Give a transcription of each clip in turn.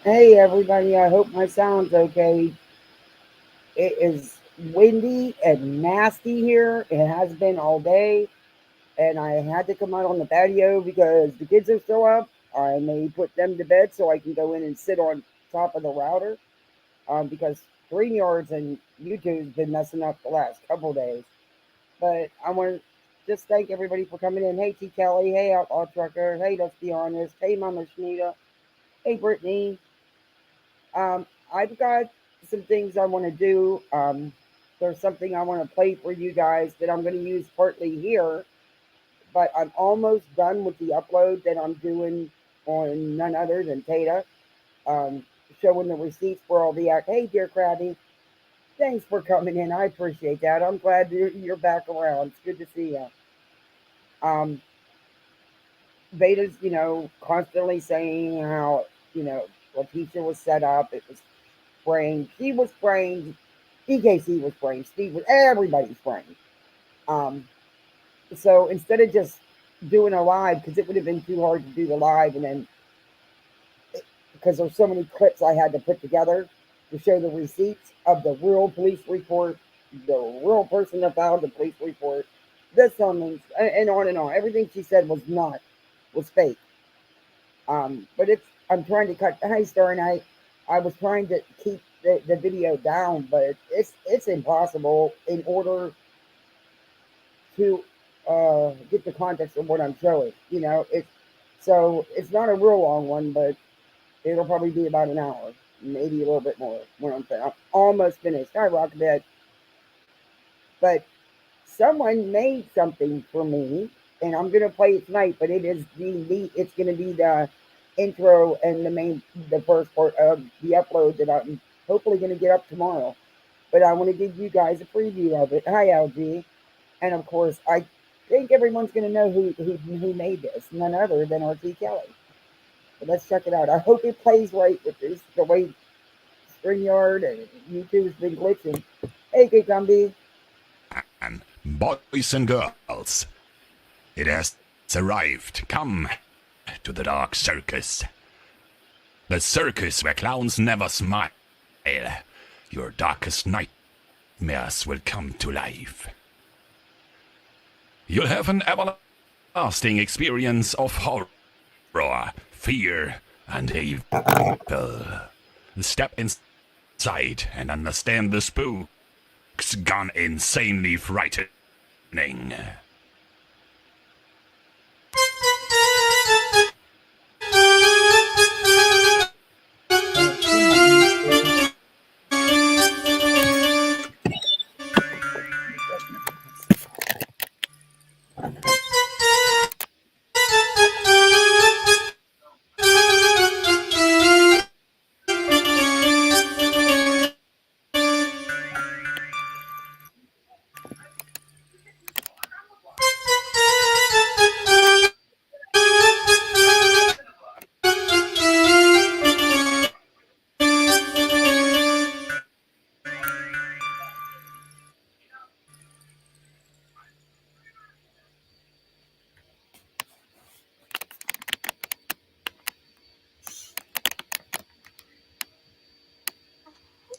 Hey everybody, I hope my sound's okay. It is windy and nasty here. It has been all day, and I had to come out on the patio because the kids are still up. I may put them to bed so I can go in and sit on top of the router because StreamYards and YouTube's been messing up the last couple days. But I want to just thank everybody for coming in. Hey T Kelly, hey Outlaw Trucker, hey Let's Be Honest, hey Mama Shanita, hey Brittany. I've got some things I want to do. There's something I want to play for you guys that I'm going to use partly here, but I'm almost done with the upload that I'm doing on none other than Tata, um, showing the receipts for all the act. Hey, dear Krabby, thanks for coming in. I appreciate that. I'm glad you're back around. It's good to see you. Um, Vada's, constantly saying how, Letitia was set up. It was framed. She was framed. DKC was framed. Steve was everybody's framed. Um, so instead of just doing a live, because it would have been too hard to do the live, and then because there's so many clips I had to put together to show the receipts of the real police report, the real person that filed the police report, the summons, and on and on. Everything she said was fake. But I'm trying to cut. Hi, Star Night. I was trying to keep the video down, but it's impossible in order to get the context of what I'm showing. It's not a real long one, but it'll probably be about an hour, maybe a little bit more. When I'm almost finished. Hi, Rockabed. But someone made something for me, and I'm gonna play it tonight. But it's gonna be the intro and the first part of the upload that I'm hopefully gonna get up tomorrow. But I want to give you guys a preview of it. Hi, LG. And of course, I think everyone's going to know who made this, none other than R.T. Kelly. But let's check it out. I hope it plays right with this, the way StreamYard and YouTube's been glitching. Hey, Good Gumby. And boys and girls, it has arrived. Come to the dark circus. The circus where clowns never smile. Your darkest nightmares will come to life. You'll have an everlasting experience of horror, fear, and evil. Step inside and understand the spooks gone insanely frightening.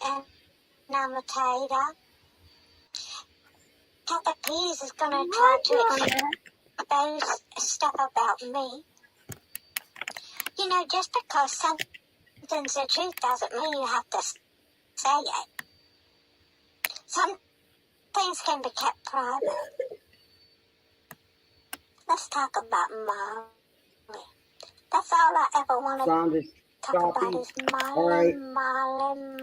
And I'm a Tater. Papa Peas is gonna try to expose stuff about me. You know, just because something's the truth doesn't mean you have to say it. Some things can be kept private. Let's talk about Molly. That's all I ever want to talk about is Molly, Molly,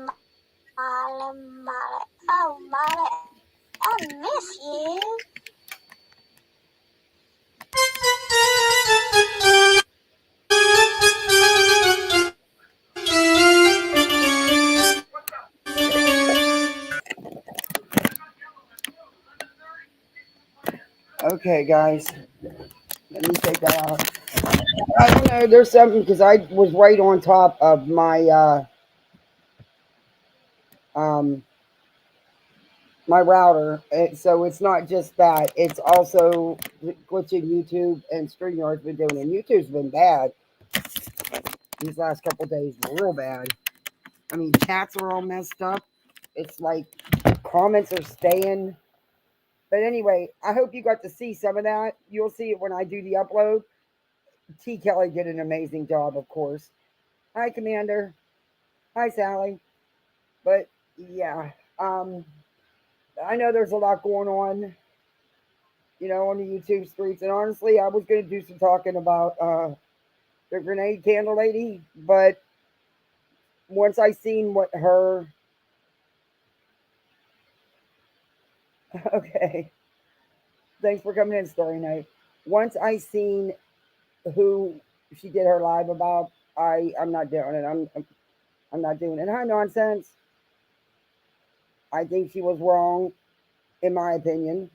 Molly, Molly. Oh, Molly, I miss you. Okay, guys, let me take that out. I don't know. There's something because I was right on top of um, my router, so it's not just that. It's also glitching YouTube and StreamYard's been doing, and YouTube's been bad. these last couple days real bad. I mean, chats are all messed up. It's like comments are staying. But anyway, I hope you got to see some of that. You'll see it when I do the upload. T. Kelly did an amazing job, of course. Hi, Commander. Hi, Sally. But yeah, um, I know there's a lot going on, on the YouTube streets. And honestly, I was going to do some talking about the grenade candle lady. But once I seen what her. Okay. Thanks for coming in, Story Night. Once I seen who she did her live about, I'm not doing it. I'm not doing it. Hi, nonsense. I think she was wrong, in my opinion,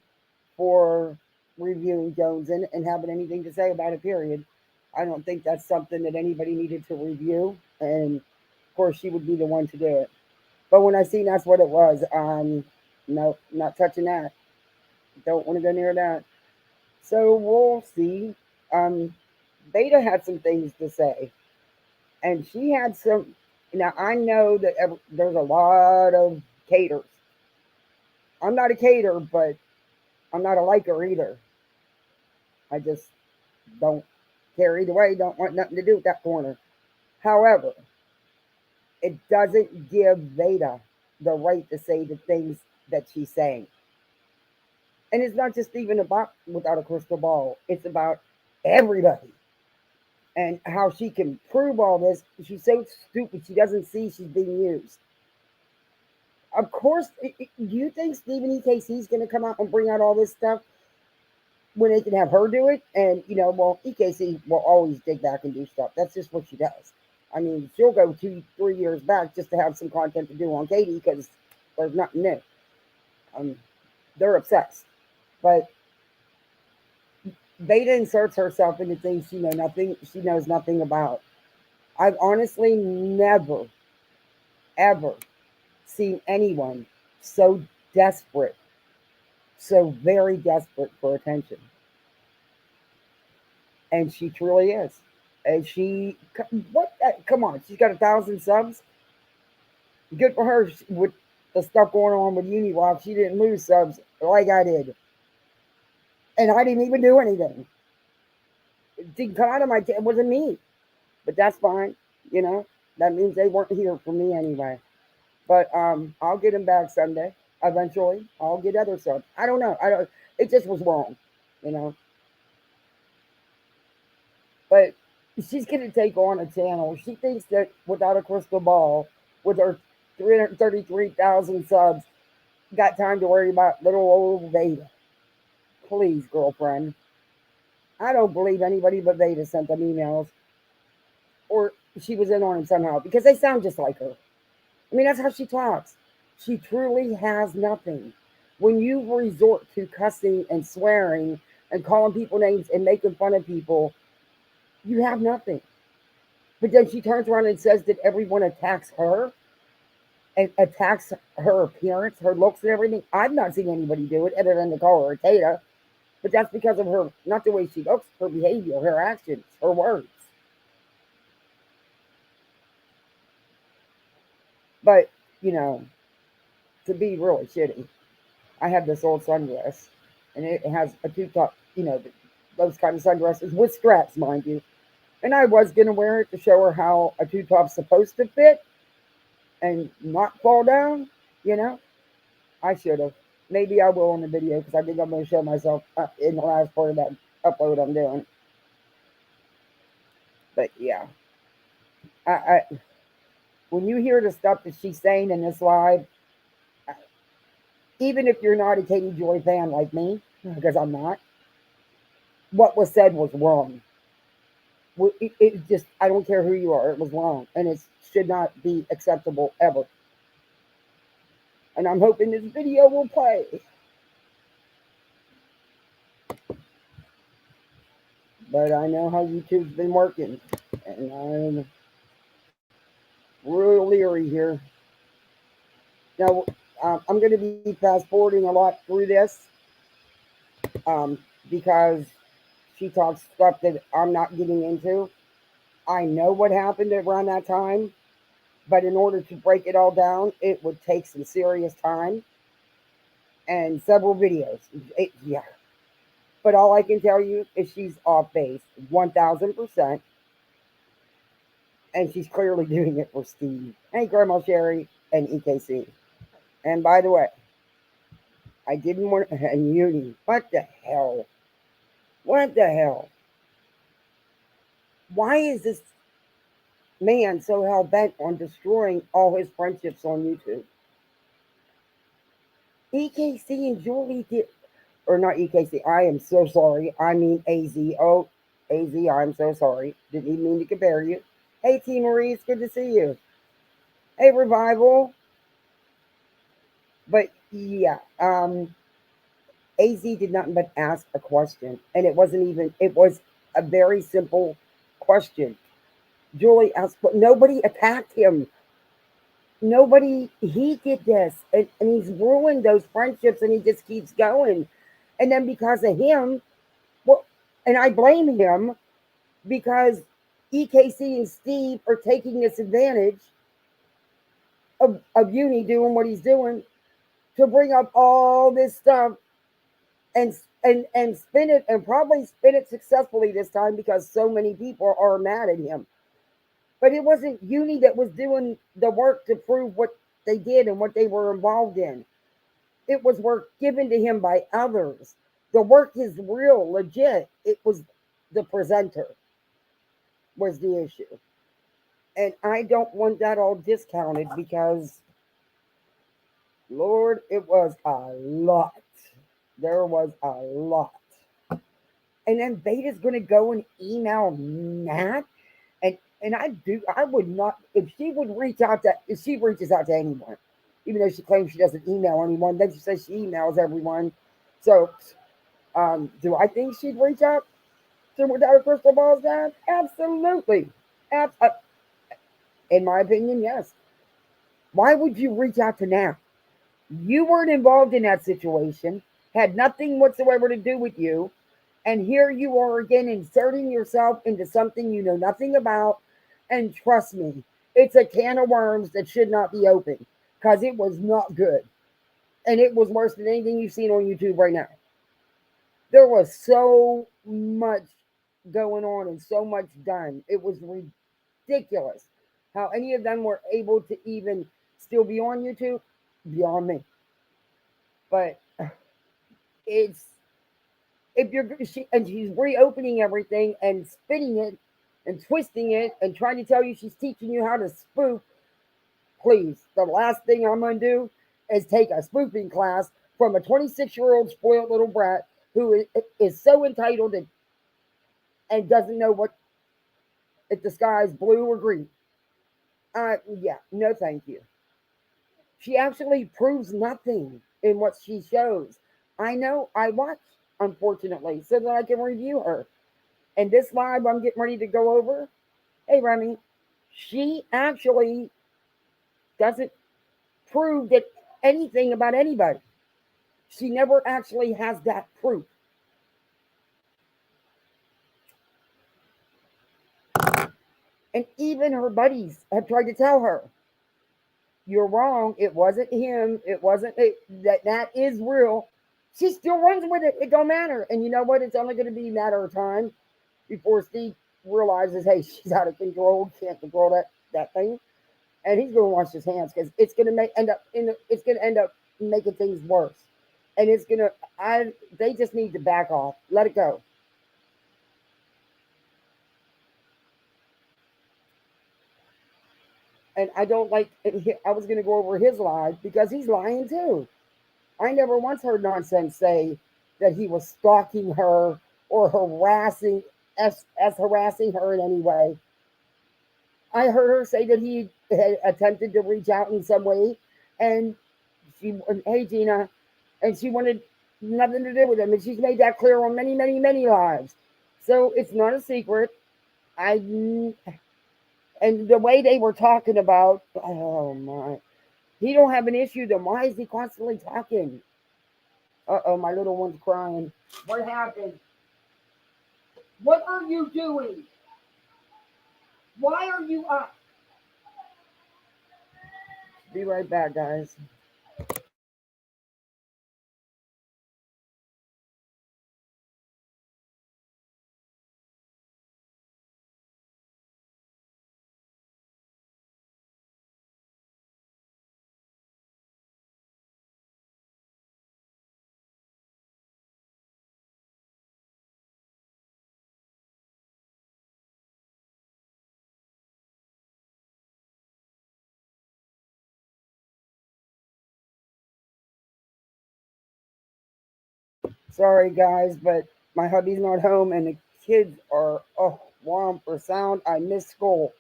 for reviewing Joneson and having anything to say about it. Period. I don't think that's something that anybody needed to review, and of course she would be the one to do it. But when I seen that's what it was, no, not touching that. Don't want to go near that. So we'll see. Um, Beta had some things to say, and she had some. Now I know that there's a lot of caters. I'm not a cater, but I'm not a liker either. I just don't care either way. Don't want nothing to do with that corner. However, it doesn't give Veda the right to say the things that she's saying. And it's not just even about without a crystal ball. It's about everybody and how she can prove all this. She's so stupid. She doesn't see she's being used. Of course, do you think Stephen EKC is going to come out and bring out all this stuff when they can have her do it? And, well, EKC will always dig back and do stuff. That's just what she does. I mean, she'll go 2-3 years back just to have some content to do on Katie because there's nothing new. They're obsessed. But Beta inserts herself into things she knows nothing about. I've honestly never, ever seen anyone so desperate, so very desperate for attention. And she truly is. And come on, she's got 1,000 subs. Good for her with the stuff going on with Uniwalk. She didn't lose subs like I did. And I didn't even do anything. It didn't come out of it wasn't me. But that's fine. That means they weren't here for me anyway. But I'll get him back Sunday. Eventually, I'll get other subs. I don't know. I don't. It just was wrong, you know. But she's gonna take on a channel. She thinks that without a crystal ball, with her 333,000 subs, got time to worry about little old Veda. Please, girlfriend. I don't believe anybody but Veda sent them emails, or she was in on it somehow because they sound just like her. I mean, that's how she talks. She truly has nothing. When you resort to cussing and swearing and calling people names and making fun of people, you have nothing. But then she turns around and says that everyone attacks her and attacks her appearance, her looks, and everything. I've not seen anybody do it other than to call her a Tata. But that's because of her, not the way she looks, her behavior, her actions, her words. But, to be really shitty, I have this old sundress, and it has a two-top, those kind of sundresses with straps, mind you. And I was going to wear it to show her how a two-top's supposed to fit and not fall down, I should have. Maybe I will in the video because I think I'm going to show myself in the last part of that upload I'm doing. But yeah, I when you hear the stuff that she's saying in this live, even if you're not a Katie Joy fan like me, because I'm not, what was said was wrong. It just, I don't care who you are, it was wrong. And it should not be acceptable ever. And I'm hoping this video will play. But I know how YouTube's been working. And I'm real leery here. Now, I'm going to be fast forwarding a lot through this because she talks stuff that I'm not getting into. I know what happened around that time, but in order to break it all down, it would take some serious time and several videos. Yeah. But all I can tell you is she's off base 1000%, and she's clearly doing it for Steve. Hey, Grandma Sherry and EKC. And by the way, I didn't want and Uni. What the hell? What the hell? Why is this man so hell bent on destroying all his friendships on YouTube? EKC and Julie did, or not EKC. I am so sorry. I mean AZ. Oh, AZ, I'm so sorry. Didn't even mean to compare you. Hey, T Marie, it's good to see you. Hey, Revival. But yeah, AZ did nothing but ask a question, and it wasn't even. It was a very simple question. Julie asked, but nobody attacked him. Nobody. He did this, and he's ruined those friendships, and he just keeps going. And then because of him, well, and I blame him because EKC and Steve are taking this advantage of Uni doing what he's doing to bring up all this stuff and and spin it and probably spin it successfully this time because so many people are mad at him. But it wasn't Uni that was doing the work to prove what they did and what they were involved in. It was work given to him by others. The work is real, legit. It was the presenter was the issue. And I don't want that all discounted because, Lord, it was a lot. There was a lot. And then Beta's going to go and email Matt. And I would not, if she would reach out to, if she reaches out to anyone, even though she claims she doesn't email anyone, then she says she emails everyone. So, do I think she'd reach out to without a crystal ball's dad? Absolutely. Ab- uh, in my opinion, yes. Why would you reach out to now? You weren't involved in that situation, had nothing whatsoever to do with you, and here you are again inserting yourself into something you know nothing about. And trust me, it's a can of worms that should not be opened because it was not good. And it was worse than anything you've seen on YouTube right now. There was so much going on and so much done. It was ridiculous how any of them were able to even still be on YouTube, beyond me. But it's if you're and she's reopening everything and spinning it and twisting it and trying to tell you she's teaching you how to spoof. Please, the last thing I'm going to do is take a spoofing class from a 26-year-old spoiled little brat who is so entitled and doesn't know what if the sky is blue or green. Yeah, no, thank you. She actually proves nothing in what she shows. I know I watch, unfortunately, so that I can review her. And this live I'm getting ready to go over, hey Remy, she actually doesn't prove that anything about anybody. She never actually has that proof. And even her buddies have tried to tell her, you're wrong. It wasn't him. It wasn't that is real. She still runs with it. It don't matter. And you know what? It's only going to be a matter of time before Steve realizes, hey, she's out of control. Can't control that thing. And he's going to wash his hands because it's going to it's going to end up making things worse. And it's going to. They just need to back off. Let it go. And I don't like. I was going to go over his lies because he's lying too. I never once heard nonsense say that he was stalking her or harassing as harassing her in any way. I heard her say that he had attempted to reach out in some way, and hey Gina, and she wanted nothing to do with him, and she's made that clear on many, many, many lives. So it's not a secret. I and the way they were talking about, oh my, he don't have an issue. Then why is he constantly talking? Uh-oh, my little one's crying. What happened? What are you doing? Why are you up? Be right back, guys. Sorry, guys, but my hubby's not home and the kids are wound for sound. I missed school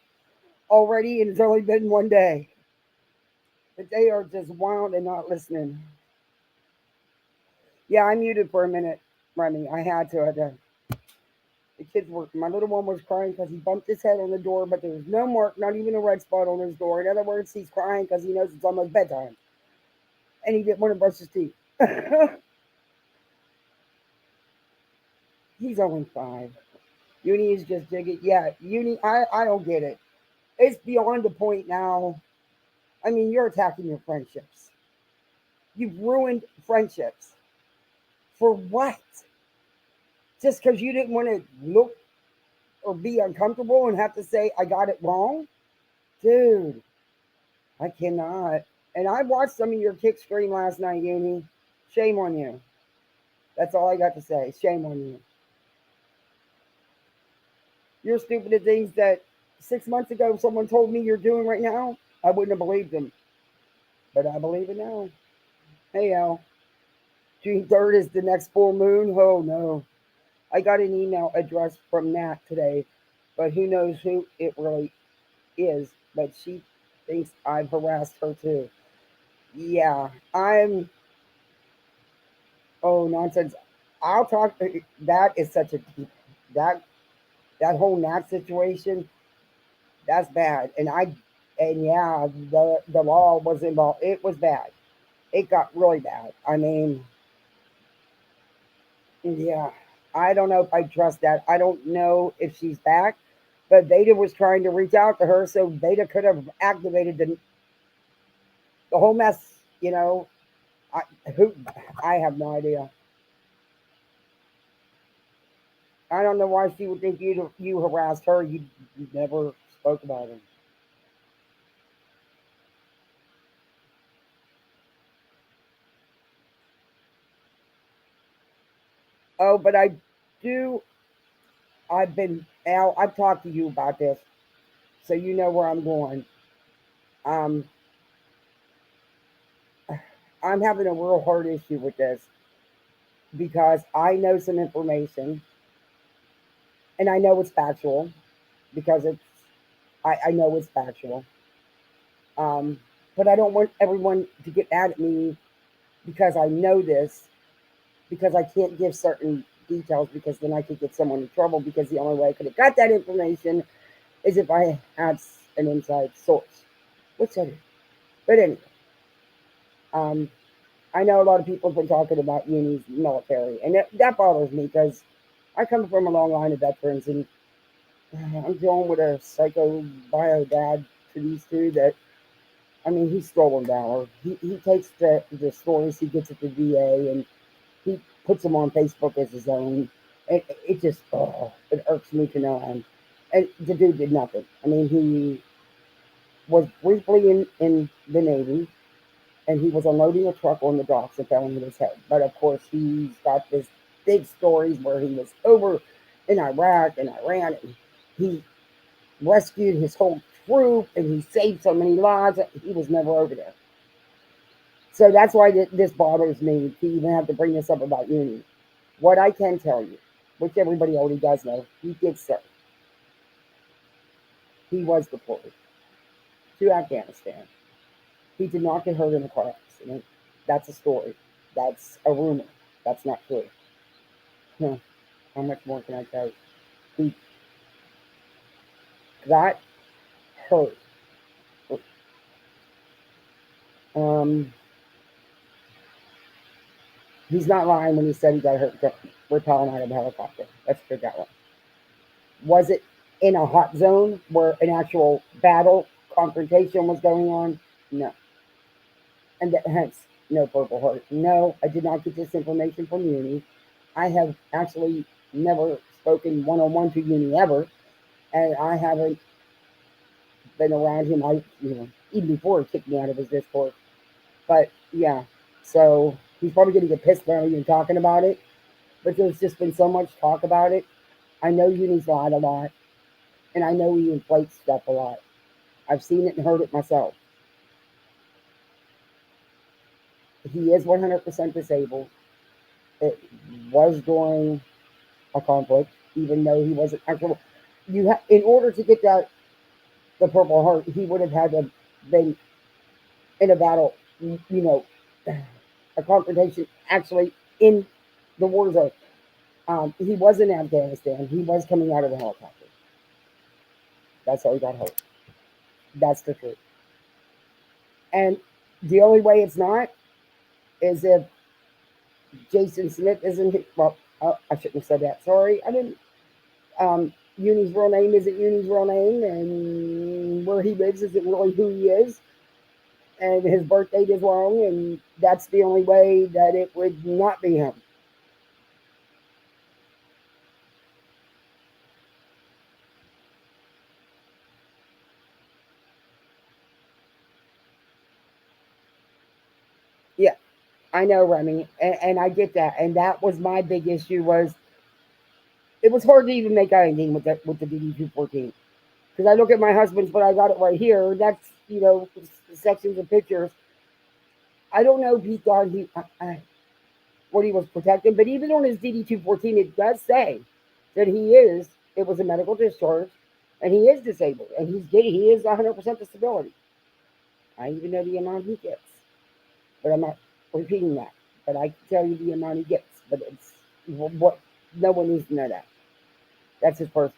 already, and it's only been one day. But they are just wound and not listening. Yeah, I muted for a minute, Remy. I had to. The kids were. My little one was crying because he bumped his head on the door, but there was no mark, not even a red spot on his door. In other words, he's crying because he knows it's almost bedtime, and he didn't want to brush his teeth. He's only 5. Uni is just digging. Yeah, Uni. I don't get it. It's beyond the point now. I mean, you're attacking your friendships. You've ruined friendships. For what? Just because you didn't want to look or be uncomfortable and have to say, I got it wrong? Dude, I cannot. And I watched some of your kick stream last night, Uni. Shame on you. That's all I got to say. Shame on you. You're stupid at things that 6 months ago someone told me you're doing right now. I wouldn't have believed them. But I believe it now. Hey, Al. June 3rd is the next full moon. Oh, no. I got an email address from Nat today, but who knows who it really is. But she thinks I've harassed her too. Yeah, I'm. Oh, nonsense. I'll talk. That is such a that that whole Nat situation. That's bad. And yeah, the law was involved. It was bad. It got really bad. I mean, yeah, I don't know if I trust that. I don't know if she's back, but Veda was trying to reach out to her, so Veda could have activated the whole mess. You know, I who I have no idea. I don't know why she would think you harassed her. You never spoke about her. Oh, but I do. I've been Al. I've talked to you about this, so you know where I'm going. Um, I'm having a real hard issue with this because I know some information and I know it's factual because I know it's factual. Um, but I don't want everyone to get mad at me because I know this because I can't give certain details because then I could get someone in trouble because the only way I could have got that information is if I had an inside source, which I do. But anyway, um, I know a lot of people have been talking about Uni's military, and that bothers me because I come from a long line of veterans, and I'm dealing with a psycho bio dad to these two that, I mean, he's stolen valor. He takes the stories he gets at the VA and he puts them on Facebook as his own. It just, it irks me to no end. And the dude did nothing. I mean, he was briefly in the Navy and he was unloading a truck on the docks and fell on his head. But of course, he's got this big stories where he was over in Iraq and Iran and he rescued his whole troop and he saved so many lives. He was never over there. So that's why this bothers me to even have to bring this up about Uni. What I can tell you, which everybody already does know, he did serve. He was deployed to Afghanistan. He did not get hurt in a car accident. That's a story. That's a rumor. That's not true. Huh. How much more can I tell you? He got hurt. Um, he's not lying when he said he got hurt repelling out of a helicopter. Let's put it that way. Was it in a hot zone where an actual battle confrontation was going on. No, and that, hence no Purple Heart. No, I did not get this information from Uni. I have actually never spoken one on one to Uni ever, and I haven't been around him. Even before he kicked me out of his Discord. But yeah, so he's probably going to get pissed about even talking about it. But there's just been so much talk about it. I know Uni's lied a lot, and I know he inflates stuff a lot. I've seen it and heard it myself. He is 100% disabled. It was during a conflict, even though he wasn't actual. In order to get the Purple Heart, he would have had to have been in a battle, a confrontation actually in the war zone. He was in Afghanistan. He was coming out of the helicopter. That's how he got hurt. That's the truth. And the only way it's not is if Jason Smith isn't. Well, I shouldn't have said that. Sorry, I didn't. Uni's real name isn't Uni's real name, and where he lives isn't really who he is, and his birth date is wrong, and that's the only way that it would not be him. Yeah, I know, Remy, and I get that, and that was my big issue. Was it was hard to even make anything with the DD214 because I look at my husband's, but I got it right here. That's sections of pictures. I don't know if he thought what he was protecting, but even on his DD214, it does say that it was a medical discharge, and he is disabled, and he is 100% disability. I even know the amount he gets, but I'm not repeating that. But I can tell you the amount he gets, but it's what no one needs to know that. That's his first,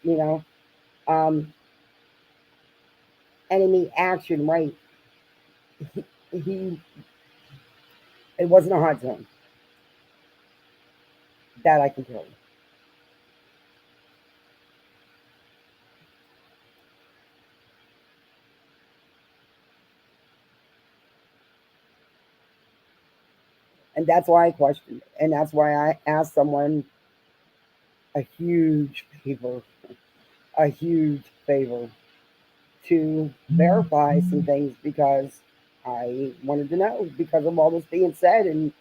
um, enemy action rate. He It wasn't a hot zone. That I can tell you. And that's why I questioned it. And that's why I asked someone a huge favor, a huge favor to verify some things because I wanted to know because of all this being said and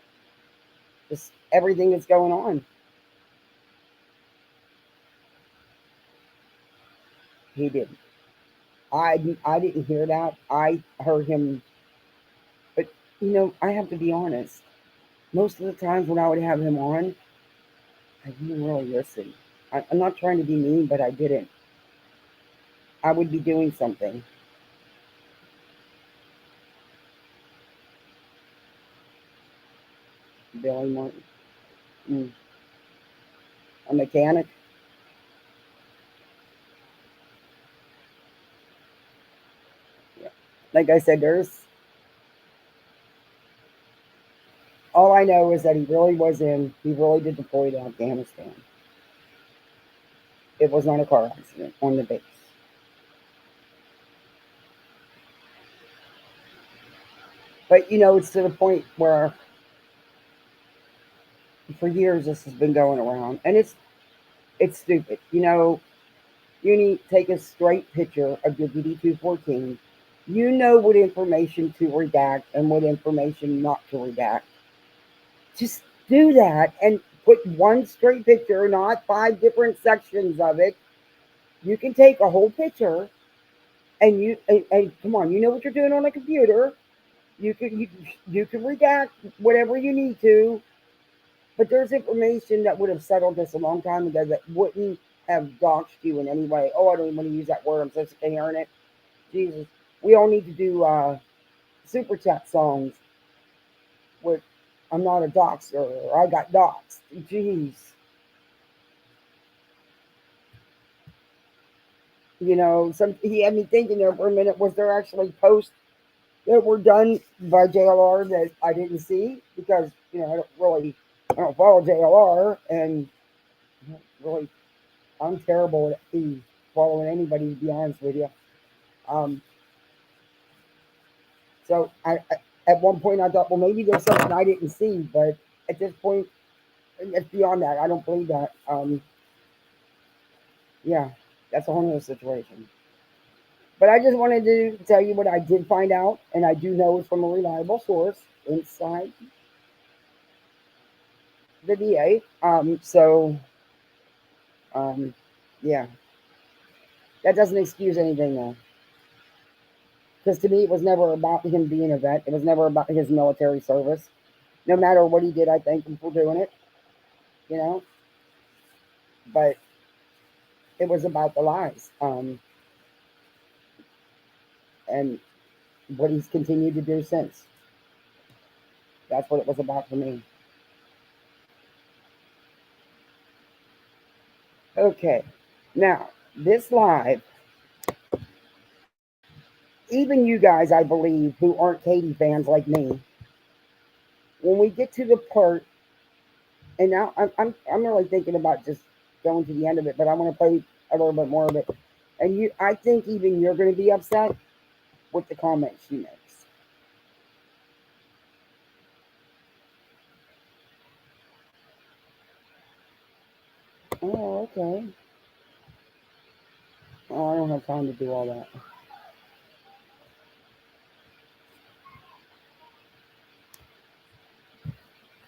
just everything that's going on. He didn't. I didn't hear that. I heard him, but I have to be honest. Most of the times when I would have him on, I didn't really listen. I'm not trying to be mean, but I didn't. I would be doing something. Billy Martin, mm, a mechanic. Yeah. Like I said, there's all I know is that he really did deploy to Afghanistan. It was not a car accident on the base. But it's to the point where for years this has been going around, and it's stupid. You need to take a straight picture of your DD214. You know what information to redact and what information not to redact. Just do that and put one straight picture, not five different sections of it. You can take a whole picture and come on, you know what you're doing on a computer. You can redact whatever you need to, but there's information that would have settled this a long time ago that wouldn't have doxed you in any way. Oh, I don't even want to use that word. I'm so sick of hearing it. Jesus, we all need to do super chat songs with "I'm not a doxer" or "I got doxed." Jeez, some he had me thinking there for a minute. Was there actually posts that were done by JLR that I didn't see because I don't follow JLR and really I'm terrible at these following anybody, to be honest with you. Um, so at one point I thought, well, maybe there's something I didn't see, but at this point, it's beyond that. I don't believe that. Yeah, that's a whole other situation. But I just wanted to tell you what I did find out, and I do know it's from a reliable source inside the VA. Um, yeah, that doesn't excuse anything though. Because to me, it was never about him being a vet. It was never about his military service. No matter what he did, I thank him for doing it, you know. But it was about the lies, and what he's continued to do since. That's what it was about for me. Okay, now this live, even you guys, I believe, who aren't Katie fans like me, when we get to the part, and now I'm really thinking about just going to the end of it, but I want to play a little bit more of it. And I think even you're going to be upset with the comments she makes. Oh, okay. Oh, I don't have time to do all that.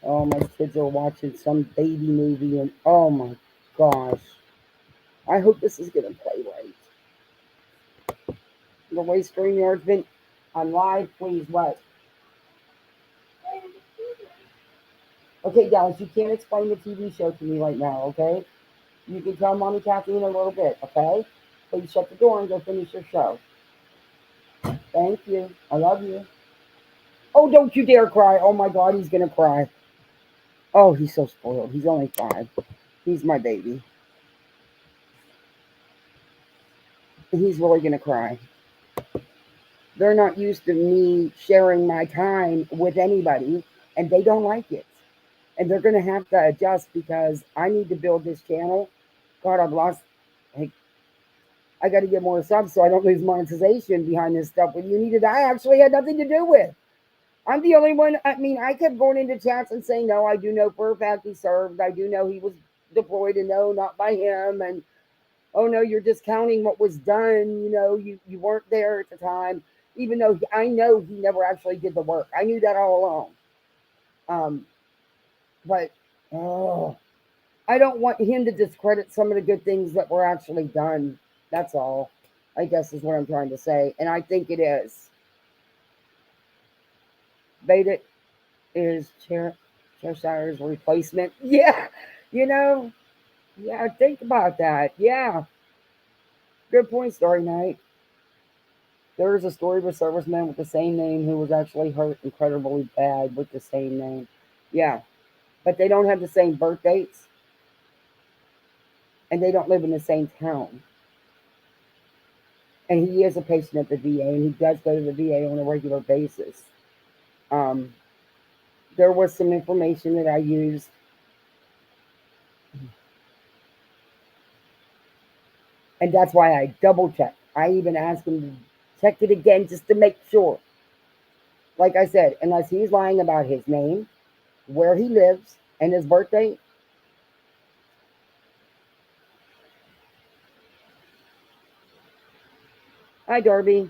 Oh, my kids are watching some baby movie, and oh my gosh. I hope this is going to play right. The way StreamYard's been on live, please what? Okay, guys, you can't explain the TV show to me right now, okay? You can tell Mommy Kathy in a little bit, okay? Please shut the door and go finish your show. Thank you. I love you. Oh, don't you dare cry. Oh my God, he's going to cry. Oh, he's so spoiled. He's only 5. He's my baby. He's really going to cry. They're not used to me sharing my time with anybody, and they don't like it. And they're going to have to adjust because I need to build this channel. God, I've lost. Like, I got to get more subs so I don't lose monetization behind this stuff with Unity that I actually had nothing to do with. I'm the only one. I mean, I kept going into chats and saying, no, I do know for a fact he served. I do know he was deployed, and no, not by him. And oh no, you're discounting what was done. You know, you weren't there at the time, even though I know he never actually did the work. I knew that all along. But oh, I don't want him to discredit some of the good things that were actually done. That's all, I guess, is what I'm trying to say. And I think it is. Veda is Chairsire's replacement. Yeah, you know, yeah, think about that. Yeah, good point, Story Night. There is a story of a serviceman with the same name who was actually hurt incredibly bad with the same name. Yeah, but they don't have the same birth dates and they don't live in the same town. And he is a patient at the VA, and he does go to the VA on a regular basis. Um, there was some information that I used, and that's why I double checked. I even asked him to check it again just to make sure. Like I said, unless he's lying about his name, where he lives, and his birthday. Hi, Darby.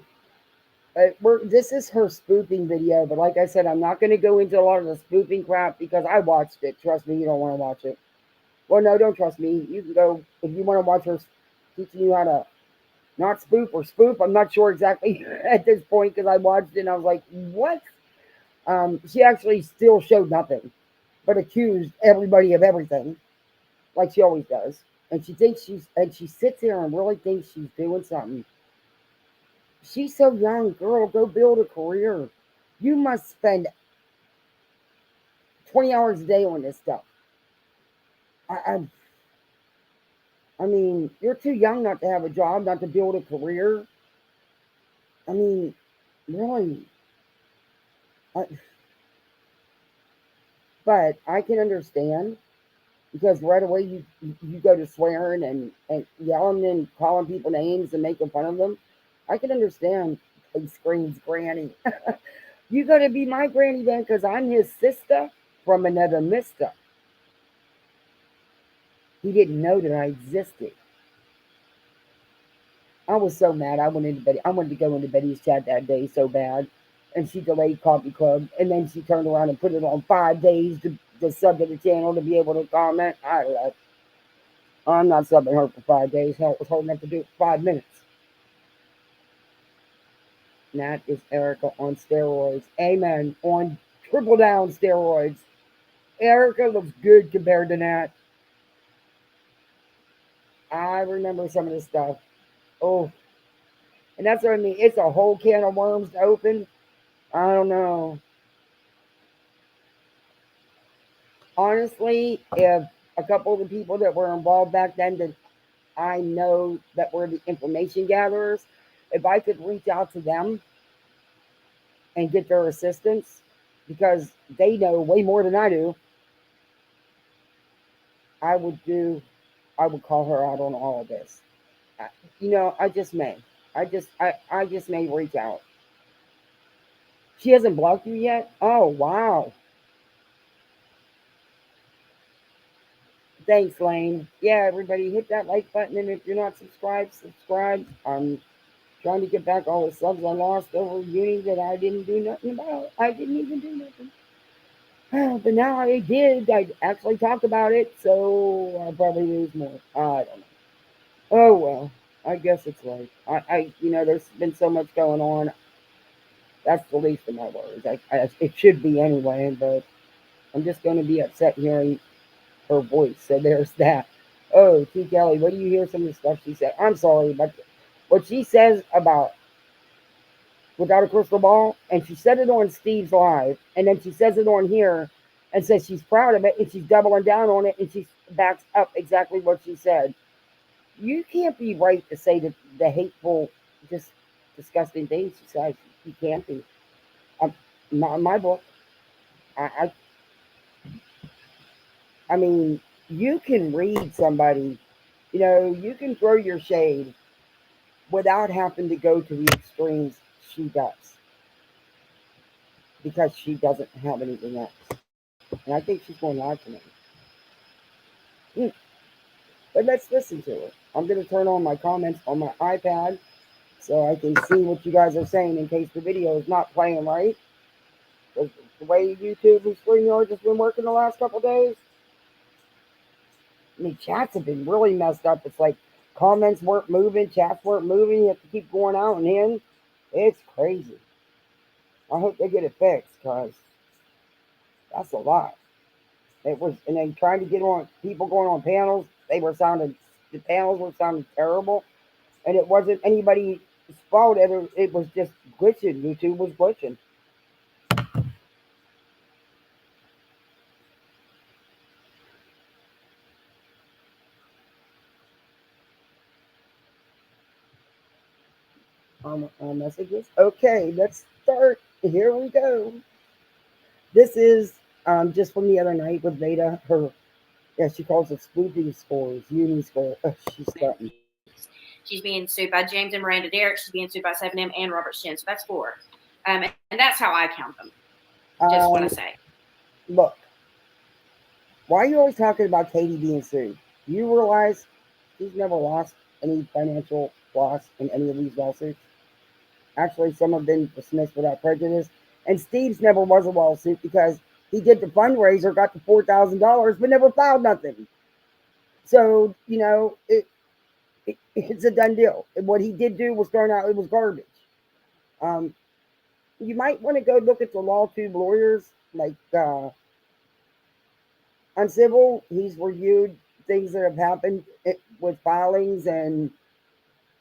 This is her spoofing video, but like I said, I'm not going to go into a lot of the spoofing crap because I watched it. Trust me, you don't want to watch it. Well, no, don't trust me. You can go if you want to watch her teaching you how to not spoof or spoof. I'm not sure exactly at this point because I watched it and I was like, what? She actually still showed nothing, but accused everybody of everything, like she always does. And she sits there and really thinks she's doing something. She's so young, girl. Go build a career. You must spend 20 hours a day on this stuff. I, I, I mean, you're too young not to have a job, not to build a career. I mean, really. I, but I can understand. because right away you go to swearing and yelling and calling people names and making fun of them. I can understand he screams granny. You gotta be my granny then because I'm his sister from another mister. He didn't know that I existed. I was so mad. I went into Betty. I wanted to go into Betty's chat that day so bad, and she delayed Coffee Club, and then she turned around and put it on 5 days to sub to the channel to be able to comment. I left. I'm not subbing her for 5 days. Hell, it was hard enough to do it for 5 minutes. And that is Erica on steroids. Amen. On triple down steroids. Erica looks good compared to Nat. I remember some of this stuff. Oh, and that's what I mean. It's a whole can of worms to open. I don't know. Honestly, if a couple of the people that were involved back then that I know that were the information gatherers, if I could reach out to them and get their assistance, because they know way more than I do, I would do. I would call her out on all of this. I, I just may. I just may reach out. She hasn't blocked you yet. Oh wow. Thanks, Lane. Yeah, everybody hit that like button, and if you're not subscribed, subscribe. I'm trying to get back all the subs I lost over uni that I didn't do nothing about. I didn't even do nothing. But now I did. I actually talked about it, so I'll probably lose more. I don't know. Oh well, I guess it's right. There's been so much going on. That's the least of my worries. It should be anyway, but I'm just going to be upset hearing her voice. So there's that. Oh, T. Kelly, what do you hear some of the stuff she said? I'm sorry, but what she says about without a crystal ball, and she said it on Steve's live, and then she says it on here and says she's proud of it, and she's doubling down on it, and she backs up exactly what she said. You can't be right to say the hateful, just disgusting things she says. You can't be. Um, Not in my book. I, I mean, you can read somebody, you can throw your shade without having to go to the extremes she does because she doesn't have anything else. And I think she's going live tonight. Hmm. But let's listen to it. I'm going to turn on my comments on my iPad so I can see what you guys are saying in case the video is not playing right. Because the way YouTube and StreamYard has been working the last couple days, I mean, chats have been really messed up. It's like comments weren't moving, chats weren't moving. You have to keep going out and in. It's crazy. I hope they get it fixed because that's a lot. It was, and then trying to get on people going on panels. The panels were sounding terrible, and it wasn't anybody's fault. It was just glitching. YouTube was glitching. On messages. Okay, let's start. Here we go. This is just from the other night with Veda. Yeah, she calls it spoofing scores, uni score. She's starting. She's being sued by James and Miranda Derrick. She's being sued by 7M and Robert Shin. So that's 4. And that's how I count them. Just want to say. Look, why are you always talking about Katie being sued? You realize she's never lost any financial loss in any of these lawsuits. Actually, some have been dismissed without prejudice. And Steve's never was a lawsuit because he did the fundraiser, got the $4,000, but never filed nothing. So, it's a done deal. And what he did do was thrown out, it was garbage. Um, you might want to go look at the LawTube lawyers, like Uncivil. He's reviewed things that have happened with filings and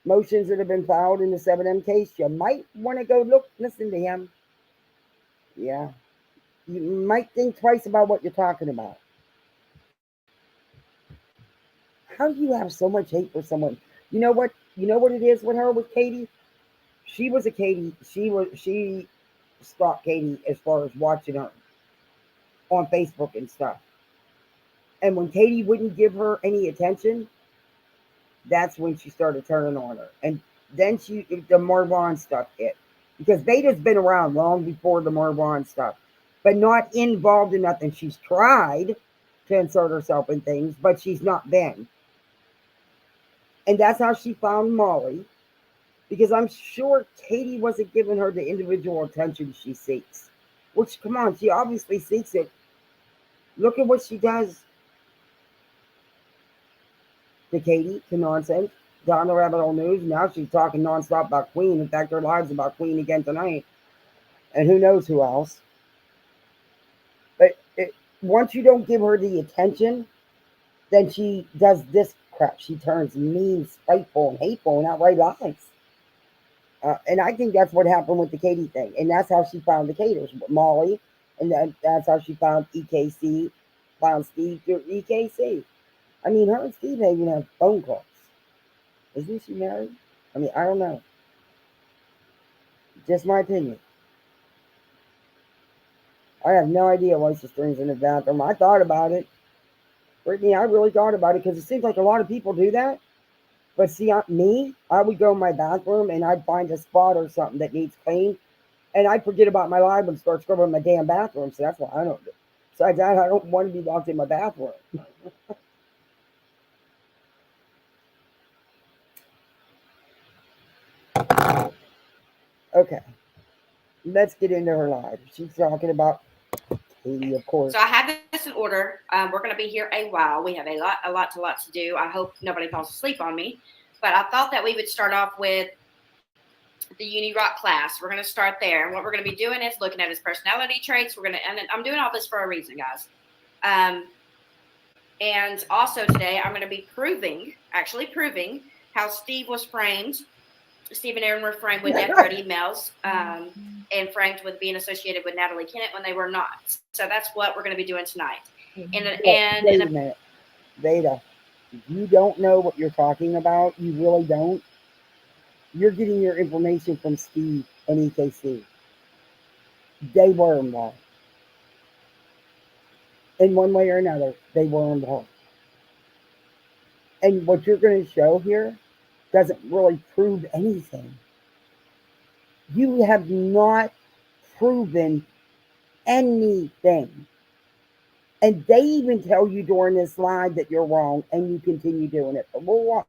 motions that have been filed in the 7M case. You might want to go listen to him. Yeah. You might think twice about what you're talking about. How do you have so much hate for someone? You know what? You know what it is with her with Katie? She was a Katie. She stalked Katie as far as watching her on Facebook and stuff. And when Katie wouldn't give her any attention, that's when she started turning on her. And then the Marwan stuff hit. Because Vada's been around long before the Marwan stuff, but not involved in nothing. She's tried to insert herself in things, but she's not been. And that's how she found Molly. Because I'm sure Katie wasn't giving her the individual attention she seeks. Which, come on, she obviously seeks it. Look at what she does to Katie, to nonsense, down the rabbit hole news. Now she's talking nonstop about Queen. In fact, her live's about Queen again tonight. And who knows who else. But once you don't give her the attention, then she does this crap. She turns mean, spiteful, and hateful, and outright lies. And I think that's what happened with the Katie thing. And that's how she found the Caters, Molly. And that's how she found EKC, found Steve through EKC. I mean, her and Steve even have phone calls. Isn't she married? I mean, I don't know. Just my opinion. I have no idea why she strings in the bathroom. I thought about it. Brittany, I really thought about it because it seems like a lot of people do that. But see, me, I would go in my bathroom and I'd find a spot or something that needs cleaned. And I'd forget about my life and start scrubbing my damn bathroom. So that's why I don't do it. Besides that, I don't want to be locked in my bathroom. Okay. Let's get into her live. She's talking about Katie, of course. So I have this in order. We're going to be here a while. We have a lot to do. I hope nobody falls asleep on me. But I thought that we would start off with the Uni Rock class. We're going to start there. And what we're going to be doing is looking at his personality traits. And I'm doing all this for a reason, guys. And also today, I'm going to be proving how Steve was framed. Steve and Aaron were framed with death threat emails and framed with being associated with Natalie Kennett when they were not. So that's what we're going to be doing tonight. Wait a minute. Vada, you don't know what you're talking about. You really don't. You're getting your information from Steve and EKC. They were involved. In one way or another, they were involved. And what you're going to show here doesn't really prove anything. You have not proven anything. And they even tell you during this live that you're wrong and you continue doing it. But we'll watch.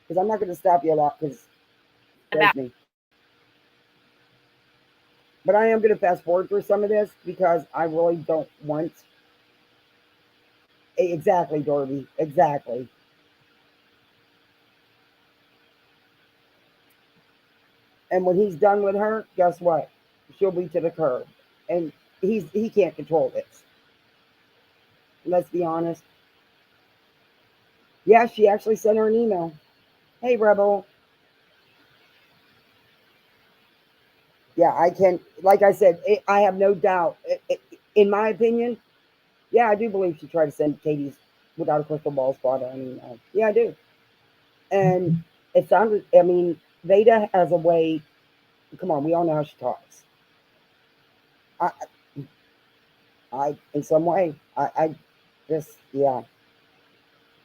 Because I'm not going to stop you a lot because there's me. But I am going to fast forward through some of this because I really don't want. Exactly, Dorby. Exactly. And when he's done with her, guess what? She'll be to the curb. And he can't control this. Let's be honest. Yeah, she actually sent her an email. Hey, Rebel. Yeah, I can. Like I said, I have no doubt. In my opinion, yeah, I do believe she tried to send Katie's without a crystal ball spot on an email. Yeah, I do. And it sounded, I mean, Vada has a way. Come on, we all know how she talks. I in some way, I just, yeah.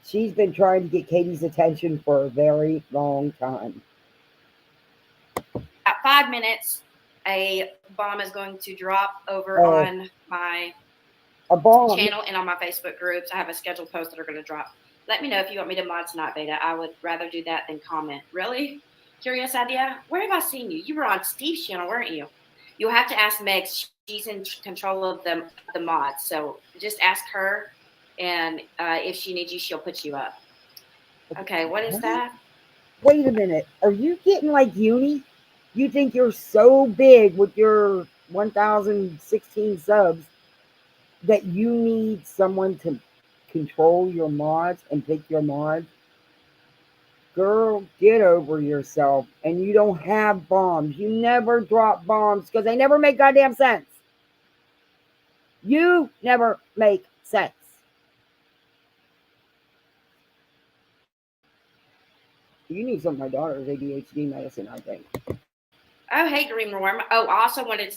She's been trying to get Katie's attention for a very long time. At 5 minutes, a bomb is going to drop over on my channel and on my Facebook groups. I have a scheduled post that are going to drop. Let me know if you want me to mod tonight, Vada. I would rather do that than comment. Really? Curious idea? Where have I seen you? You were on Steve's channel, weren't you? You'll have to ask Meg. She's in control of the mods. So just ask her, and if she needs you, she'll put you up. Okay, what is that? Wait a minute. Are you getting like Uni? You think you're so big with your 1,016 subs that you need someone to control your mods and pick your mods? Girl, get over yourself. And you don't have bombs. You never drop bombs because they never make goddamn sense. You never make sense. You need some of my daughter's ADHD medicine, I think. Oh, hey, Green Worm. Oh, I also wanted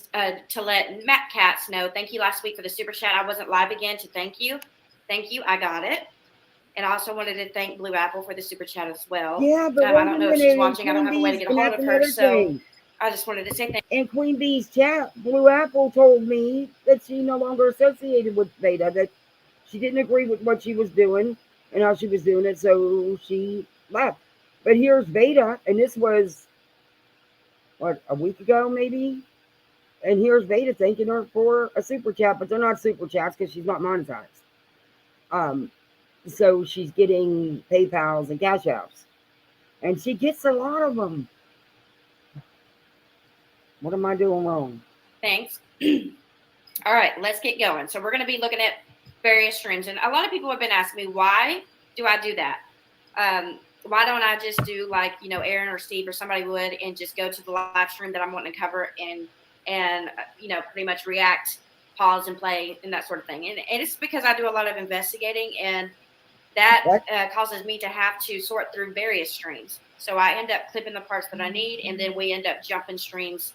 to let Matt Katz know. Thank you last week for the super chat. I wasn't live again to thank you. Thank you. I got it. And I also wanted to thank Blue Apple for the super chat as well. Yeah, but I don't know if she's watching. I don't have a way to get a hold of her. So thing. I just wanted to say thank you. In Queen Bee's chat, Blue Apple told me that she no longer associated with Veda, that she didn't agree with what she was doing and how she was doing it, so she left. But here's Veda, and this was, what, a week ago maybe? And here's Veda thanking her for a super chat, but they're not super chats because she's not monetized. So she's getting PayPals and Cash Apps. And she gets a lot of them. What am I doing wrong? Thanks. All right, let's get going. So we're going to be looking at various streams. And a lot of people have been asking me, why do I do that? Why don't I just do like, Aaron or Steve or somebody would and just go to the live stream that I'm wanting to cover and pretty much react, pause and play and that sort of thing. And it's because I do a lot of investigating, and that causes me to have to sort through various streams. So I end up clipping the parts that I need, and then we end up jumping streams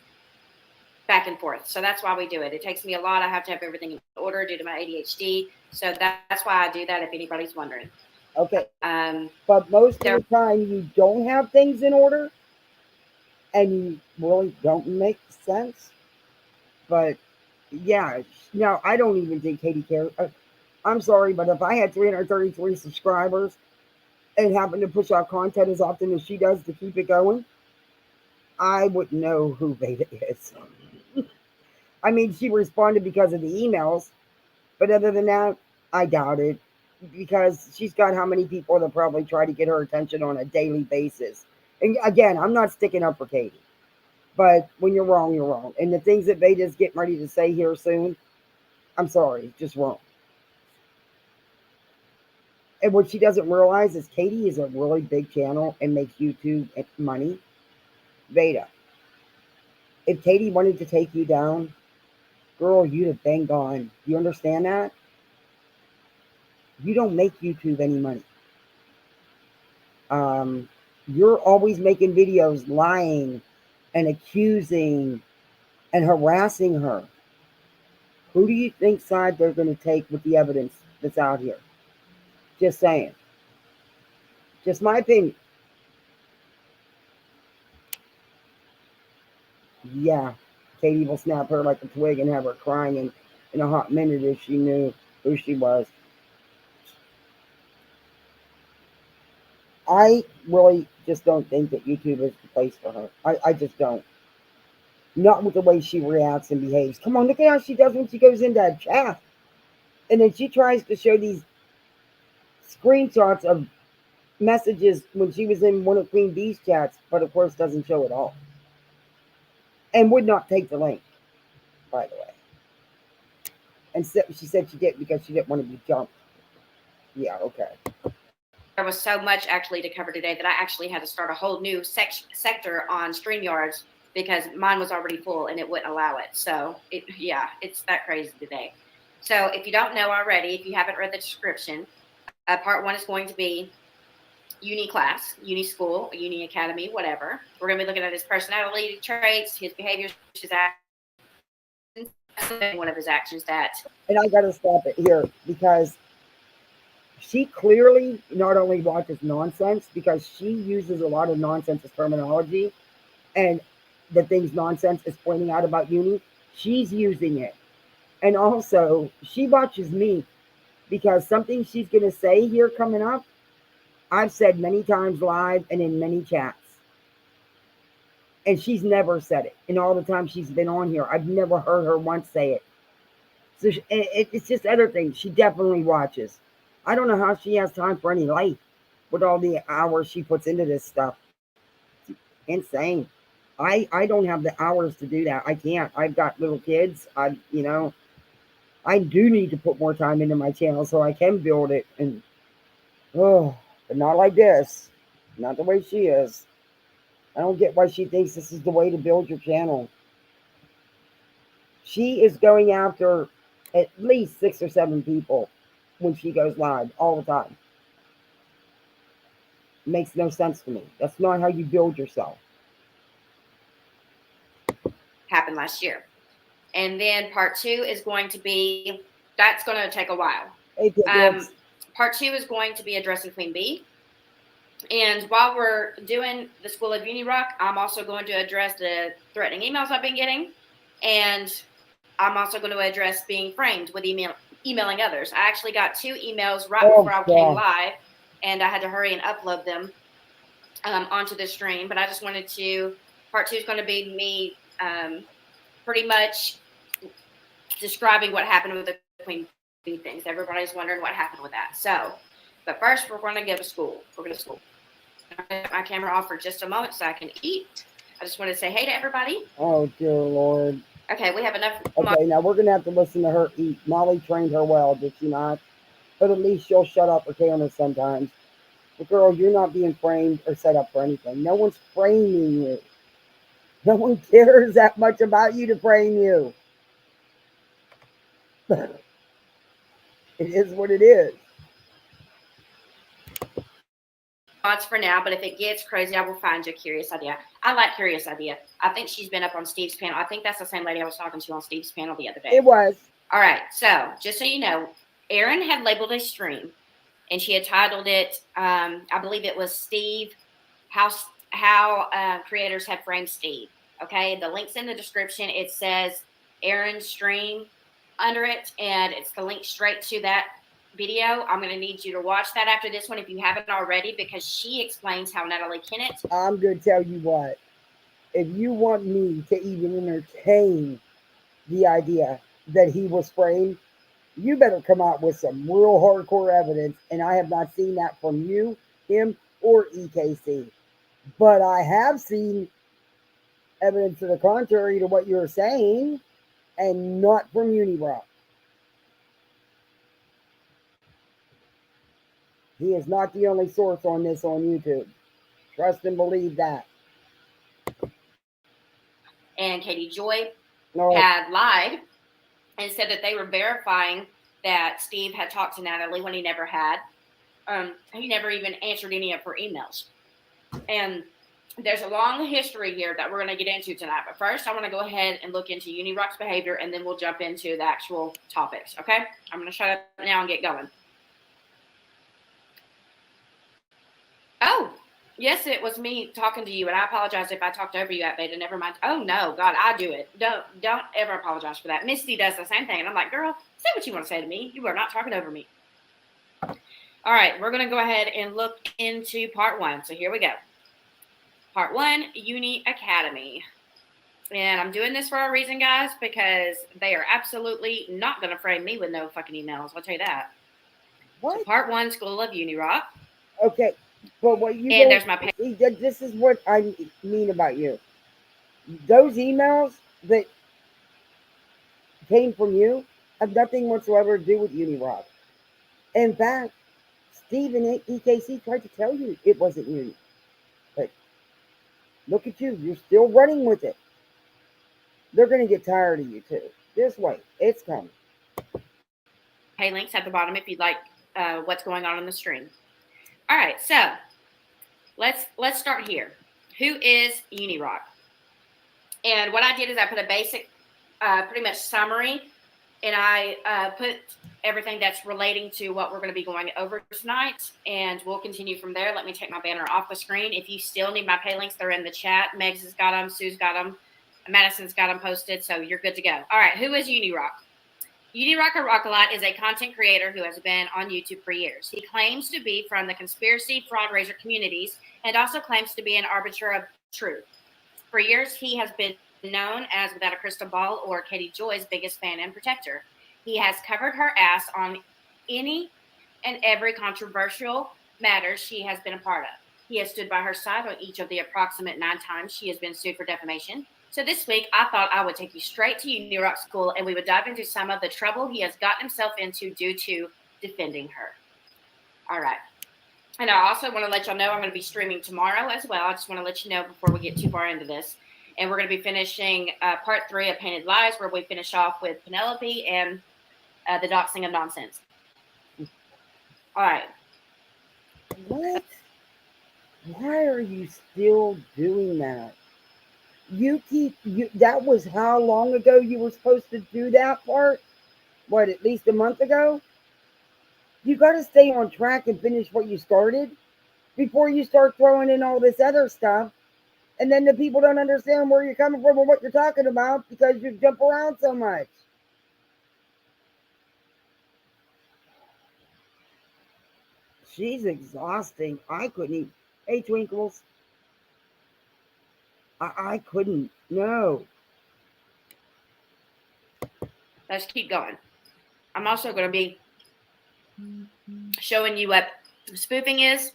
back and forth. So that's why we do it. It takes me a lot. I have to have everything in order due to my ADHD. So that's why I do that, if anybody's wondering. Okay. But most of the time you don't have things in order and you really don't make sense. But yeah, no, I don't even think Katie cares. I'm sorry, but if I had 333 subscribers and happened to push out content as often as she does to keep it going, I wouldn't know who Veda is. I mean, she responded because of the emails, but other than that, I doubt it, because she's got how many people that probably try to get her attention on a daily basis. And again, I'm not sticking up for Katie, but when you're wrong, you're wrong. And the things that Veda's getting ready to say here soon, I'm sorry, just wrong. And what she doesn't realize is Katie is a really big channel and makes YouTube money. Veda, if Katie wanted to take you down, girl, you'd have been gone. You understand that? You don't make YouTube any money. You're always making videos lying and accusing and harassing her. Who do you think side they're going to take with the evidence that's out here? Just saying. Just my opinion. Yeah, Katie will snap her like a twig and have her crying in a hot minute if she knew who she was. I really just don't think that YouTube is the place for her. I just don't. Not with the way she reacts and behaves. Come on, look at how she does when she goes into that chat. And then she tries to show these screenshots of messages when she was in one of Queen Bee's chats, but of course doesn't show it all. And would not take the link, by the way. And so she said she did because she didn't want to be jumped. Yeah, okay. There was so much actually to cover today that I actually had to start a whole new sector on StreamYards because mine was already full and it wouldn't allow it. So it's that crazy today. So if you don't know already, if you haven't read the description, part 1 is going to be uni class, uni school, uni academy, whatever. We're going to be looking at his personality traits, his behaviors, his actions, one of his actions that. And I got to stop it here because she clearly not only watches nonsense, because she uses a lot of nonsense as terminology, and the things nonsense is pointing out about uni, she's using it. And also, she watches me because something she's going to say here coming up, I've said many times live and in many chats. And she's never said it. In all the time she's been on here, I've never heard her once say it. So it's just other things. She definitely watches. I don't know how she has time for any life with all the hours she puts into this stuff. It's insane. I don't have the hours to do that. I can't. I've got little kids. I do need to put more time into my channel so I can build it. And but not like this. Not the way she is. I don't get why she thinks this is the way to build your channel. She is going after at least 6 or 7 people when she goes live all the time. It makes no sense to me. That's not how you build yourself. Happened last year. And then part 2 is going to be, that's going to take a while. Part 2 is going to be addressing Queen Bee. And while we're doing the School of Unirock, I'm also going to address the threatening emails I've been getting. And I'm also going to address being framed with emailing others. I actually got 2 emails right before I came live, and I had to hurry and upload them onto the stream. But I just wanted to, part 2 is going to be me pretty much describing what happened with the Queen Bee things. Everybody's wondering what happened with that. So, but first we're going to go to school. We're going to school. I'm going to get my camera off for just a moment so I can eat. I just want to say hey to everybody. Oh, dear Lord. Okay, we have enough. Okay, now we're going to have to listen to her eat. Molly trained her well, did she not? But at least she'll shut up her camera sometimes. But girl, you're not being framed or set up for anything. No one's framing you. No one cares that much about you to frame you. It is what it is. For now, but if it gets crazy, I will find you a Curious Idea. I like Curious Idea. I think she's been up on Steve's panel. I think that's the same lady I was talking to on Steve's panel the other day. It was. All right. So just so you know, Erin had labeled a stream, and she had titled it, I believe it was Steve, how creators have framed Steve. Okay. The link's in the description. It says Erin's stream under it, and it's the link straight to that video. I'm going to need you to watch that after this one if you haven't already, because she explains how Natalie Kennett. I'm going to tell you what. If you want me to even entertain the idea that he was framed, you better come out with some real hardcore evidence, and I have not seen that from you, him, or EKC. But I have seen evidence to the contrary to what you're saying, and not from Unirock. He is not the only source on this on YouTube. Trust and believe that. And Katie Joy had lied and said that they were verifying that Steve had talked to Natalie when he never had. He never even answered any of her emails. And there's a long history here that we're going to get into tonight. But first, I want to go ahead and look into Unirock's behavior, and then we'll jump into the actual topics. Okay? I'm going to shut up now and get going. Oh, yes, it was me talking to you, and I apologize if I talked over you at Vada. Never mind. Oh no, God, I do it. Don't ever apologize for that. Misty does the same thing, and I'm like, girl, say what you want to say to me. You are not talking over me. All right, we're gonna go ahead and look into part 1. So here we go. Part 1, Uni Academy, and I'm doing this for a reason, guys, because they are absolutely not gonna frame me with no fucking emails. I'll tell you that. What? So part 1, School of Unirock. Okay. But what you and there's my this is what I mean about you. Those emails that came from you have nothing whatsoever to do with Unirock. In fact, Steve and EKC tried to tell you it wasn't Uni. But look at you. You're still running with it. They're going to get tired of you too. Just wait. It's coming. Pay links at the bottom if you'd like what's going on in the stream. All right, so let's start here. Who is Unirock? And what I did is I put a basic, pretty much summary, and I put everything that's relating to what we're going to be going over tonight, and we'll continue from there. Let me take my banner off the screen. If you still need my pay links, they're in the chat. Megs has got them, Sue's got them, Madison's got them posted, so you're good to go. All right, who is Unirock? Unirock or Rockalite is a content creator who has been on YouTube for years. He claims to be from the conspiracy fraud raiser communities and also claims to be an arbiter of truth. For years, he has been known as Without a Crystal Ball or Katie Joy's biggest fan and protector. He has covered her ass on any and every controversial matter she has been a part of. He has stood by her side on each of the approximate 9 times she has been sued for defamation. So this week, I thought I would take you straight to Unirock School, and we would dive into some of the trouble he has gotten himself into due to defending her. All right. And I also want to let y'all know I'm going to be streaming tomorrow as well. I just want to let you know before we get too far into this. And we're going to be finishing part 3 of Painted Lies, where we finish off with Penelope and the doxing of nonsense. All right. What? Why are you still doing that? That was how long ago you were supposed to do that part? What, at least a month ago? You got to stay on track and finish what you started before you start throwing in all this other stuff. And then the people don't understand where you're coming from or what you're talking about because you jump around so much. She's exhausting. I couldn't eat. Hey, Twinkles. I couldn't. No. Let's keep going. I'm also going to be showing you what spoofing is.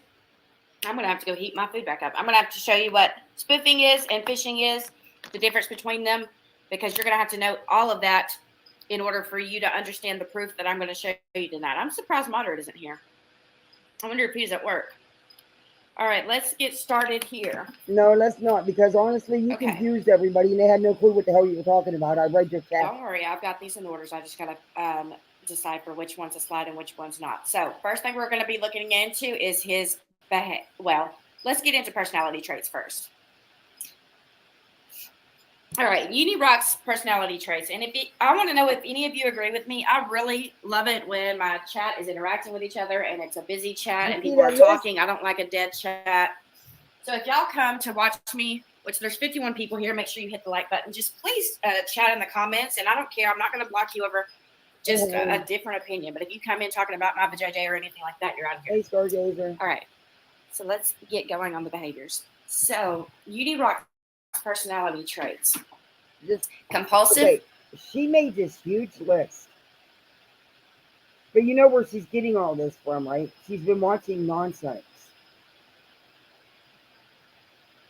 I'm going to have to go heat my food back up. I'm going to have to show you what spoofing is and phishing is, the difference between them, because you're going to have to know all of that in order for you to understand the proof that I'm going to show you tonight. I'm surprised Moderate isn't here. I wonder if he's at work. All right, let's get started here. No, let's not, because honestly, you confused everybody, and they had no clue what the hell you were talking about. I read your chat. Don't worry, I've got these in orders. I just got to decipher which one's a slide and which one's not. So first thing we're going to be looking into is his well, let's get into personality traits first. All right, Rock's personality traits. And I want to know if any of you agree with me. I really love it when my chat is interacting with each other and it's a busy chat and people are talking. I don't like a dead chat. So if y'all come to watch me, which there's 51 people here, make sure you hit the like button. Just please chat in the comments. And I don't care. I'm not going to block you over just a different opinion. But if you come in talking about my vajayjay or anything like that, you're out of here. Hey, Stargazer. All right. So let's get going on the behaviors. So Rock's personality traits. Compulsive. Okay, she made this huge list. But you know where she's getting all this from, right? She's been watching nonsense.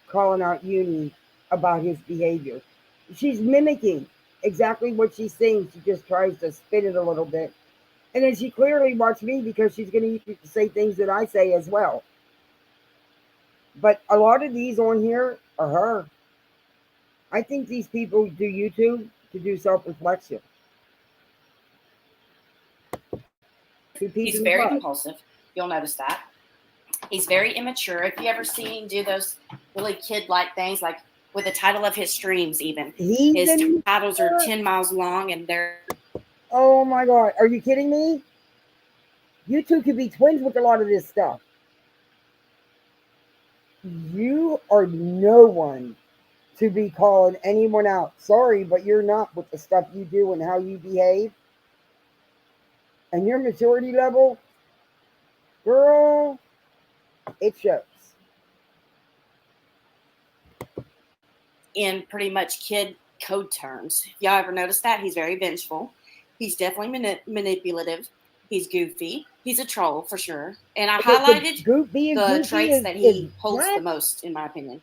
Calling out Uni about his behavior. She's mimicking exactly what she's saying. She just tries to spin it a little bit. And then she clearly watched me because she's going to say things that I say as well. But a lot of these on here are her. I think these people do YouTube to do self-reflection. He's very compulsive. You'll notice that. He's very immature. If you ever seen do those really kid-like things, like with the title of his streams even. His titles are 10 miles long and they're... Oh my God. Are you kidding me? You two could be twins with a lot of this stuff. You are no one to be calling anyone out. Sorry, but you're not with the stuff you do and how you behave. And your maturity level, girl, it shows. In pretty much kid code terms. Y'all ever notice that? He's very vengeful. He's definitely manipulative. He's goofy. He's a troll for sure. And I highlighted the traits that he holds the most, in my opinion.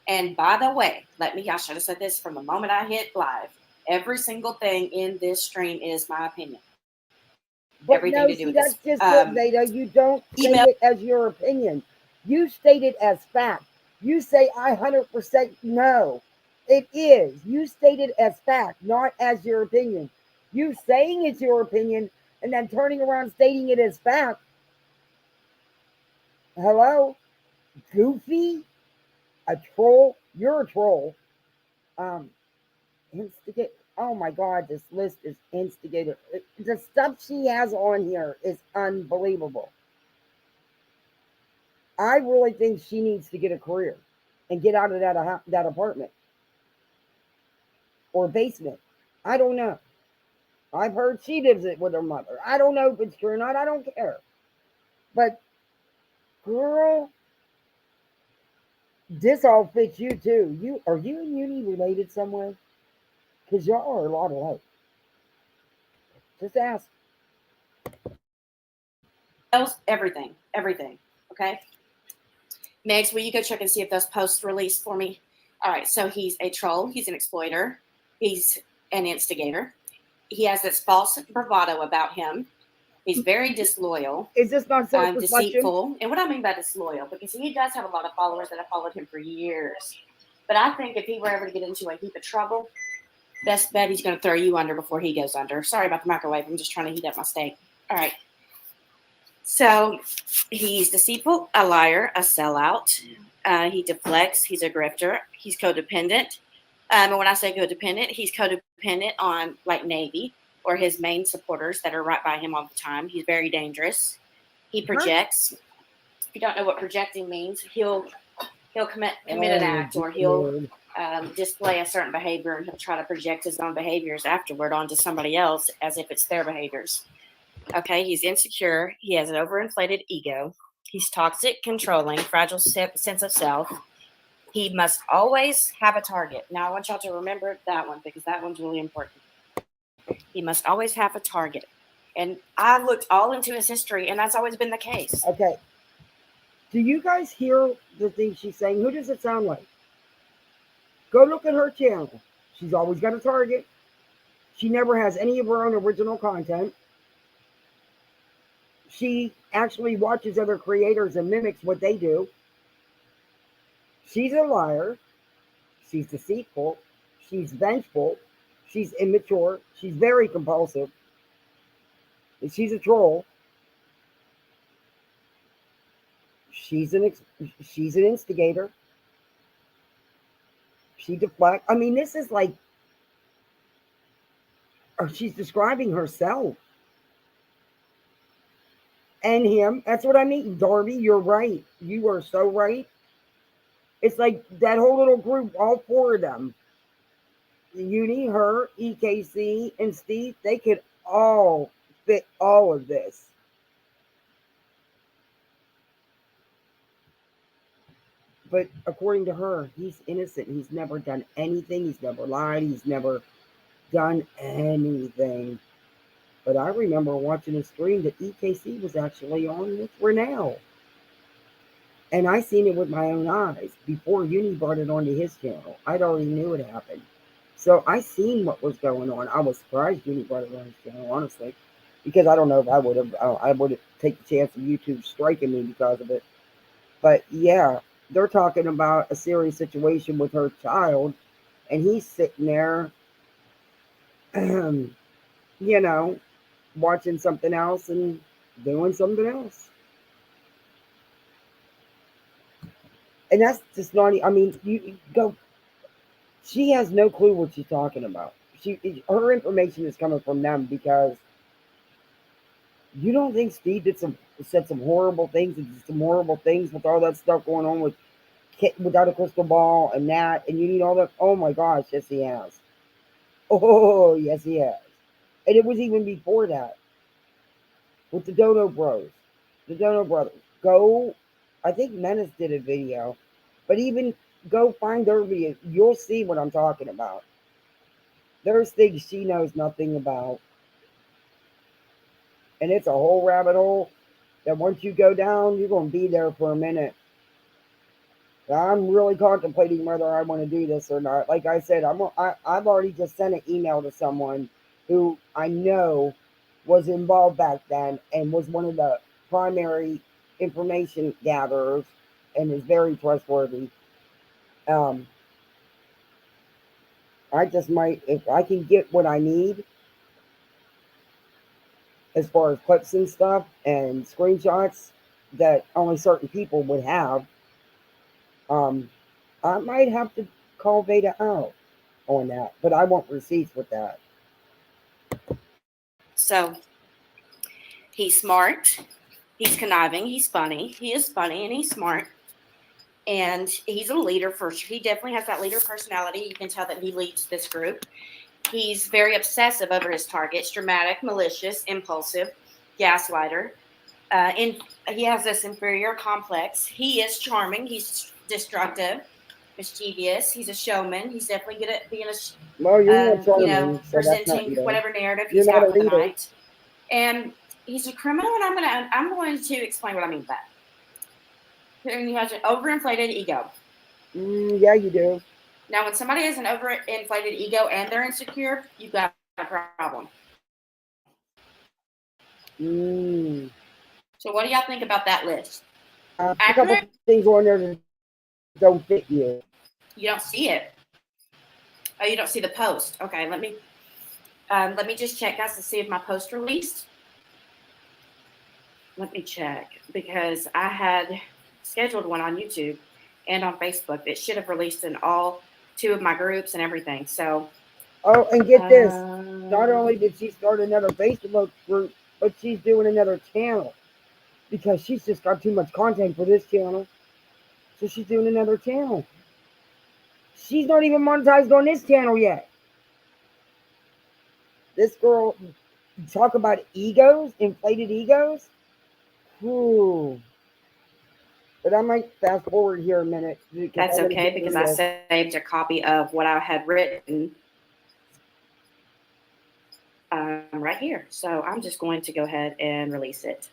And by the way, I should have said this from the moment I hit live. Every single thing in this stream is my opinion. But everything to do with that's this. Just it, Vada. You don't state it as your opinion. You state it as fact. You say, I 100% know. It is. You state it as fact, not as your opinion. You saying it's your opinion and then turning around stating it as fact. Hello? Goofy? A troll? You're a troll. Instigate. Oh my God, this list is instigator. The stuff she has on here is unbelievable. I really think she needs to get a career and get out of that apartment or basement. I don't know. I've heard she lives it with her mother. I don't know if it's true or not. I don't care. But girl, this all fits you too. Are you and Uni related somewhere? Because y'all are a lot alike. Just ask. Everything. Okay. Megs, will you go check and see if those posts released for me? All right. So he's a troll. He's an exploiter. He's an instigator. He has this false bravado about him. He's very disloyal. Is this not self-reflection? Deceitful. And what I mean by disloyal, because he does have a lot of followers that have followed him for years. But I think if he were ever to get into a heap of trouble, best bet he's going to throw you under before he goes under. Sorry about the microwave. I'm just trying to heat up my steak. All right. So he's deceitful, a liar, a sellout. He deflects. He's a grifter. He's codependent. And when I say codependent, he's codependent on like Navy. or his main supporters that are right by him all the time. He's very dangerous. He projects. If you don't know what projecting means, he'll commit an act, or he'll display a certain behavior, and he'll try to project his own behaviors afterward onto somebody else as if it's their behaviors. Okay, he's insecure. He has an overinflated ego. He's toxic, controlling, fragile sense of self. He must always have a target. Now, I want y'all to remember that one, because that one's really important. He must always have a target. And I looked all into his history, and that's always been the case. Okay. Do you guys hear the thing she's saying? Who does it sound like? Go look at her channel. She's always got a target. She never has any of her own original content. She actually watches other creators and mimics what they do. She's a liar. She's deceitful. She's vengeful. She's immature. She's very compulsive. And she's a troll. She's an instigator. She deflects. I mean, this is like, she's describing herself and him. That's what I mean. Darby, you're right. You are so right. It's like that whole little group, all four of them. Uni, her, EKC, and Steve, they could all fit all of this. But according to her, he's innocent. He's never done anything. He's never lied. He's never done anything. But I remember watching a stream that EKC was actually on with Renell. And I seen it with my own eyes before Uni brought it onto his channel. I'd already knew it happened. So I seen what was going on. I was surprised Uni brought it on his channel, honestly. Because I don't know if I would have taken the chance of YouTube striking me because of it. But yeah, they're talking about a serious situation with her child. And he's sitting there, you know, watching something else and doing something else. And that's just not, I mean, you go, she has no clue what she's talking about. Her information is coming from them, because you don't think Steve said some horrible things and did some horrible things with all that stuff going on with without a crystal ball and that, and you need all that. Oh my gosh, yes he has. Oh yes he has. And it was even before that with the Dono Bros, the Dono Brothers. Go, I think Menace did a video, but even go find their video. You'll see what I'm talking about. There's things she knows nothing about. And it's a whole rabbit hole that once you go down, you're going to be there for a minute. I'm really contemplating whether I want to do this or not. Like I said, I've already just sent an email to someone who I know was involved back then and was one of the primary information gatherers and is very trustworthy. I just might, if I can get what I need as far as clips and stuff and screenshots that only certain people would have, I might have to call Vada out on that, but I want receipts with that. So he's smart, he's conniving, he's funny. He is funny and he's smart. And he's a leader he definitely has that leader personality. You can tell that he leads this group. He's very obsessive over his targets, dramatic, malicious, impulsive, gaslighter. And he has this inferior complex. He is charming. He's destructive, mischievous. He's a showman. He's definitely good at being presenting whatever narrative he's got for the night. And he's a criminal, and I'm going to explain what I mean by that. And he has an overinflated ego. Yeah, you do. Now, when somebody has an overinflated ego and they're insecure, you've got a problem. So what do y'all think about that list? A couple things on there that don't fit you. You don't see it. Oh, you don't see the post. Okay, let me just check, guys, to see if my post released. Let me check, because I had scheduled one on YouTube and on Facebook that should have released in all 2 of my groups and everything. So Oh, and get this. Not only did she start another Facebook group, but she's doing another channel because she's just got too much content for this channel. So she's doing another channel. She's not even monetized on this channel yet. This girl, talk about egos, inflated egos. Ooh. But I might fast forward here a minute. That's okay, because I saved a copy of what I had written right here. So I'm just going to go ahead and release it.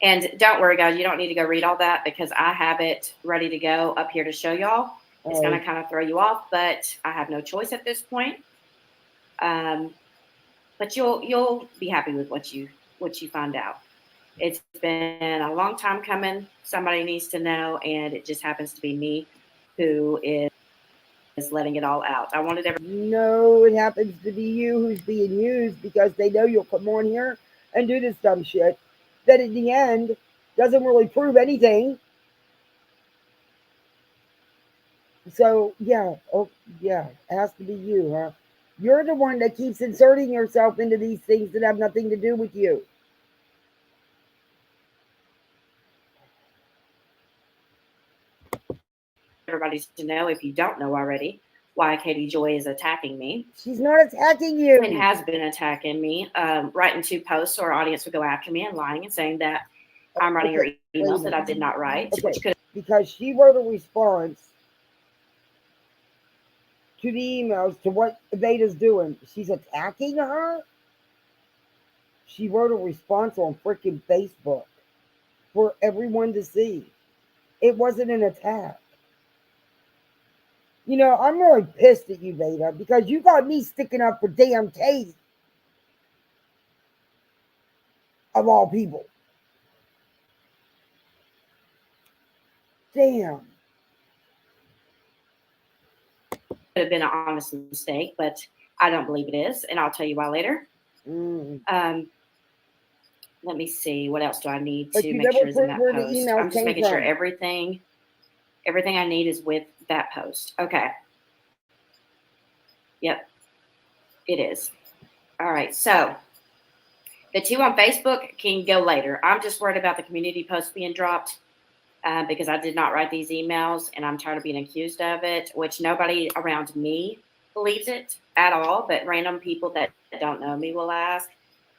And don't worry, guys, you don't need to go read all that because I have it ready to go up here to show y'all. It's going to kind of throw you off, but I have no choice at this point. But you'll be happy with what you find out. It's been a long time coming. Somebody needs to know, and it just happens to be me who is letting it all out. I wanted everyone. No, it happens to be you who's being used because they know you'll come on here and do this dumb shit that in the end doesn't really prove anything. So yeah, oh yeah, it has to be you, huh? You're the one that keeps inserting yourself into these things that have nothing to do with you. Everybody to know, if you don't know already, why Katie Joy is attacking me. She's not attacking you. And has been attacking me, writing 2 posts so our audience would go after me and lying and saying that I'm writing her emails that I did not write. Okay. Because she wrote a response to the emails to what Vada's doing. She's attacking her. She wrote a response on freaking Facebook for everyone to see. It wasn't an attack. You know, I'm really pissed at you, Vada, because you got me sticking up for damn Katie. Of all people. Damn. Could have been an honest mistake, but I don't believe it is, and I'll tell you why later. Let me see. What else do I need to make sure is in that post? I'm just making sure everything I need is with that post. Okay. Yep. It is. All right. So the 2 on Facebook can go later. I'm just worried about the community post being dropped because I did not write these emails, and I'm tired of being accused of it, which nobody around me believes it at all, but random people that don't know me will ask.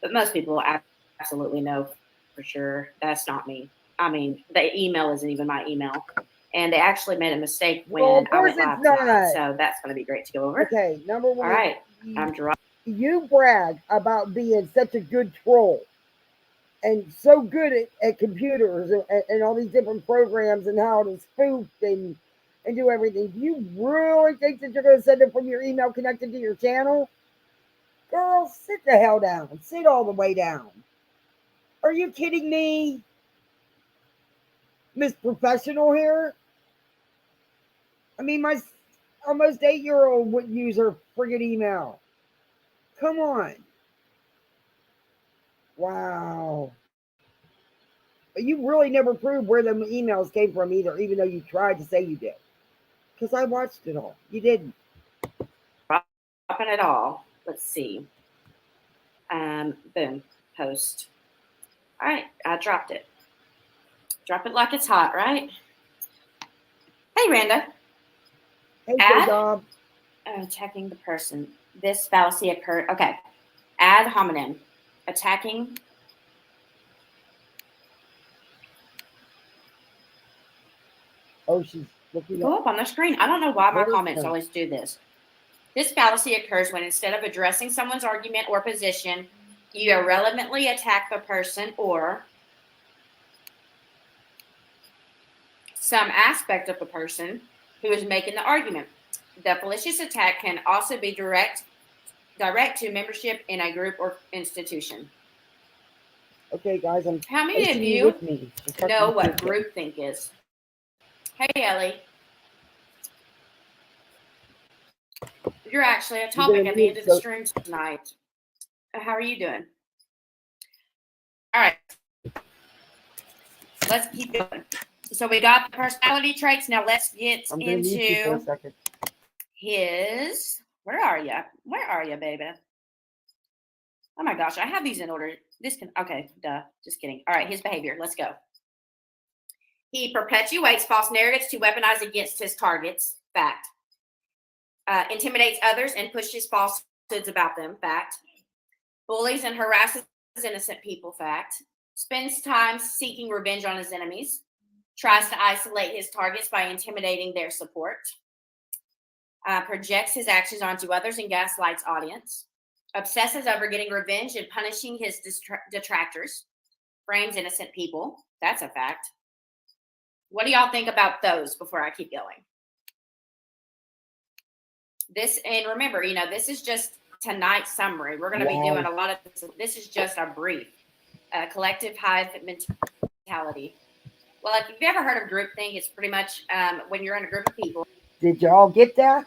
But most people absolutely know for sure that's not me. I mean, the email isn't even my email. And they actually made a mistake when I went live tonight, so that's going to be great to go over. Okay, number 1. All right, I'm dropping. You brag about being such a good troll and so good at computers and all these different programs and how to spoof and do everything. Do you really think that you're going to send it from your email connected to your channel? Girl, sit the hell down. Sit all the way down. Are you kidding me? Miss Professional here? I mean, my almost 8-year-old wouldn't use her friggin' email. Come on. Wow. But you really never proved where the emails came from either, even though you tried to say you did. Because I watched it all. You didn't. Dropping it all. Let's see. Boom. Post. All right. I dropped it. Drop it like it's hot, right? Hey, Randa. Hey, Add. Attacking the person. This fallacy occurred. Okay. Ad hominem. Attacking. Oh, she's looking Go up on the screen. I don't know why my comments always do this. This fallacy occurs when instead of addressing someone's argument or position, you irrelevantly attack the person or some aspect of the person who is making the argument. The malicious attack can also be direct to membership in a group or institution. Okay, guys, how many of you know what groupthink is? Hey, Ellie. You're actually a topic at the end of the stream tonight. How are you doing? All right. Let's keep going. So we got the personality traits. Now let's get into his Where are you? Where are you, baby? Oh my gosh, I have these in order. Okay, duh. Just kidding. All right, his behavior. Let's go. He perpetuates false narratives to weaponize against his targets. Fact. Intimidates others and pushes falsehoods about them. Fact. Bullies and harasses innocent people. Fact. Spends time seeking revenge on his enemies. Tries to isolate his targets by intimidating their support. Projects his actions onto others and gaslights audience. Obsesses over getting revenge and punishing his detractors. Frames innocent people. That's a fact. What do y'all think about those before I keep going? This, and remember, this is just tonight's summary. We're going to be doing a lot of this is just a brief. Collective hive mentality. Well, if you've ever heard of groupthink, it's pretty much when you're in a group of people. Did y'all get that?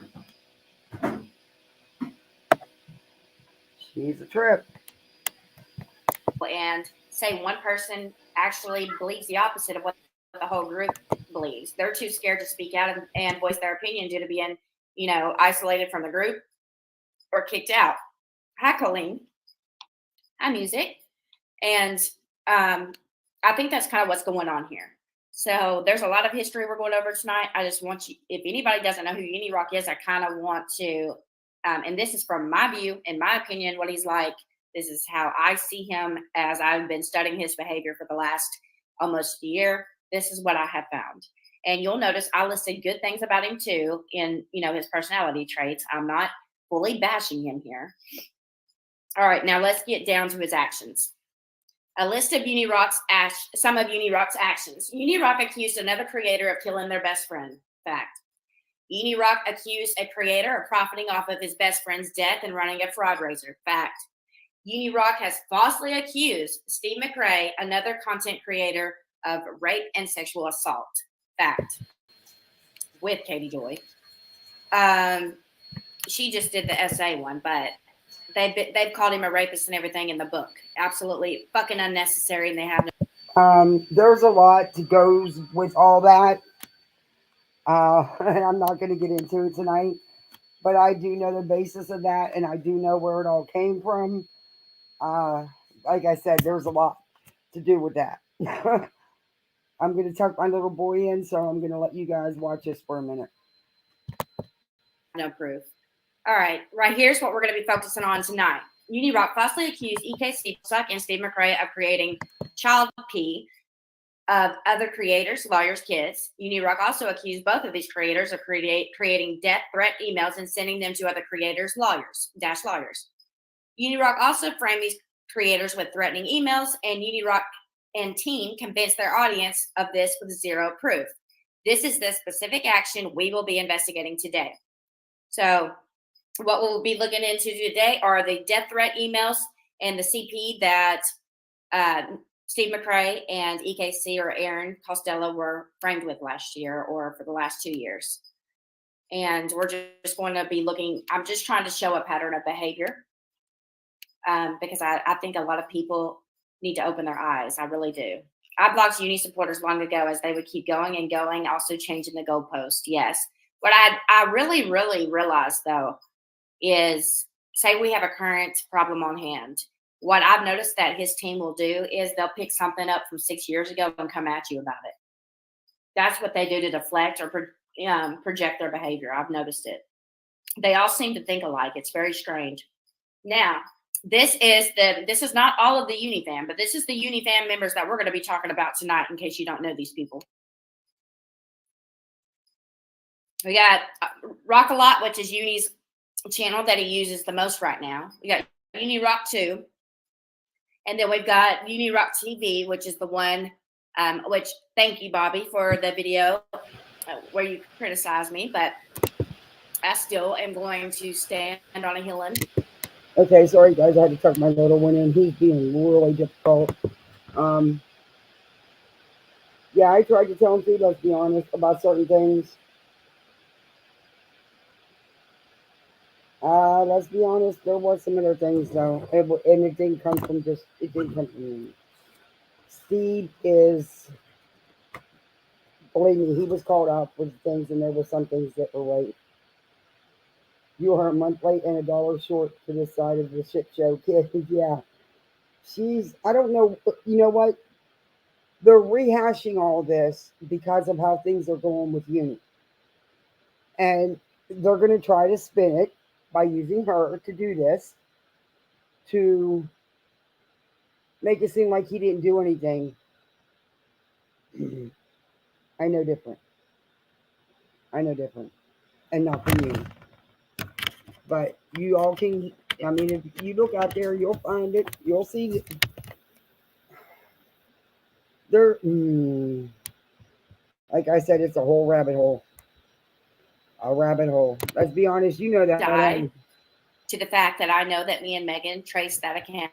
She's a trip. And say one person actually believes the opposite of what the whole group believes. They're too scared to speak out and voice their opinion due to being, isolated from the group or kicked out. Hi, Colleen. Hi, music. And I think that's kind of what's going on here. So there's a lot of history we're going over tonight. I just want you, if anybody doesn't know who Uni Rock is, I kind of want to, and this is from my view, in my opinion, what he's like. This is how I see him as I've been studying his behavior for the last almost year. This is what I have found. And you'll notice I listed good things about him too in, his personality traits. I'm not fully bashing him here. All right, now let's get down to his actions. A list of some of Uni Rock's actions. Uni Rock accused another creator of killing their best friend. Fact. Uni Rock accused a creator of profiting off of his best friend's death and running a fraud raiser. Fact. Uni Rock has falsely accused Steve McRae, another content creator, of rape and sexual assault. Fact. With Katie Joy. She just did the essay one, but they've called him a rapist and everything in the book. Absolutely fucking unnecessary, and they have no. There's a lot that goes with all that. And I'm not going to get into it tonight, but I do know the basis of that, and I do know where it all came from. Like I said, there's a lot to do with that. I'm going to tuck my little boy in, so I'm going to let you guys watch this for a minute. No proof. All right, here's what we're going to be focusing on tonight. Uni Rock falsely accused EK Steepsuck and Steve McRae of creating child pee of other creators, lawyers' kids. Uni Rock also accused both of these creators of creating death threat emails and sending them to other creators, lawyers. Uni Rock also framed these creators with threatening emails, and Uni Rock and team convinced their audience of this with zero proof. This is the specific action we will be investigating today. So what we'll be looking into today are the death threat emails and the CP that Steve McRae and EKC or Aaron Costello were framed with last year or for the last 2 years. And we're just going to be looking, I'm just trying to show a pattern of behavior because I think a lot of people need to open their eyes. I really do. I blocked Uni supporters long ago as they would keep going and going, also changing the goalpost. Yes. What I really, really realized, though, is say we have a current problem on hand. What I've noticed that his team will do is they'll pick something up from 6 years ago and come at you about it. That's what they do to deflect or project their behavior. I've noticed it. They all seem to think alike. It's very strange. Now, this is not all of the Unifam, but this is the Unifam members that we're going to be talking about tonight in case you don't know these people. We got Rock a Lot, which is Uni's channel that he uses the most right now. We got Uni Rock 2. And then we've got Uni Rock TV, which is the one, which thank you, Bobby, for the video where you criticized me, but I still am going to stand on a hill. Okay, sorry guys, I had to tuck my little one in. He's being really difficult. Yeah, I tried to tell him too, let's be honest, about certain things. Let's be honest, there was some other things though, and it didn't come from me. Steve is, believe me, he was called out for things, and there were some things that were right. You are a month late and $1 short to this side of the shit show, kid. Yeah. I don't know, you know what? They're rehashing all this because of how things are going with Uni. And they're going to try to spin it by using her to do this to make it seem like he didn't do anything. I know different. I know different. And not from you. But you all can, I mean, if you look out there, you'll find it. You'll see it. There, like I said, it's a whole rabbit hole. A rabbit hole. Let's be honest, you know that. To the fact that I know that me and Megan traced that account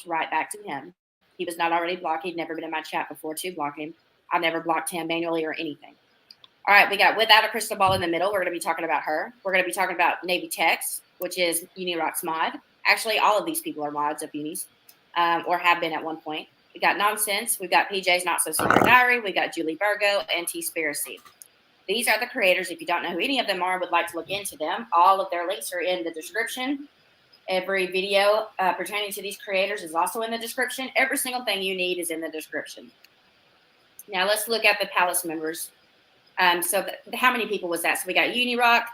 right back to him. He was not already blocked. He'd never been in my chat before to block him. I never blocked him manually or anything. All right, we got Without a Crystal Ball in the middle. We're going to be talking about her. We're going to be talking about Navy Tex, which is Unirock's mod. Actually, all of these people are mods of Uni's, or have been at one point. We got Nonsense. We've got PJ's Not So Secret Diary. We got Julie Virgo and T-Spiracy. These are the creators. If you don't know who any of them are and would like to look into them, all of their links are in the description. Every video pertaining to these creators is also in the description. Every single thing you need is in the description. Now, let's look at the Palace members. So how many people was that? So we got Unirock,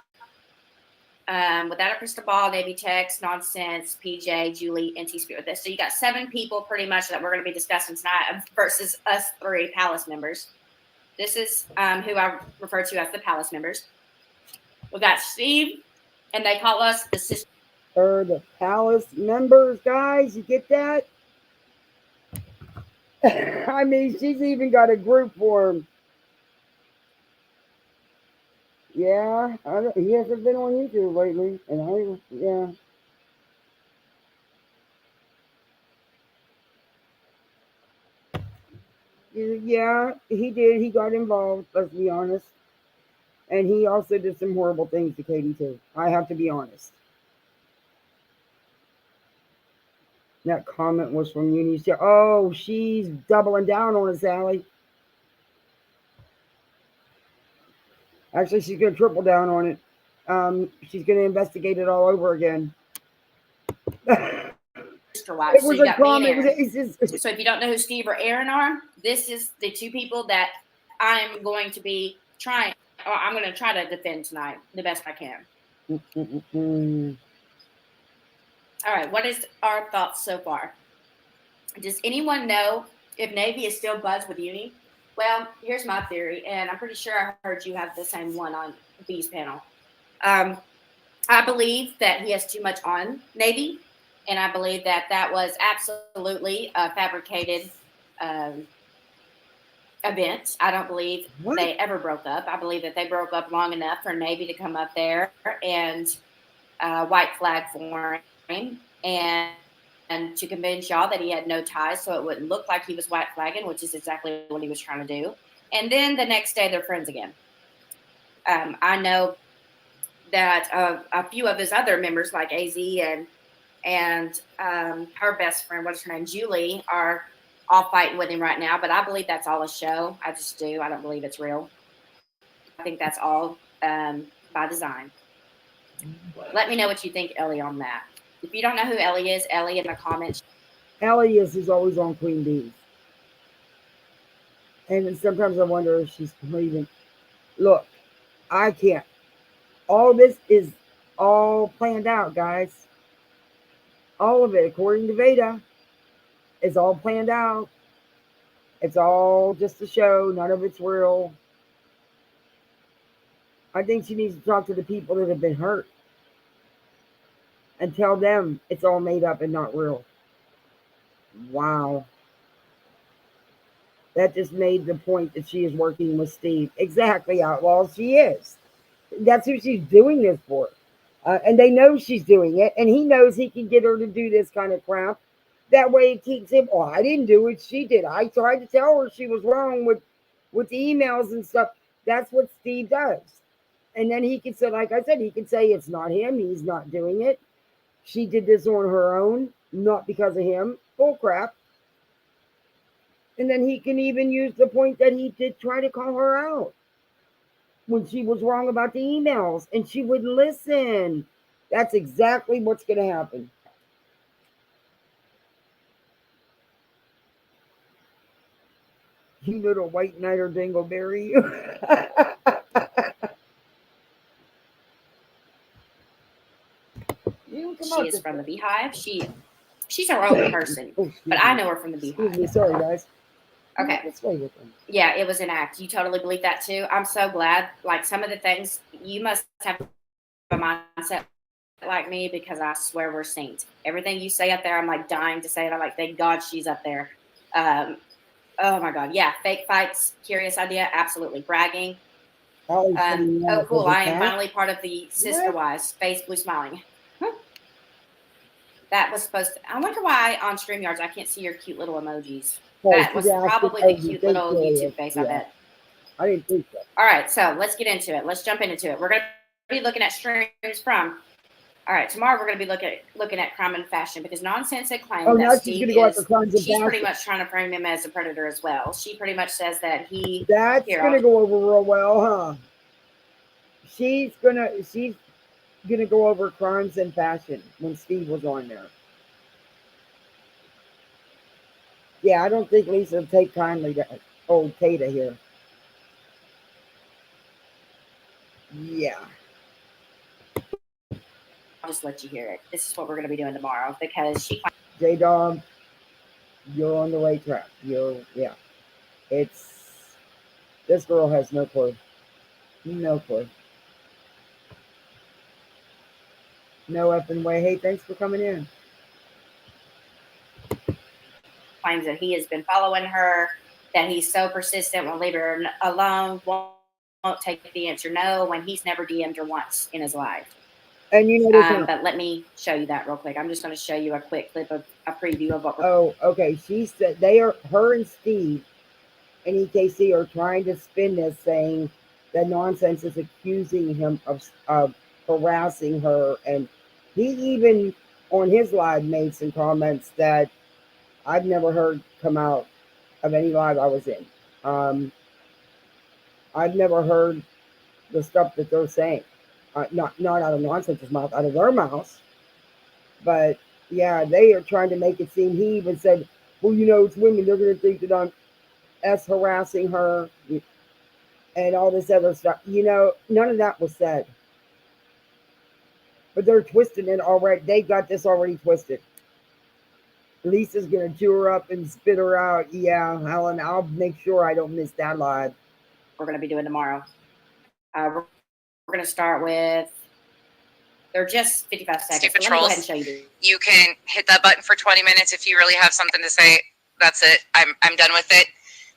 Without a Crystal Ball, Navy Tex, Nonsense, PJ, Julie, and T-Spirit. So you got 7 people pretty much that we're going to be discussing tonight versus us 3 Palace members. This is who I refer to as the Palace members. We got Steve, and they call us the sister. The Palace members, guys. You get that? I mean, she's even got a group for him. Yeah, he hasn't been on YouTube lately, and yeah. Yeah, he did. He got involved, let's be honest. And he also did some horrible things to Katie, too. I have to be honest. That comment was from Uni. Oh, she's doubling down on us, Allie. Actually, she's going to triple down on it. She's going to investigate it all over again. It was a comment. So if you don't know who Steve or Aaron are, this is the 2 people that I'm going to be trying, or I'm going to try to defend tonight the best I can. All right, what is our thoughts so far? Does anyone know if Navy is still buds with Uni? Well, here's my theory, and I'm pretty sure I heard you have the same one on B's panel. I believe that he has too much on Navy, and I believe that that was absolutely a fabricated event. I don't believe they ever broke up. I believe that they broke up long enough for Navy to come up there and white flag for him and to convince y'all that he had no ties, so it wouldn't look like he was white flagging, which is exactly what he was trying to do. And then the next day, they're friends again. I know that a few of his other members, like AZ and her best friend, what's her name, Julie, are all fighting with him right now. But I believe that's all a show. I just do. I don't believe it's real. I think that's all by design. Let me know what you think, Ellie, on that. If you don't know who Ellie is, Ellie in the comments. Ellie is always on Queen Bees. And sometimes I wonder if she's leaving. Look, I can't. All this is all planned out, guys. All of it, according to Vada, is all planned out. It's all just a show. None of it's real. I think she needs to talk to the people that have been hurt and tell them it's all made up and not real. Wow. That just made the point that she is working with Steve. Exactly, Outlaws, she is. That's who she's doing this for. And they know she's doing it, and he knows he can get her to do this kind of crap. That way it keeps him, oh, I didn't do it, she did. I tried to tell her she was wrong with the emails and stuff. That's what Steve does. And then he can say, like I said, he can say it's not him, he's not doing it. She did this on her own, not because of him. Bull crap. And then he can even use the point that he did try to call her out. when she was wrong about the emails and she wouldn't listen. That's exactly what's going to happen. You little white knight or dingleberry. She is from the Beehive. She's her own person, but I know her from the Beehive. Excuse me, sorry guys. Okay. Yeah, it was an act. You totally believe that too. I'm so glad. Like some of the things, you must have a mindset like me, because I swear we're saints. Everything you say up there, I'm like dying to say it. I'm like, thank God she's up there. Oh my God. Yeah. Fake fights. Curious idea. Absolutely. Bragging. Oh, cool. I am finally part of the Sister Wise. Face blue smiling. That was supposed to, I wonder why on StreamYards I can't see your cute little emojis. That was probably the cute little YouTube face, I bet. I didn't think so. All right, so let's get into it. Let's jump into it. We're going to be looking at streams from. All right, tomorrow we're going to be looking at crime and fashion, because Nonsense had claimed that Steve she's pretty much trying to frame him as a predator as well. She pretty much says that he. That's going to go over real well, huh? She's gonna go over crimes and fashion when Steve was on there. Yeah, I don't think Lisa will take kindly to old Tata here. Yeah. I'll just let you hear it. This is what we're going to be doing tomorrow, because she. J-Dog, you're on the right track. Yeah. This girl has no clue. No clue. No effing way. Hey, thanks for coming in. Claims that he has been following her, that he's so persistent, won't leave her alone, won't take the answer no, when he's never DM'd her once in his life. And you know, but let me show you that real quick. I'm just going to show you a quick clip of a preview of what. Oh, okay. She said her and Steve and EKC are trying to spin this, saying that Nonsense is accusing him of harassing her, and he even on his live made some comments that I've never heard come out of any live I was in. I've never heard the stuff that they're saying. Not out of Nonsense's mouth, out of their mouths. But yeah, they are trying to make it seem. He even said, well, it's women. They're going to think that I'm harassing her and all this other stuff. None of that was said. But they're twisting it already. They got this already twisted. Lisa's going to chew her up and spit her out. Yeah, Helen, I'll make sure I don't miss that live. We're going to be doing tomorrow. We're going to start with, they're just 55 seconds. Stupid so trolls. Let me go ahead and show you this. You can hit that button for 20 minutes if you really have something to say. That's it. I'm done with it.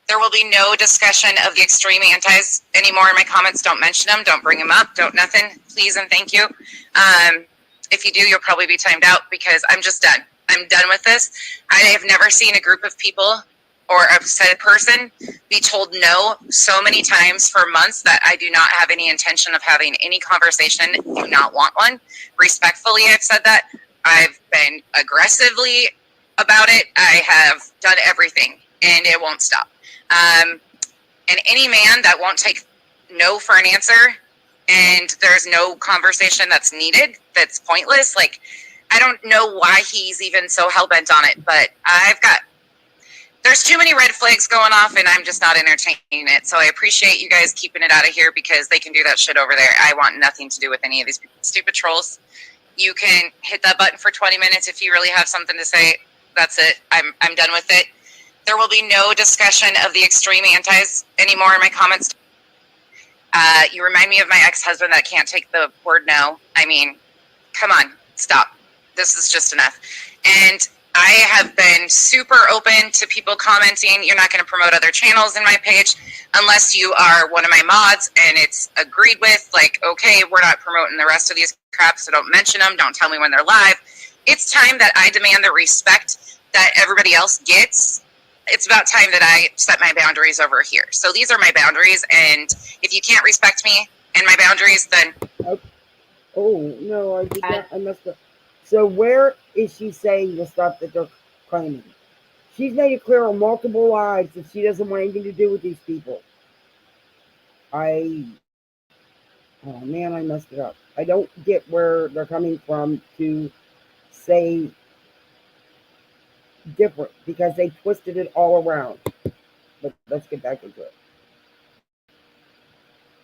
There will be no discussion of the extreme antis anymore in my comments. Don't mention them. Don't bring them up. Don't nothing. Please and thank you. If you do, you'll probably be timed out, because I'm just done. I'm done with this. I have never seen a group of people or a said person be told no so many times for months that I do not have any intention of having any conversation. Do not want one. Respectfully, I've said that. I've been aggressively about it. I have done everything, and it won't stop. And any man that won't take no for an answer, and there's no conversation that's needed, that's pointless, like, I don't know why he's even so hell-bent on it, but there's too many red flags going off, and I'm just not entertaining it. So I appreciate you guys keeping it out of here, because they can do that shit over there. I want nothing to do with any of these stupid trolls. You can hit that button for 20 minutes if you really have something to say. That's it. I'm done with it. There will be no discussion of the extreme antis anymore in my comments. You remind me of my ex-husband that can't take the word no. I mean, come on, stop. This is just enough. And I have been super open to people commenting. You're not going to promote other channels in my page unless you are one of my mods and it's agreed with. Like, okay, we're not promoting the rest of these crap, so don't mention them. Don't tell me when they're live. It's time that I demand the respect that everybody else gets. It's about time that I set my boundaries over here. So these are my boundaries, and if you can't respect me and my boundaries, then... Oh, no, I did not. I messed up. So where is she saying the stuff that they're claiming? She's made it clear on multiple lives that she doesn't want anything to do with these people. Oh man, I messed it up. I don't get where they're coming from to say different because they twisted it all around. But let's get back into it.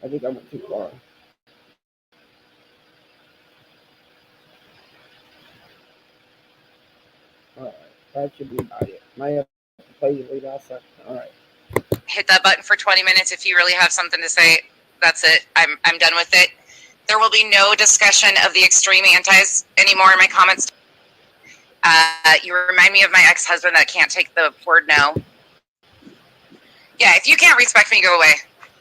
I think I went too far. Alright, that should be about it. Might have to play the lead last second. Alright. Hit that button for 20 minutes if you really have something to say. That's it. I'm done with it. There will be no discussion of the extreme antis anymore in my comments. You remind me of my ex-husband that can't take the word no. Yeah, if you can't respect me, go away.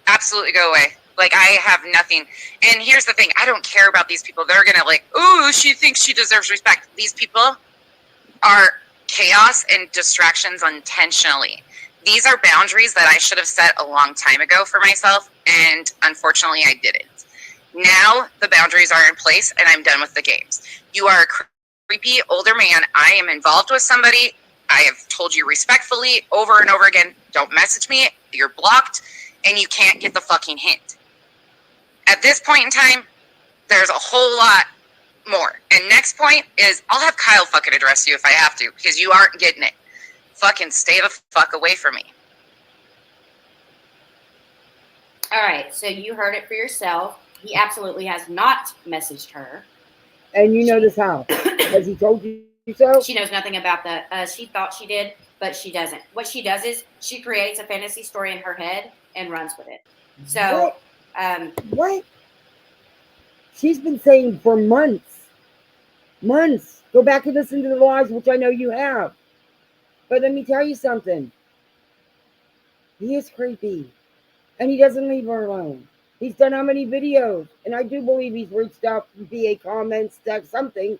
Absolutely go away. Like, I have nothing. And here's the thing. I don't care about these people. They're going to like, ooh, she thinks she deserves respect. These people are chaos and distractions intentionally. These are boundaries that I should have set a long time ago for myself, and unfortunately I didn't. Now the boundaries are in place, and I'm done with the games. You are a creepy older man. I am involved with somebody. I have told you respectfully over and over again, don't message me. You're blocked, and you can't get the fucking hint. At this point in time, there's a whole lot more. And next point is I'll have Kyle fucking address you if I have to, because you aren't getting it. Fucking stay the fuck away from me. All right, so you heard it for yourself. He absolutely has not messaged her. And you know this how? Has he told you so? She knows nothing about that. She thought she did, but she doesn't. What she does is she creates a fantasy story in her head and runs with it. So, what? She's been saying for months. Go back and listen to the lives, which I know you have. But let me tell you something. He is creepy. And he doesn't leave her alone. He's done how many videos? And I do believe he's reached out via comments, text, something.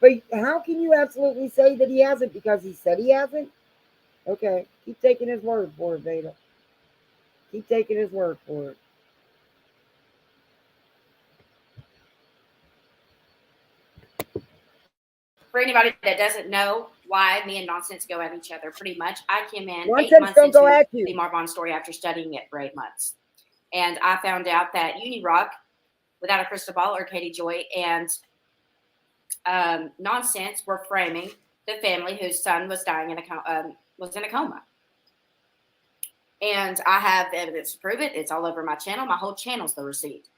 But how can you absolutely say that he hasn't because he said he hasn't? Okay. Keep taking his word for it, Vada. Keep taking his word for it. For anybody that doesn't know why me and Nonsense go at each other, pretty much, I came in Nonsense 8 months don't into go at you. the Mar.Vada story after studying it for 8 months. And I found out that Unirock, Without a Crystal Ball, or Katie Joy, and Nonsense were framing the family whose son was dying was in a coma. And I have evidence to prove it. It's all over my channel. My whole channel's the receipt.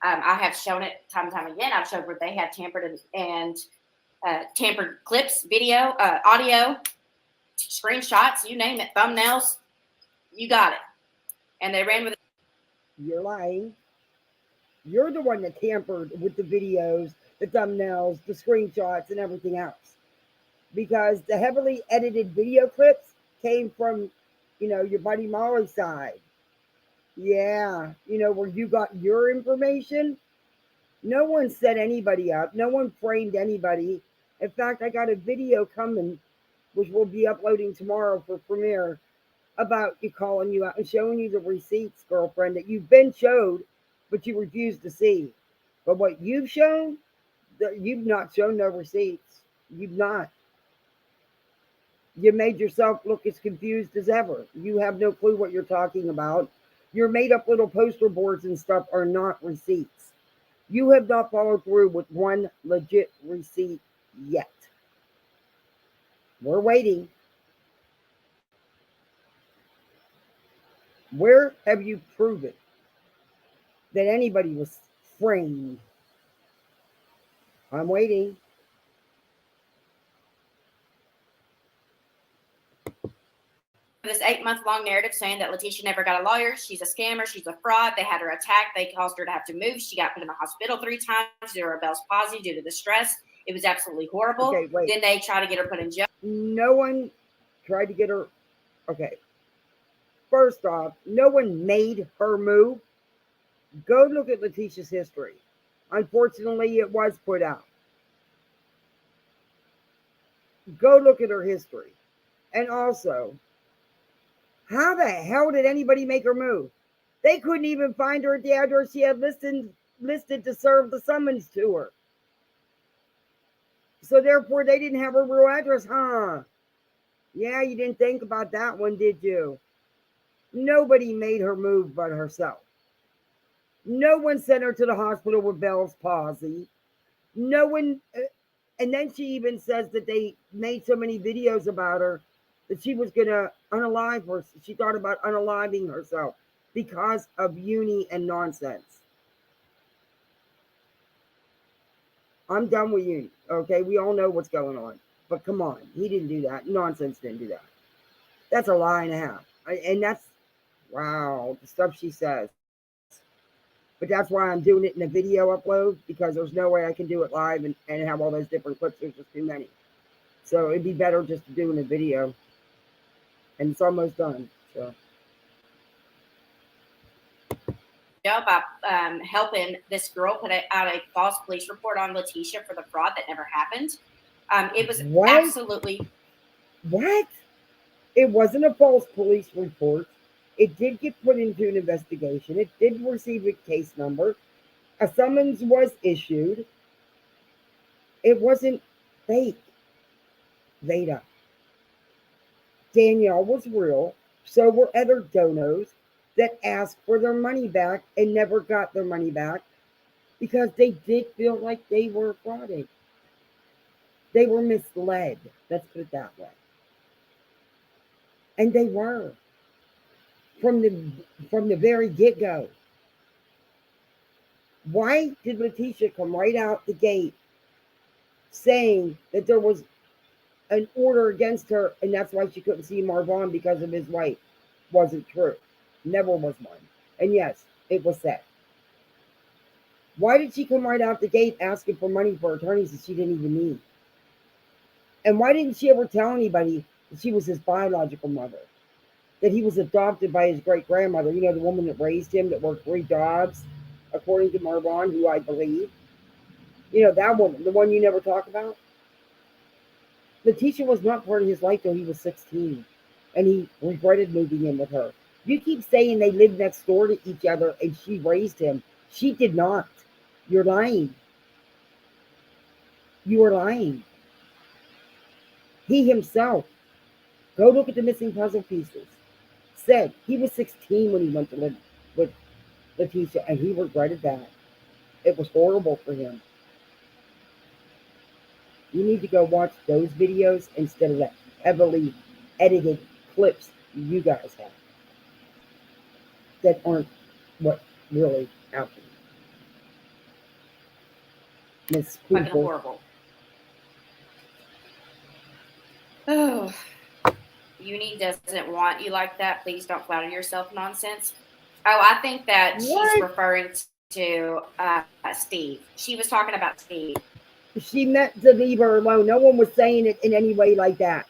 I have shown it time and time again. I've showed where they had tampered and tampered clips, video, audio, screenshots, you name it, thumbnails, you got it. And they ran with it. You're lying. You're the one that tampered with the videos, the thumbnails, the screenshots, and everything else. Because the heavily edited video clips came from, your buddy Molly's side. Yeah, where you got your information. No one set anybody up. No one framed anybody. In fact, I got a video coming, which we'll be uploading tomorrow for premiere, about you calling you out and showing you the receipts, girlfriend, that you've been showed, but you refuse to see. But what you've shown, you've not shown no receipts. You've not. You made yourself look as confused as ever. You have no clue what you're talking about. Your made up little poster boards and stuff are not receipts. You have not followed through with one legit receipt yet. We're waiting. Where have you proven that anybody was framed? I'm waiting. This 8-month-long narrative saying that Letitia never got a lawyer. She's a scammer. She's a fraud. They had her attacked. They caused her to have to move. She got put in the hospital 3 times due to her Bell's palsy, due to the stress. It was absolutely horrible. Okay, wait. Then they tried to get her put in jail. No one tried to get her. Okay. First off, no one made her move. Go look at Letitia's history. Unfortunately, it was put out. Go look at her history. And also, how the hell did anybody make her move? They couldn't even find her at the address she had listed to serve the summons to her. So therefore, they didn't have her real address, huh? Yeah, you didn't think about that one, did you? Nobody made her move but herself. No one sent her to the hospital with Bell's palsy. No one, and then she even says that they made so many videos about her that she was gonna unalive her. She thought about unaliving herself because of uni and nonsense. I'm done with uni. Okay, we all know what's going on, but come on, he didn't do that. Nonsense didn't do that. That's a lie and a half, and that's wow the stuff she says. But that's why I'm doing it in a video upload because there's no way I can do it live and have all those different clips. There's just too many. So it'd be better just to do in a video. And it's almost done. So about helping this girl put out a false police report on Letitia for the fraud that never happened. It was absolutely what? It wasn't a false police report. It did get put into an investigation. It did receive a case number. A summons was issued. It wasn't fake, Vada. Danielle was real. So were other donos that asked for their money back and never got their money back because they did feel like they were frauding. They were misled. Let's put it that way. And they were from the very get-go. Why did Letitia come right out the gate saying that there was an order against her and that's why she couldn't see Marvon because of his wife? Wasn't true. Never was one. And yes, it was said. Why did she come right out the gate asking for money for attorneys that she didn't even need? And why didn't she ever tell anybody that she was his biological mother? That he was adopted by his great-grandmother, you know, the woman that raised him, that worked 3 jobs, according to Marvon, who I believe. You know, that woman, the one you never talk about. Letitia was not part of his life till he was 16, and he regretted moving in with her. You keep saying they lived next door to each other and she raised him. She did not. You're lying. You are lying. He himself, go look at the missing puzzle pieces, said he was 16 when he went to live with Letitia, and he regretted that. It was horrible for him. You need to go watch those videos instead of the heavily edited clips you guys have that aren't what really happened. Miss fucking horrible. Oh, uni doesn't want you like that. Please don't flatter yourself nonsense. Oh, I think that she's referring to Steve. She was talking about Steve. She meant to leave her alone. No one was saying it in any way like that.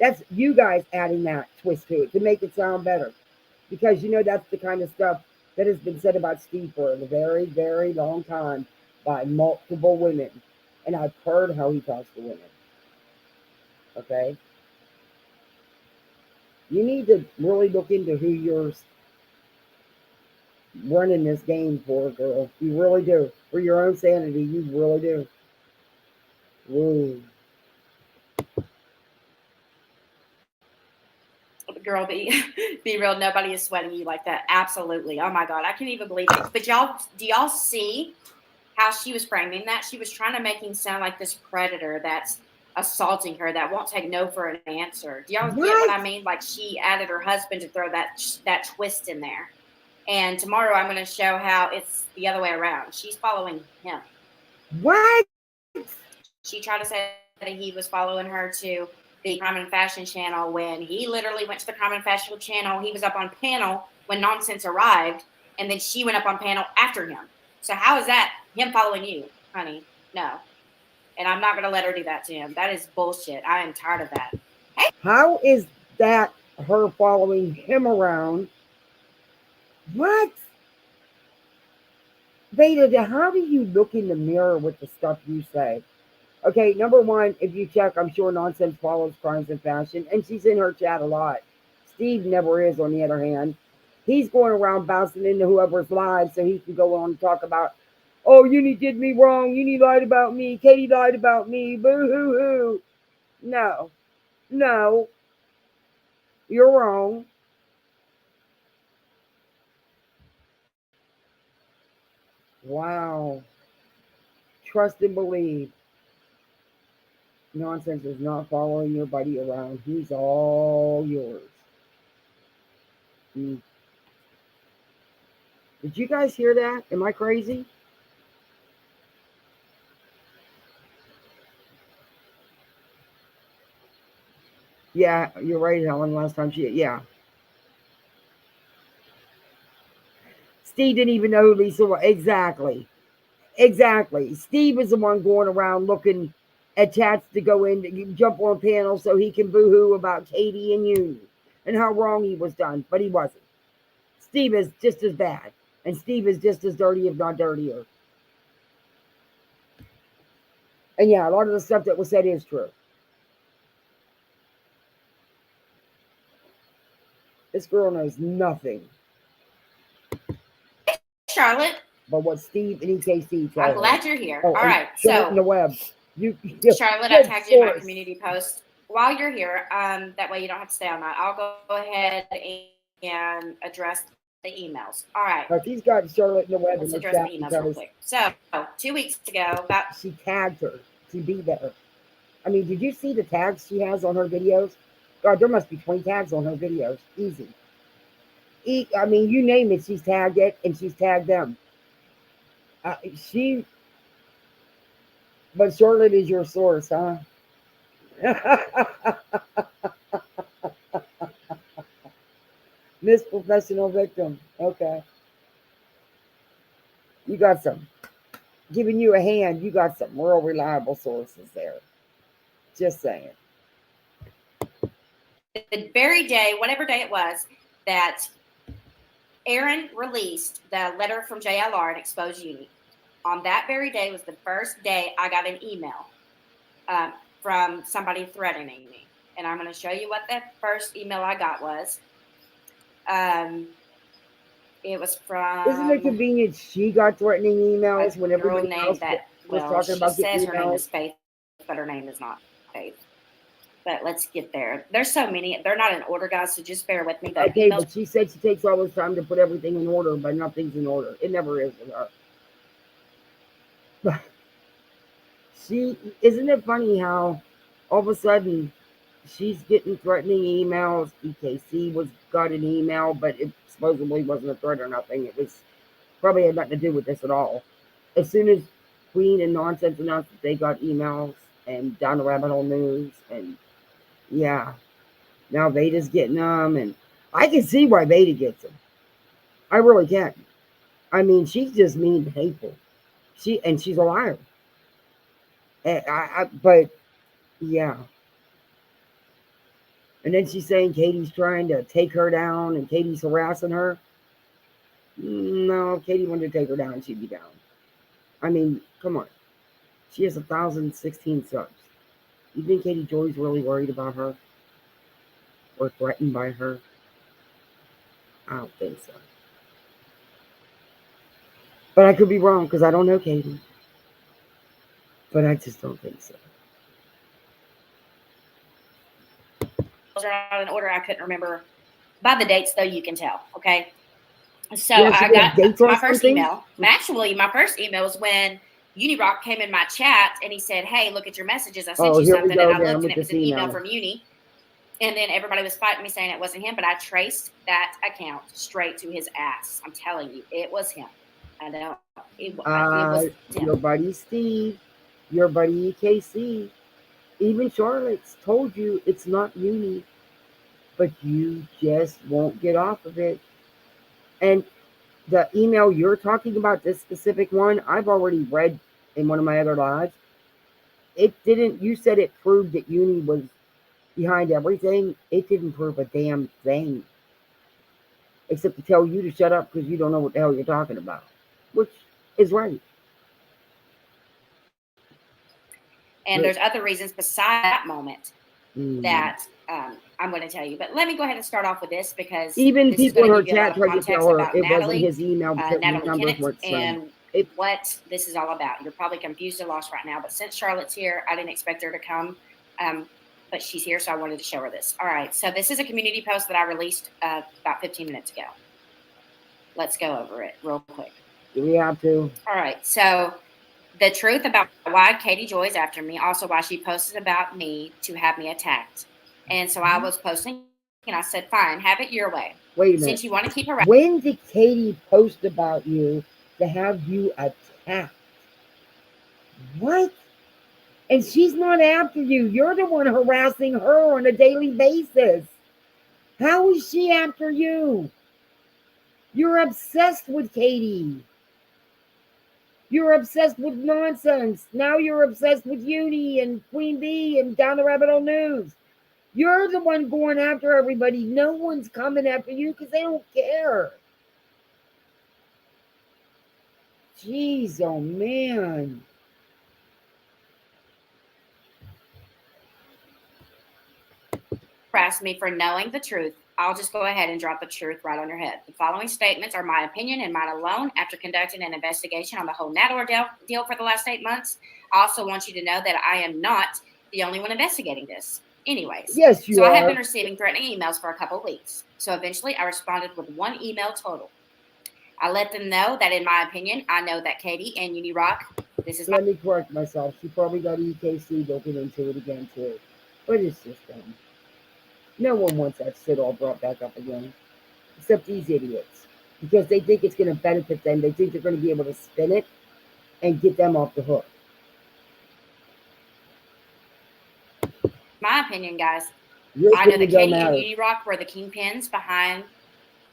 That's you guys adding that twist to it to make it sound better. Because you know that's the kind of stuff that has been said about Steve for a very, very long time by multiple women. And I've heard how he talks to women. Okay? You need to really look into who you're running this game for, girl. You really do. For your own sanity, you really do. Ooh. Girl, be real. Nobody is sweating you like that. Absolutely. Oh my God, I can't even believe it. But do y'all see how she was framing that? She was trying to make him sound like this predator that's assaulting her, that won't take no for an answer. Do y'all get what I mean? Like she added her husband to throw that twist in there. And tomorrow I'm going to show how it's the other way around. She's following him. What? She tried to say that he was following her to the Crime and Fashion channel when he literally went to the Crime and Fashion channel. He was up on panel when Nonsense arrived, and then she went up on panel after him. So how is that him following you, honey? No. And I'm not going to let her do that to him. That is bullshit. I am tired of that. Hey. How is that her following him around? What? Vada, how do you look in the mirror with the stuff you say? Okay, number one, if you check, I'm sure Nonsense follows Crimes and Fashion, and she's in her chat a lot. Steve never is, on the other hand. He's going around bouncing into whoever's live so he can go on and talk about, oh, Uni did me wrong, Uni lied about me, Katie lied about me, boo-hoo-hoo. No. No. You're wrong. Wow. Trust and believe. Nonsense is not following your buddy around. He's all yours. Mm. Did you guys hear that? Am I crazy? Yeah, you're right, Helen. Last time yeah. Steve didn't even know who Lisa was. Exactly. Exactly. Steve is the one going around looking at chats to go in, jump on panels so he can boo-hoo about Katie and you and how wrong he was done, but he wasn't. Steve is just as bad, and Steve is just as dirty, if not dirtier. And yeah, a lot of the stuff that was said is true. This girl knows nothing. Charlotte. But what Steve and EKC I'm glad you're here. Oh, all right. So in the web. Charlotte, I tagged you in my community post. While you're here, that way you don't have to stay on that. I'll go ahead and address the emails. All right. He's got Charlotte in the web. Let's address the emails real quick. So 2 weeks ago, she tagged her to be there. I mean, did you see the tags she has on her videos? God, there must be 20 tags on her videos. Easy. I mean, you name it, she's tagged it, and she's tagged them. But Charlotte is your source, huh? Miss Professional Victim. Okay. You got some. Giving you a hand, you got some real reliable sources there. Just saying. The very day, whatever day it was, that Aaron released the letter from JLR and exposed Uni, on that very day was the first day I got an email from somebody threatening me. And I'm going to show you what the first email I got was. It was from... Isn't it convenient she got threatening emails when everybody else was talking about getting emails? She says her name is Faith, but her name is not Faith. But let's get there. There's so many. They're not in order, guys, so just bear with me. Okay, but she said she takes all this time to put everything in order, but nothing's in order. It never is with her. Isn't it funny how all of a sudden she's getting threatening emails? EKC got an email, but it supposedly wasn't a threat or nothing. It was probably had nothing to do with this at all. As soon as Queen and Nonsense announced that they got emails and Down the Rabbit Hole News, and yeah, now Vada's getting them, and I can see why Vada gets them. I really can. I mean, she's just mean and hateful. She's a liar. But yeah. And then she's saying Katie's trying to take her down and Katie's harassing her. No, if Katie wanted to take her down, she'd be down. I mean, come on. She has 1,016 subs. You think Katie Joy's really worried about her? Or threatened by her? I don't think so. But I could be wrong because I don't know Katie. But I just don't think so. Those are not in order. I couldn't remember. By the dates, though, you can tell. Okay. So I got my first email. Actually, my first email was when Unirock came in my chat and he said, "Hey, look at your messages. I sent you something." And I looked and it was an email from Uni. And then everybody was fighting me saying it wasn't him, but I traced that account straight to his ass. I'm telling you, it was him. I know. It was him. Your buddy Steve, your buddy EKC, even Charlotte's told you it's not Uni, but you just won't get off of it. And the email you're talking about, this specific one, I've already read in one of my other lives. It didn't, you said it proved that Uni was behind everything. It didn't prove a damn thing. Except to tell you to shut up because you don't know what the hell you're talking about. Which is right. And there's other reasons beside that moment that I'm going to tell you. But let me go ahead and start off with this because even this people is in going her to give you a chat lot of tried to tell her it wasn't his email because Natalie numbers weren't and what this is all about. You're probably confused and lost right now, but since Charlotte's here, I didn't expect her to come, but she's here, so I wanted to show her this. All right, so this is a community post that I released about 15 minutes ago. Let's go over it real quick. Do we have to? All right. So the truth about why Katie Joy is after me, also why she posted about me to have me attacked. And so I was posting, and I said, fine, have it your way. Wait a minute. Since you want to keep her. When did Katie post about you to have you attacked? What? And she's not after you. You're the one harassing her on a daily basis. How is she after you? You're obsessed with Katie. You're obsessed with nonsense. Now you're obsessed with Uni and Queen Bee and Down the Rabbit Hole News. You're the one going after everybody. No one's coming after you because they don't care. Jeez, oh man. Harass me for knowing the truth. I'll just go ahead and drop the truth right on your head. The following statements are my opinion and mine alone after conducting an investigation on the whole Nat deal for the last 8 months. I also want you to know that I am not the only one investigating this. Anyways, yes, you are. I have been receiving threatening emails for a couple of weeks. So eventually I responded with one email total. I let them know that in my opinion, I know that Katie and Uni Rock, this is. Let me correct myself. She probably got EKC looking into it again too. But it's just dumb. No one wants that shit all brought back up again. Except these idiots. Because they think it's going to benefit them. They think they're going to be able to spin it and get them off the hook. My opinion, guys. I know that Katie and Uni Rock were the kingpins behind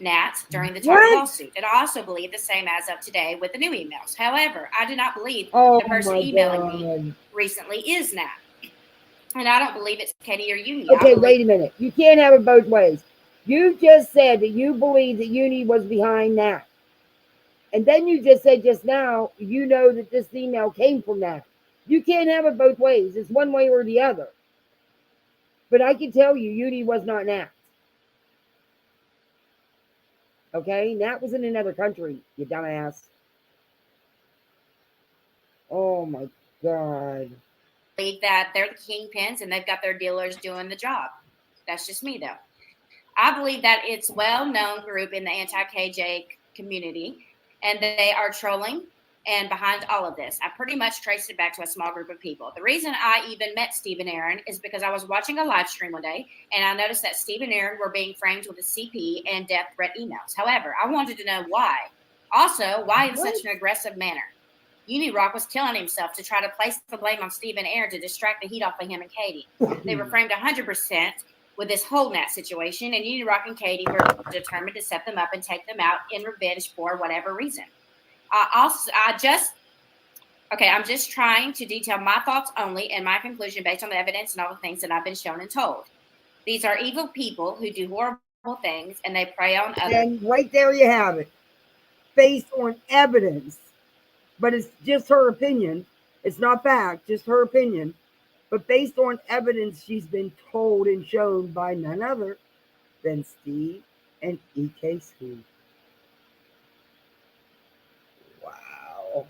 Nat during the Target lawsuit. And I also believe the same as of today with the new emails. However, I do not believe the person emailing me recently is Nat. And I don't believe it's Katie or Uni. Okay, wait a minute. You can't have it both ways. You just said that you believe that Uni was behind Nat. And then you just said just now, you know that this email came from Nat. You can't have it both ways. It's one way or the other. But I can tell you, Uni was not Nat. Okay? Nat was in another country, you dumbass. Oh my God. Believe that they're the kingpins and they've got their dealers doing the job. That's just me, though. I believe that it's a well-known group in the anti-KJ community, and they are trolling and behind all of this. I pretty much traced it back to a small group of people. The reason I even met Steve and Aaron is because I was watching a live stream one day, and I noticed that Steve and Aaron were being framed with a CP and death threat emails. However, I wanted to know why. Also, why in such an aggressive manner? Uni Rock was killing himself to try to place the blame on Steve and Aaron to distract the heat off of him and Katie. They were framed 100% with this whole Nat situation, and Uni Rock and Katie were determined to set them up and take them out in revenge for whatever reason. I'm just trying to detail my thoughts only and my conclusion based on the evidence and all the things that I've been shown and told. These are evil people who do horrible things, and they prey on others. And right there you have it. Based on evidence. But it's just her opinion. It's not fact, just her opinion. But based on evidence she's been told and shown by none other than Steve and EKC. Wow.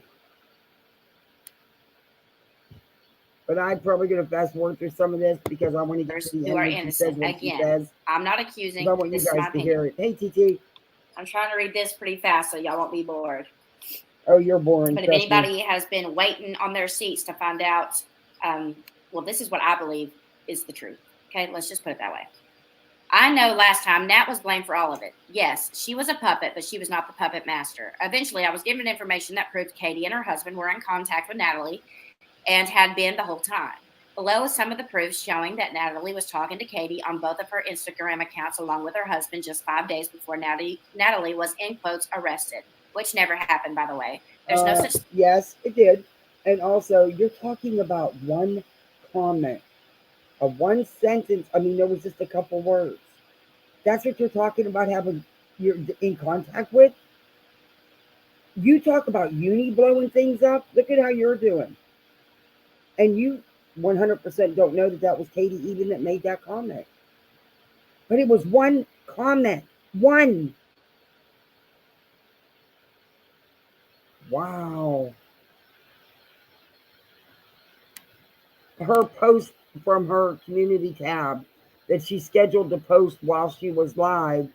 But I'm probably going to fast forward through some of this because I want to get to the end when she says what she says. I'm not accusing. I want you guys to hear it. Hey, TT. I'm trying to read this pretty fast so y'all won't be bored. Oh, you're boring. But if anybody has been waiting on their seats to find out, well, this is what I believe is the truth. Okay, let's just put it that way. I know last time Nat was blamed for all of it. Yes, she was a puppet, but she was not the puppet master. Eventually, I was given information that proved Katie and her husband were in contact with Natalie and had been the whole time. Below is some of the proofs showing that Natalie was talking to Katie on both of her Instagram accounts along with her husband just 5 days before Natalie was, in quotes, arrested. Which never happened, by the way. There's no such. Yes, it did. And also, you're talking about one comment, a one sentence. I mean, there was just a couple words. That's what you're talking about having you're in contact with. You talk about Uni blowing things up. Look at how you're doing. And you 100% don't know that that was Katie even that made that comment. But it was one comment. One. Wow. Her post from her community tab that she scheduled to post while she was live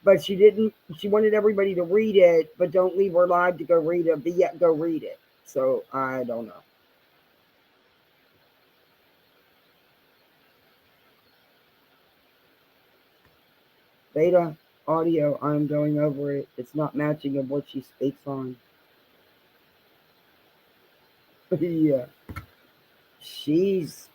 but she didn't. She wanted everybody to read it, but don't leave her live to go read it, but yet go read it. So I don't know. Beta audio, I'm going over it. It's not matching of what she speaks on. Yeah. She's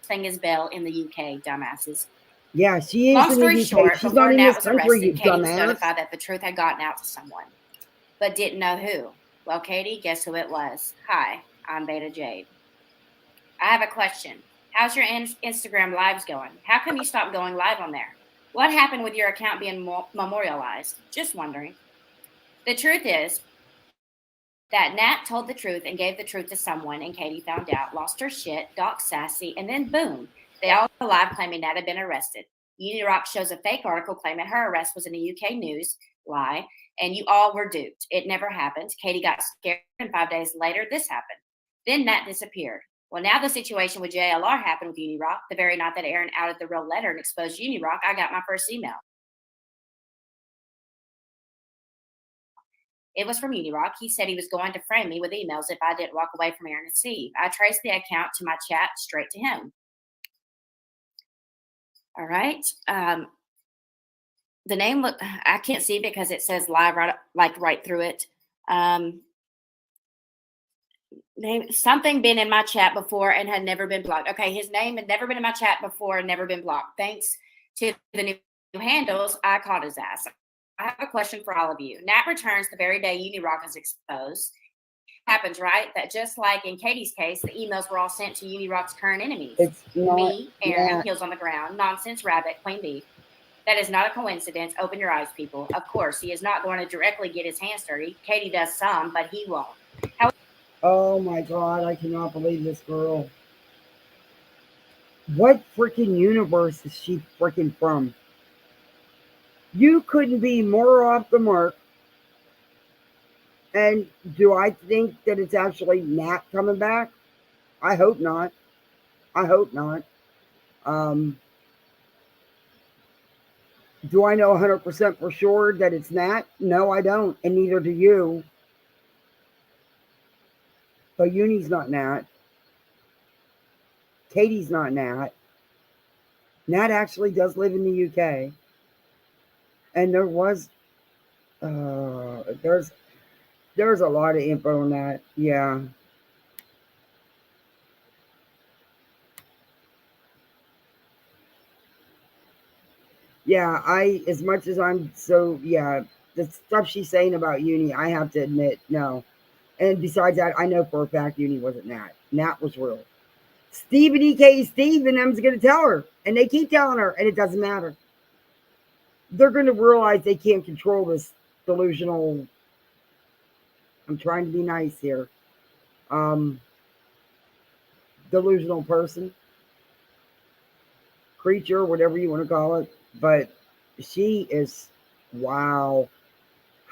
thing is Belle in the UK, dumbasses. Yeah, she is. Long in story the UK. short, She's before not in Nat this was country, arrested, you Katie was dumbass. notified that the truth had gotten out to someone, but didn't know who. Well, Katie, guess who it was? Hi, I'm Beta Jade. I have a question. How's your Instagram lives going? How come you stopped going live on there? What happened with your account being memorialized? Just wondering. The truth is that Nat told the truth and gave the truth to someone, and Katie found out, lost her shit, got sassy, and then boom, they all go live claiming Nat had been arrested. Unirock shows a fake article claiming her arrest was in the UK news, lie, and you all were duped. It never happened. Katie got scared, and 5 days later, this happened. Then Nat disappeared. Well, now the situation with JLR happened with Unirock. The very night that Aaron outed the real letter and exposed Unirock, I got my first email. It was from Unirock. He said he was going to frame me with emails if I didn't walk away from Aaron and Steve. I traced the account to my chat straight to him. All right. The name, I can't see because it says live right through it. Name something been in my chat before and had never been blocked. Okay, his name had never been in my chat before and never been blocked. Thanks to the new handles, I caught his ass. I have a question for all of you. Nat returns the very day Unirock is exposed. Happens, right? That just like in Katie's case, the emails were all sent to Unirock's current enemies. It's not me, Aaron, Nat. Heels on the Ground, Nonsense Rabbit, Queen Bee. That is not a coincidence. Open your eyes, people. Of course, he is not going to directly get his hands dirty. Katie does some, but he won't. Oh my God, I cannot believe this girl. What freaking universe is she freaking from? You couldn't be more off the mark. And do I think that it's actually Nat coming back? I hope not. I hope not. Do I know 100% for sure that it's Nat? No, I don't. And neither do you. But Uni's not Nat. Katie's not Nat. Nat actually does live in the UK. And there was, there's a lot of info on that. Yeah. Yeah, as much as I'm so, yeah, the stuff she's saying about Uni, I have to admit, no. And besides that, I know for a fact Uni wasn't Nat. Nat was real. Steve and EK Steve and them's going to tell her. And they keep telling her, and it doesn't matter. They're going to realize they can't control this delusional, I'm trying to be nice here, delusional person, creature, whatever you want to call it. But she is, wow.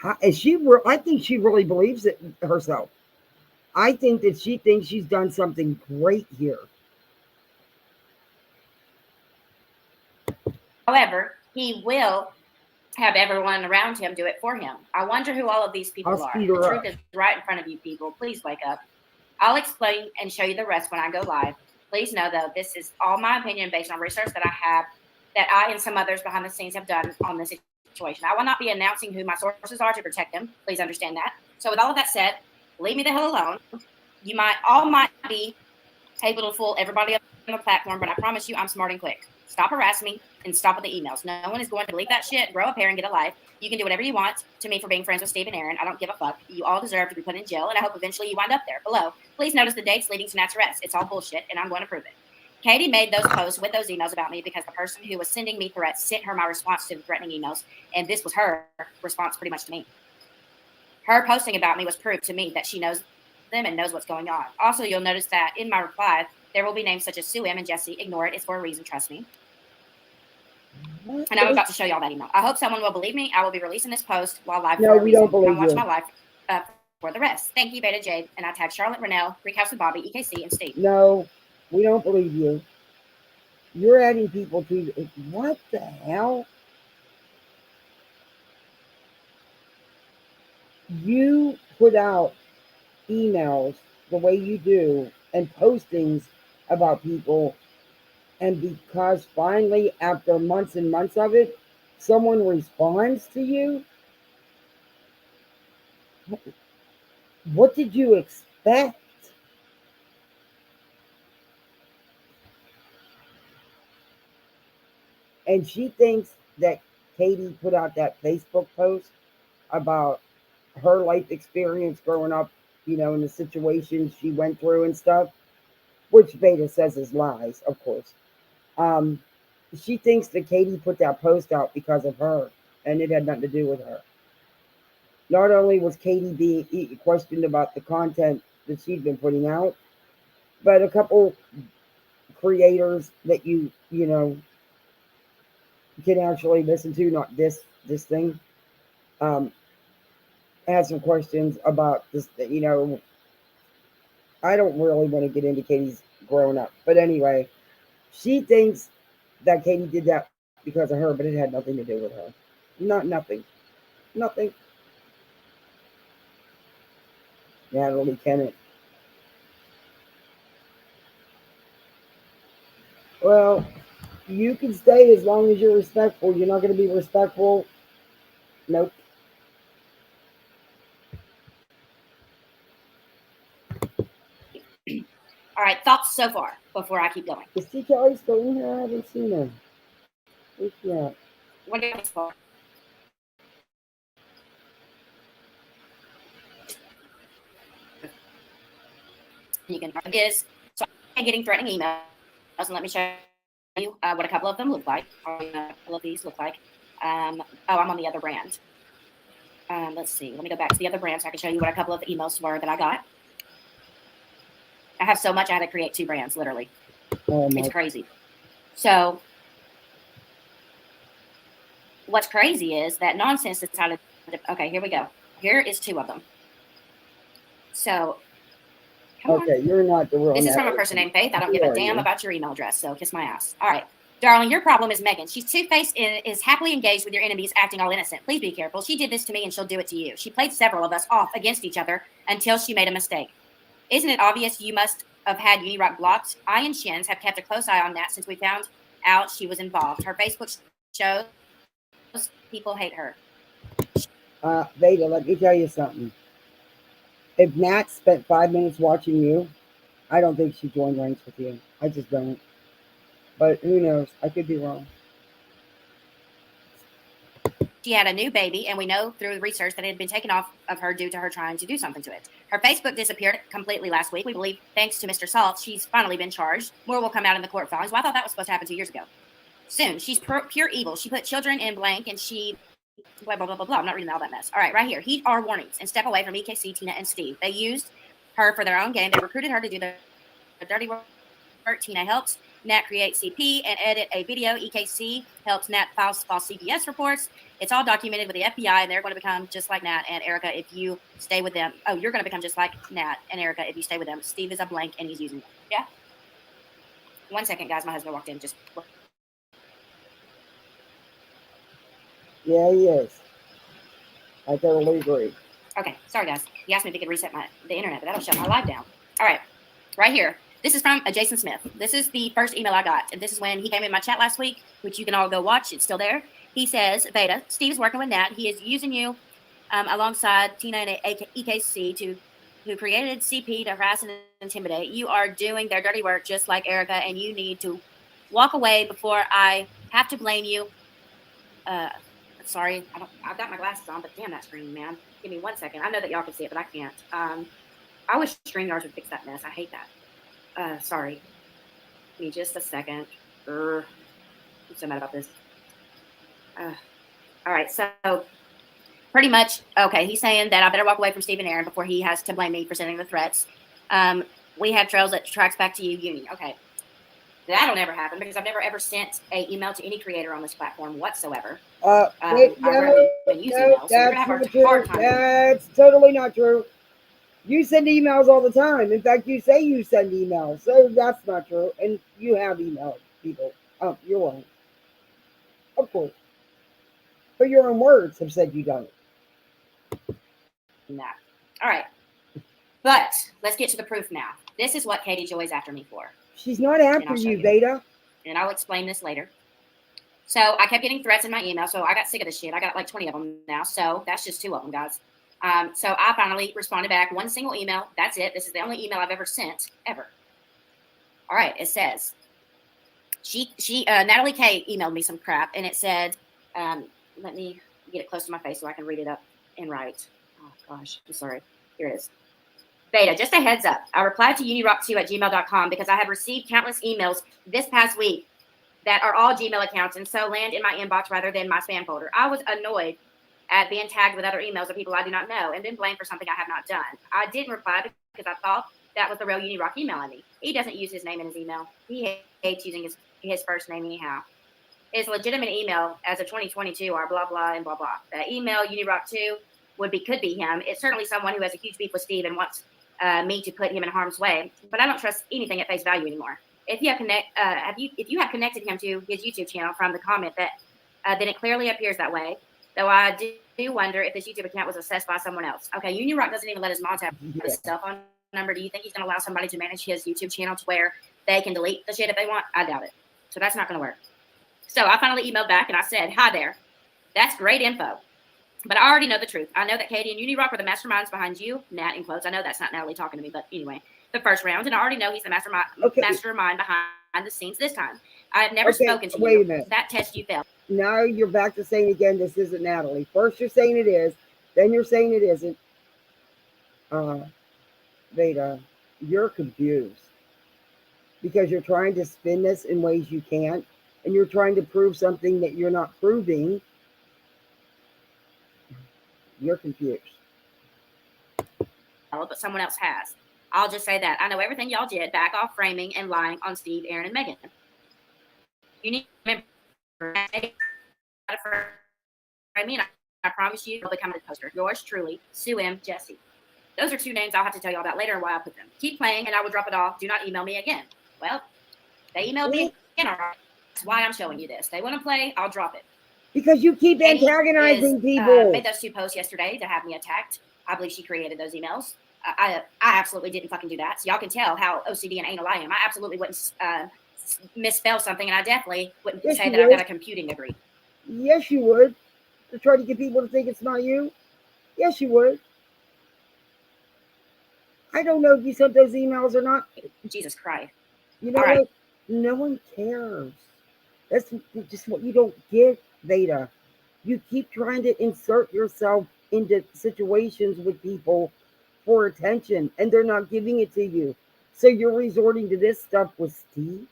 I think she really believes it herself. I think that she thinks she's done something great here. However, he will have everyone around him do it for him. I wonder who all of these people are. The truth is right in front of you people. Please wake up. I'll explain and show you the rest when I go live. Please know, though, this is all my opinion based on research that I have, that I and some others behind the scenes have done on this situation. I will not be announcing who my sources are to protect them. Please understand that. So with all of that said, leave me the hell alone. You might be able to fool everybody on the platform, but I promise you I'm smart and quick. Stop harassing me and stop with the emails. No one is going to believe that shit, grow a pair, and get a life. You can do whatever you want to me for being friends with Steve and Aaron. I don't give a fuck. You all deserve to be put in jail, and I hope eventually you wind up there. Below, please notice the dates leading to Nat's arrest. It's all bullshit, and I'm going to prove it. Katie made those posts with those emails about me because the person who was sending me threats sent her my response to the threatening emails, and this was her response pretty much to me. Her posting about me was proof to me that she knows them and knows what's going on. Also, you'll notice that in my reply, there will be names such as Sue M and Jesse. Ignore it. It's for a reason. Trust me. And I'm about to show you all that email. I hope someone will believe me. I will be releasing this post while live for a reason. Don't believe Come watch my live for the rest. Thank you, Beta Jade. And I tagged Charlotte, Rennell, Freak House with Bobby, EKC, and Steve. No, we don't believe you. You're adding people to what the hell? You put out emails the way you do and postings about people, and because finally, after months and months of it, someone responds to you, what did you expect? And she thinks that Katie put out that Facebook post about her life experience growing up, in the situations she went through and stuff, which Veda says is lies, of course. Um, she thinks that Katie put that post out because of her, and it had nothing to do with her. Not only was Katie being questioned about the content that she'd been putting out, but a couple creators that you can actually listen to, not this thing, um, had some questions about this. I don't really want to get into Katie's growing up, but anyway, she thinks that Katie did that because of her, but it had nothing to do with her. Nothing. Natalie Kennett. Well, you can stay as long as you're respectful. You're not going to be respectful. Nope. All right, thoughts so far before I keep going. Is T. Kelly still in here? I haven't seen her. Yeah. What do you think for? You can is so I'm getting threatening emails, and let me show you what a couple of them look like. A couple of these look like. I'm on the other brand. Let's see. Let me go back to the other brand so I can show you what a couple of emails were that I got. I have so much I had to create 2 brands, literally. It's crazy. So what's crazy is that nonsense decided. Okay, here we go. Here is 2 of them. So. Okay, you're not the real. This is from a person named Faith. I don't give a damn about your email address, so kiss my ass. All right. Darling, your problem is Megan. She's two-faced and is happily engaged with your enemies, acting all innocent. Please be careful. She did this to me, and she'll do it to you. She played several of us off against each other until she made a mistake. Isn't it obvious you must have had Unirock blocked? I and Shins have kept a close eye on Nat since we found out she was involved. Her Facebook shows people hate her. Veda, let me tell you something. If Nat spent 5 minutes watching you, I don't think she'd join ranks with you. I just don't. But who knows? I could be wrong. She had a new baby, and we know through research that it had been taken off of her due to her trying to do something to it. Her Facebook disappeared completely last week. We believe, thanks to Mr. Salt, she's finally been charged. More will come out in the court filings. Well, I thought that was supposed to happen 2 years ago. Soon. She's pure evil. She put children in blank, and she... blah, blah, blah, blah, blah. I'm not reading all that mess. All right, right here. Heed our warnings and step away from EKC, Tina, and Steve. They used her for their own game. They recruited her to do the dirty work. Tina helps Nat create CP and edit a video. EKC helps Nat file false CPS reports. It's all documented with the FBI, and they're going to become just like Nat and Erica if you stay with them. Oh, you're going to become just like Nat and Erica if you stay with them. Steve is a blank, and he's using them. Yeah? 1 second, guys. My husband walked in. Yeah, he is. I totally agree. Okay, sorry, guys. He asked me if he could reset the internet, but that'll shut my live down. All right, right here. This is from Jason Smith. This is the first email I got. And this is when he came in my chat last week, which you can all go watch. It's still there. He says, Veda, Steve's working with Nat. He is using you alongside Tina and EKC who created CP to harass and intimidate. You are doing their dirty work just like Erica, and you need to walk away before I have to blame you. Sorry, I've got my glasses on, but damn that screen, man. Give me 1 second. I know that y'all can see it, but I can't. I wish StreamYards would fix that mess. I hate that. Sorry. Give me just a second. I'm so mad about this. All right, so pretty much, okay, he's saying that I better walk away from Steve and Aaron before he has to blame me for sending the threats. We have trails that tracks back to you, Uni. Okay. That'll never happen because I've never ever sent an email to any creator on this platform whatsoever. No, that's not true. That's totally not true. You send emails all the time. In fact, you say you send emails, so that's not true. And you have emailed. people. Oh, you won't. Of course. But your own words have said you don't. Nah. All right. But let's get to the proof now. This is what Katie Joy's after me for. She's not after you, Vada. And I'll explain this later. So I kept getting threats in my email, so I got sick of this shit. I got like 20 of them now, so that's just 2 of them, guys. So I finally responded back, 1 single email. That's it. This is the only email I've ever sent, ever. All right, it says, Natalie K emailed me some crap, and it said, let me get it close to my face so I can read it up and write. Oh, gosh, I'm sorry. Here it is. Vada, just a heads up. I replied to unirock2@gmail.com because I have received countless emails this past week that are all Gmail accounts and so land in my inbox rather than my spam folder. I was annoyed at being tagged with other emails of people I do not know and then blamed for something I have not done. I didn't reply because I thought that was the real Unirock emailing me. He doesn't use his name in his email. He hates using his first name anyhow. It's a legitimate email as of 2022 or blah, blah, and blah, blah. The email Unirock2 could be him. It's certainly someone who has a huge beef with Steve and wants me to put him in harm's way, but I don't trust anything at face value anymore. If you have connected him to his YouTube channel from the comment then it clearly appears that way. Though I do wonder if this YouTube account was accessed by someone else. Okay, Unirock doesn't even let his mods have his cell phone number. Do you think he's going to allow somebody to manage his YouTube channel to where they can delete the shit if they want? I doubt it. So that's not going to work. So I finally emailed back and I said, "Hi there. That's great info. But I already know the truth. I know that Katie and Unirock were the masterminds behind you, Nat in quotes. I know that's not Natalie talking to me, but anyway, the first round. And I already know he's the mastermind behind the scenes this time. I have never spoken to you. Wait a minute. That test you failed. Now you're back to saying again, this isn't Natalie. First you're saying it is, then you're saying it isn't. Vada, you're confused. Because you're trying to spin this in ways you can't, and you're trying to prove something that you're not proving. You're confused. But someone else has. I'll just say that. I know everything y'all did, back off framing and lying on Steve, Aaron, and Megan. You need to remember, I mean, I promise you, you'll become a poster. Yours truly, Sue M. Jesse. Those are 2 names I'll have to tell y'all about later and why I put them. Keep playing and I will drop it off. Do not email me again. Well, they emailed me again. All right. That's why I'm showing you this. They want to play, I'll drop it. Because you keep antagonizing people. Made those 2 posts yesterday to have me attacked. I believe she created those emails. I absolutely didn't fucking do that. So y'all can tell how OCD and anal I am. I absolutely wouldn't misspell something, and I definitely wouldn't say that I've got a computing degree. Yes, you would. To try to get people to think it's not you. Yes, you would. I don't know if you sent those emails or not. Jesus Christ. You know what? No one cares. That's just what you don't get, Vada. You keep trying to insert yourself into situations with people for attention, and they're not giving it to you. So you're resorting to this stuff with Steve?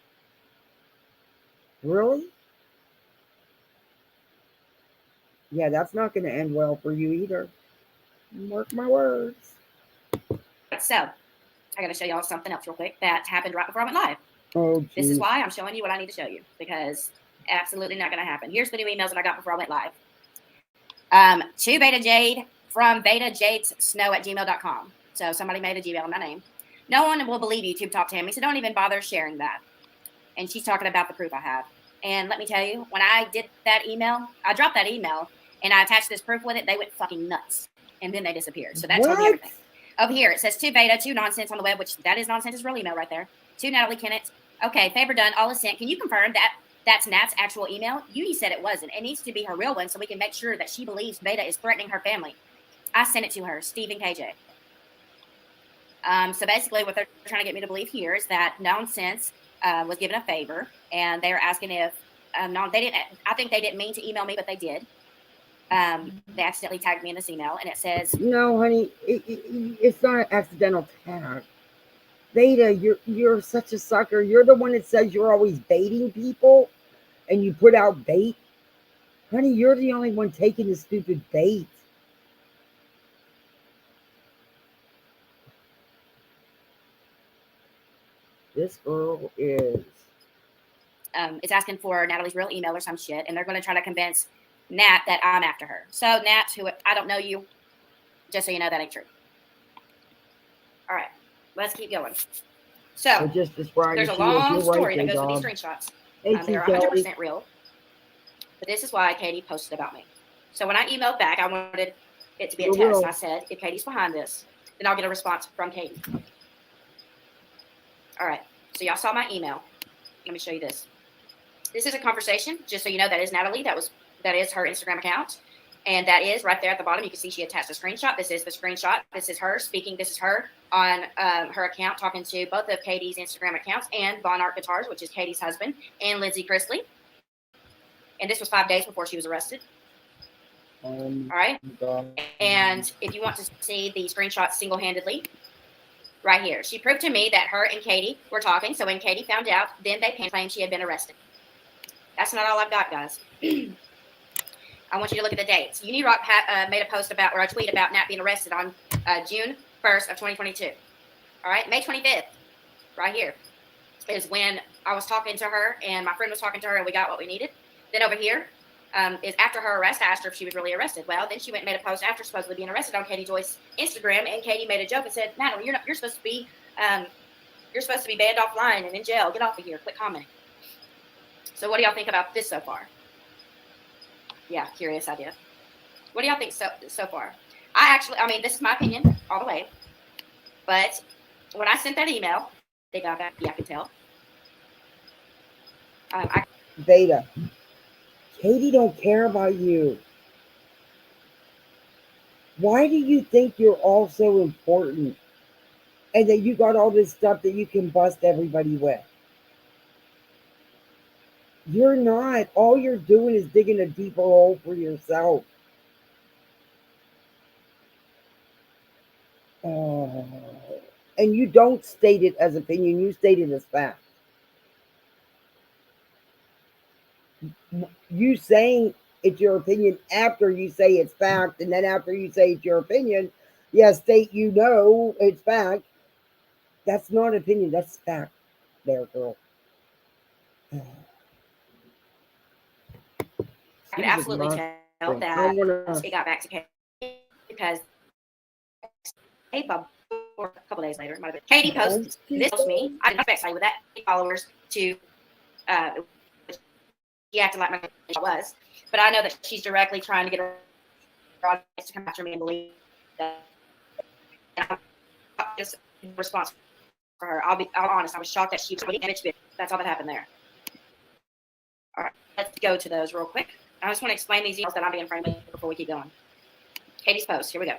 Really? Yeah, that's not going to end well for you either. Mark my words. So, I got to show y'all something else real quick that happened right before I went live. Oh, geez. This is why I'm showing you what I need to show you, because absolutely not going to happen. Here's the new emails that I got before I went live. To Vada Jade from VadaJadesSnow@gmail.com. So somebody made a Gmail in my name. No one will believe YouTube Talk Tammy, so don't even bother sharing that. And she's talking about the proof I have. And let me tell you, when I did that email, I dropped that email and I attached this proof with it, they went fucking nuts. And then they disappeared. So that told me everything. Over here, it says to Vada, 2 nonsense on the web, which that is nonsense, is real email right there. To Natalie Kennett. Okay, favor done, all is sent. Can you confirm that that's Nat's actual email? Uni said it wasn't. It needs to be her real one so we can make sure that she believes Vada is threatening her family. I sent it to her, Steve and KJ. So basically what they're trying to get me to believe here is that Nonsense was given a favor, and they're asking if I think they didn't mean to email me, but they did. They accidentally tagged me in this email, and it says, "No, honey, it's not an accidental tag. Vada, you're such a sucker. You're the one that says you're always baiting people, and you put out bait. Honey, you're the only one taking the stupid bait." This girl is. It's asking for Natalie's real email or some shit, and they're going to try to convince Nat that I'm after her. So Nat, who I don't know you, just so you know that ain't true. All right, let's keep going. So just there's a long story that goes with these screenshots. They are 100% real. But this is why Katie posted about me. So when I emailed back, I wanted it to be a test. I said, if Katie's behind this, then I'll get a response from Katie. All right. So y'all saw my email. Let me show you this. This is a conversation, just so you know, that is Natalie. That is her Instagram account. And that is right there at the bottom. You can see she attached a screenshot. This is the screenshot. This is her speaking. This is her on her account talking to both of Katie's Instagram accounts and Von Art Guitars, which is Katie's husband, and Lindsay Chrisley. And this was 5 days before she was arrested. All right. And if you want to see the screenshot single-handedly, right here, she proved to me that her and Katie were talking. So when Katie found out, then they claimed she had been arrested. That's not all I've got, guys. I want you to look at the dates. Unirock made a post about, or a tweet about Nat being arrested on June 1st of 2022. All right, May 25th, right here, is when I was talking to her and my friend was talking to her and we got what we needed. Then over here is after her arrest. I asked her if she was really arrested. Well, then she went and made a post after supposedly being arrested on Katie Joyce's Instagram, and Katie made a joke and said, "Natalie, you're supposed to be banned offline and in jail. Get off of here. Quit commenting." So what do y'all think about this so far? Yeah, curious idea. What do y'all think so far? I mean, this is my opinion all the way. But when I sent that email, they got back. Yeah, I can tell. Vada, Katie don't care about you. Why do you think you're all so important and that you got all this stuff that you can bust everybody with? You're not. All you're doing is digging a deeper hole for yourself. And you don't state it as opinion, you state it as fact. You saying it's your opinion after you say it's fact, and then after you say it's your opinion, state you know it's fact. That's not opinion, that's fact there, girl. I can absolutely tell that it got back to Katie because a couple days later, it might have been Katie posted this to me. I didn't expect somebody with that many followers to he acted like my was, but I know that she's directly trying to get her audience to come after me and believe that. And I'm just responsible for her. I'll be honest. I was shocked that she was image bit. That's all that happened there. All right, let's go to those real quick. I just want to explain these emails that I'm being framed with before we keep going. Katie's post. Here we go.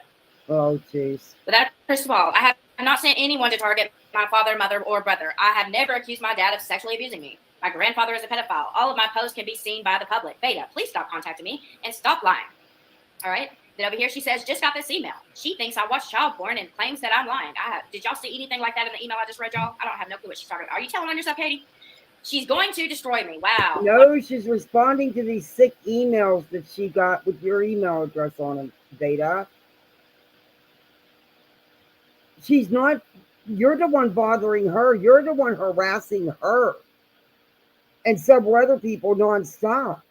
Oh, jeez. But first of all, I have not sent anyone to target my father, mother, or brother. I have never accused my dad of sexually abusing me. My grandfather is a pedophile. All of my posts can be seen by the public. Vada, please stop contacting me and stop lying. All right. Then over here, she says, just got this email. She thinks I watch child porn and claims that I'm lying. Did y'all see anything like that in the email I just read, y'all? I don't have no clue what she's talking about. Are you telling on yourself, Katie? She's going to destroy me. Wow. No, she's responding to these sick emails that she got with your email address on them, Vada. She's not, you're the one bothering her. You're the one harassing her and several other people nonstop.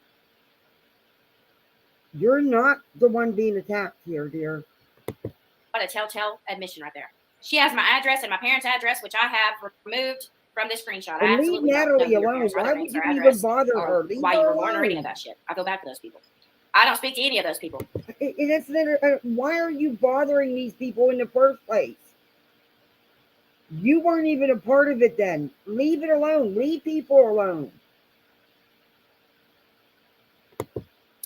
You're not the one being attacked here, dear. What a telltale admission right there. She has my address and my parents' address, which I have removed from this screenshot. I leave Natalie alone. Why would you even bother her? Leave why her you were born alone. or any of that shit. I feel bad for those people. I don't speak to any of those people. Why are you bothering these people in the first place? You weren't even a part of it then. Leave it alone. Leave people alone.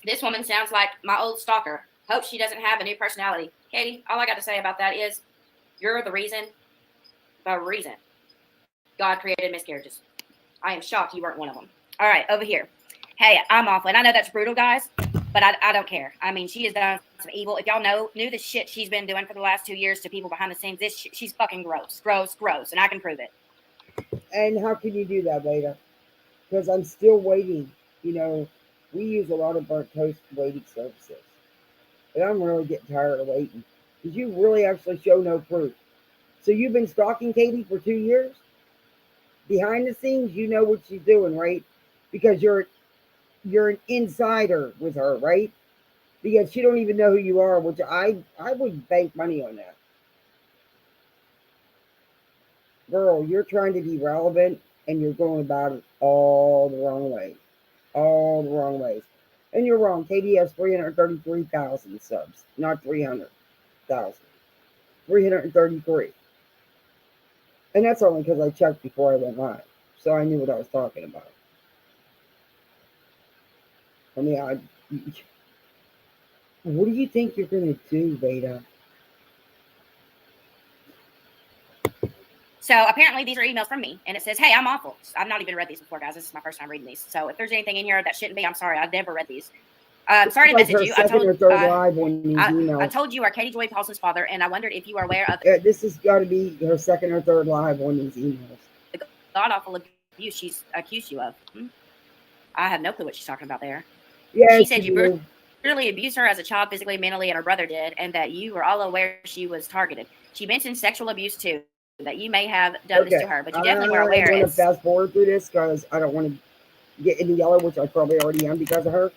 This woman sounds like my old stalker. Hope she doesn't have a new personality. Katie, all I got to say about that is you're the reason God created miscarriages. I am shocked you weren't one of them. All right, over here. Hey, I'm awful. And I know that's brutal, guys, but I don't care. I mean, she has done some evil. If y'all knew the shit she's been doing for the last 2 years to people behind the scenes, she's fucking gross, and I can prove it. And how can you do that, Vada? Because I'm still waiting. You know, we use a lot of burnt toast waiting services. And I'm really getting tired of waiting. Because you really actually show no proof. So you've been stalking Katie for 2 years? Behind the scenes, you know what she's doing, right? Because you're an insider with her, right? Because she don't even know who you are, which I would bank money on that. Girl, you're trying to be relevant and you're going about it all the wrong way. All the wrong ways. And you're wrong. Katie has 333,000 subs, not 300,000. 333. And that's only because I checked before I went live. So I knew what I was talking about. I mean, what do you think you're going to do, Vada? So apparently these are emails from me, and it says, hey, I'm awful. I've not even read these before, guys. This is my first time reading these. So if there's anything in here that shouldn't be, I'm sorry. I've never read these. Sorry to message you. I told you are Katie Joy Paulson's father, and I wondered if you are aware of this has got to be her second or third live on these emails. The god-awful abuse she's accused you of. I have no clue what she's talking about there. Yeah, she said you brutally abused her as a child, physically, mentally, and her brother did, and that you were all aware she was targeted. She mentioned sexual abuse too, that you may have done this to her, but you definitely were aware. I want to fast forward through this because I don't want to get into yellow, which I probably already am because of her.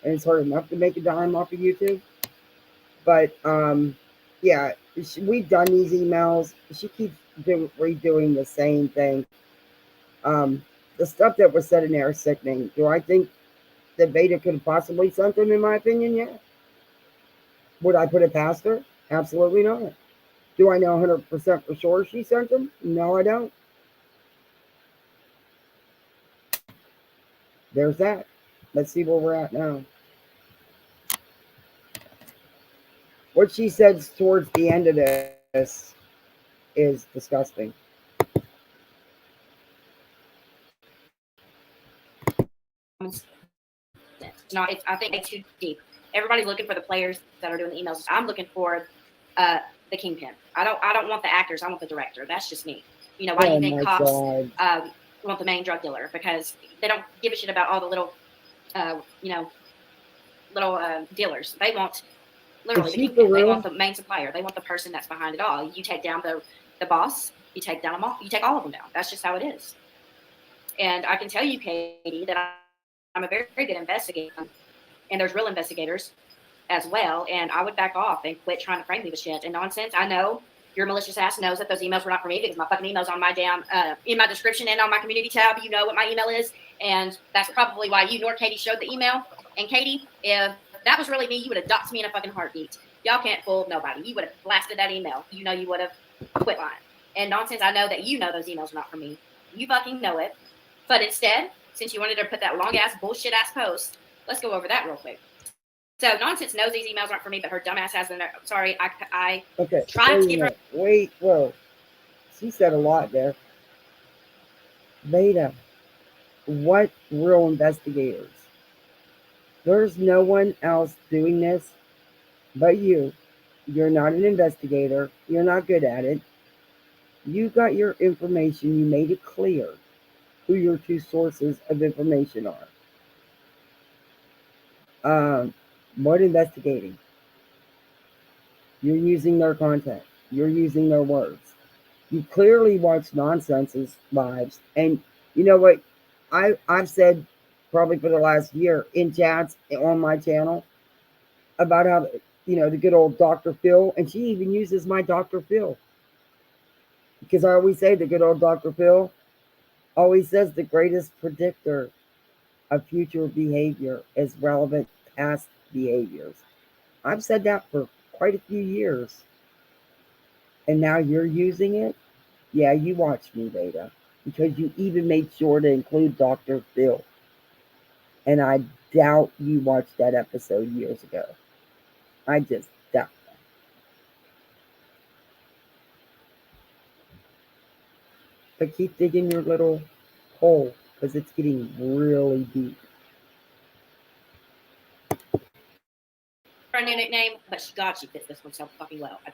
And it's hard enough to make a dime off of YouTube. But, yeah, we've done these emails. She keeps redoing the same thing. The stuff that was said in there is sickening. Do I think that Vada could have possibly sent them, in my opinion? Yeah. Would I put it past her? Absolutely not. Do I know 100% for sure she sent them? No, I don't. There's that. Let's see where we're at now. What she says towards the end of this is disgusting. I think it's too deep. Everybody's looking for the players that are doing the emails. I'm looking for the kingpin. I don't want the actors. I want the director. That's just me. You know, why do you think cops want the main drug dealer? Because they don't give a shit about all the little, dealers. They want literally the kingpin. They want the main supplier. They want the person that's behind it all. You take down the boss. You take down them all. You take all of them down. That's just how it is. And I can tell you, Katie, that I'm a very, very good investigator, and there's real investigators as well. And I would back off and quit trying to frame me with shit and nonsense. I know your malicious ass knows that those emails were not for me because my fucking email's on my damn in my description and on my community tab. You know what my email is, and that's probably why you nor Katie showed the email. And Katie, if that was really me, you would have doxed me in a fucking heartbeat. Y'all can't fool nobody. You would have blasted that email. You know you would have quit lying. And nonsense, I know that you know those emails are not for me. You fucking know it. But instead, since you wanted to put that long-ass, bullshit-ass post, let's go over that real quick. So, Nonsense knows these emails aren't for me, but her dumbass has them. Sorry, I tried to give her... Wait, whoa. She said a lot there. Vada, what real investigators? There's no one else doing this but you. You're not an investigator. You're not good at it. You got your information. You made it clear who your two sources of information are. What investigating? You're using their content. You're using their words. You clearly watch Nonsense's lives. And you know what? I've said probably for the last year in chats on my channel about how, the good old Dr. Phil, and she even uses my Dr. Phil. Because I always say the good old Dr. Phil always says the greatest predictor of future behavior is relevant past behaviors. I've said that for quite a few years. And now you're using it? Yeah, you watch me, Vada. Because you even made sure to include Dr. Phil. And I doubt you watched that episode years ago. I just doubt that. But keep digging your little hole, because it's getting really deep. Her new nickname, but God, she fits this one so fucking well. I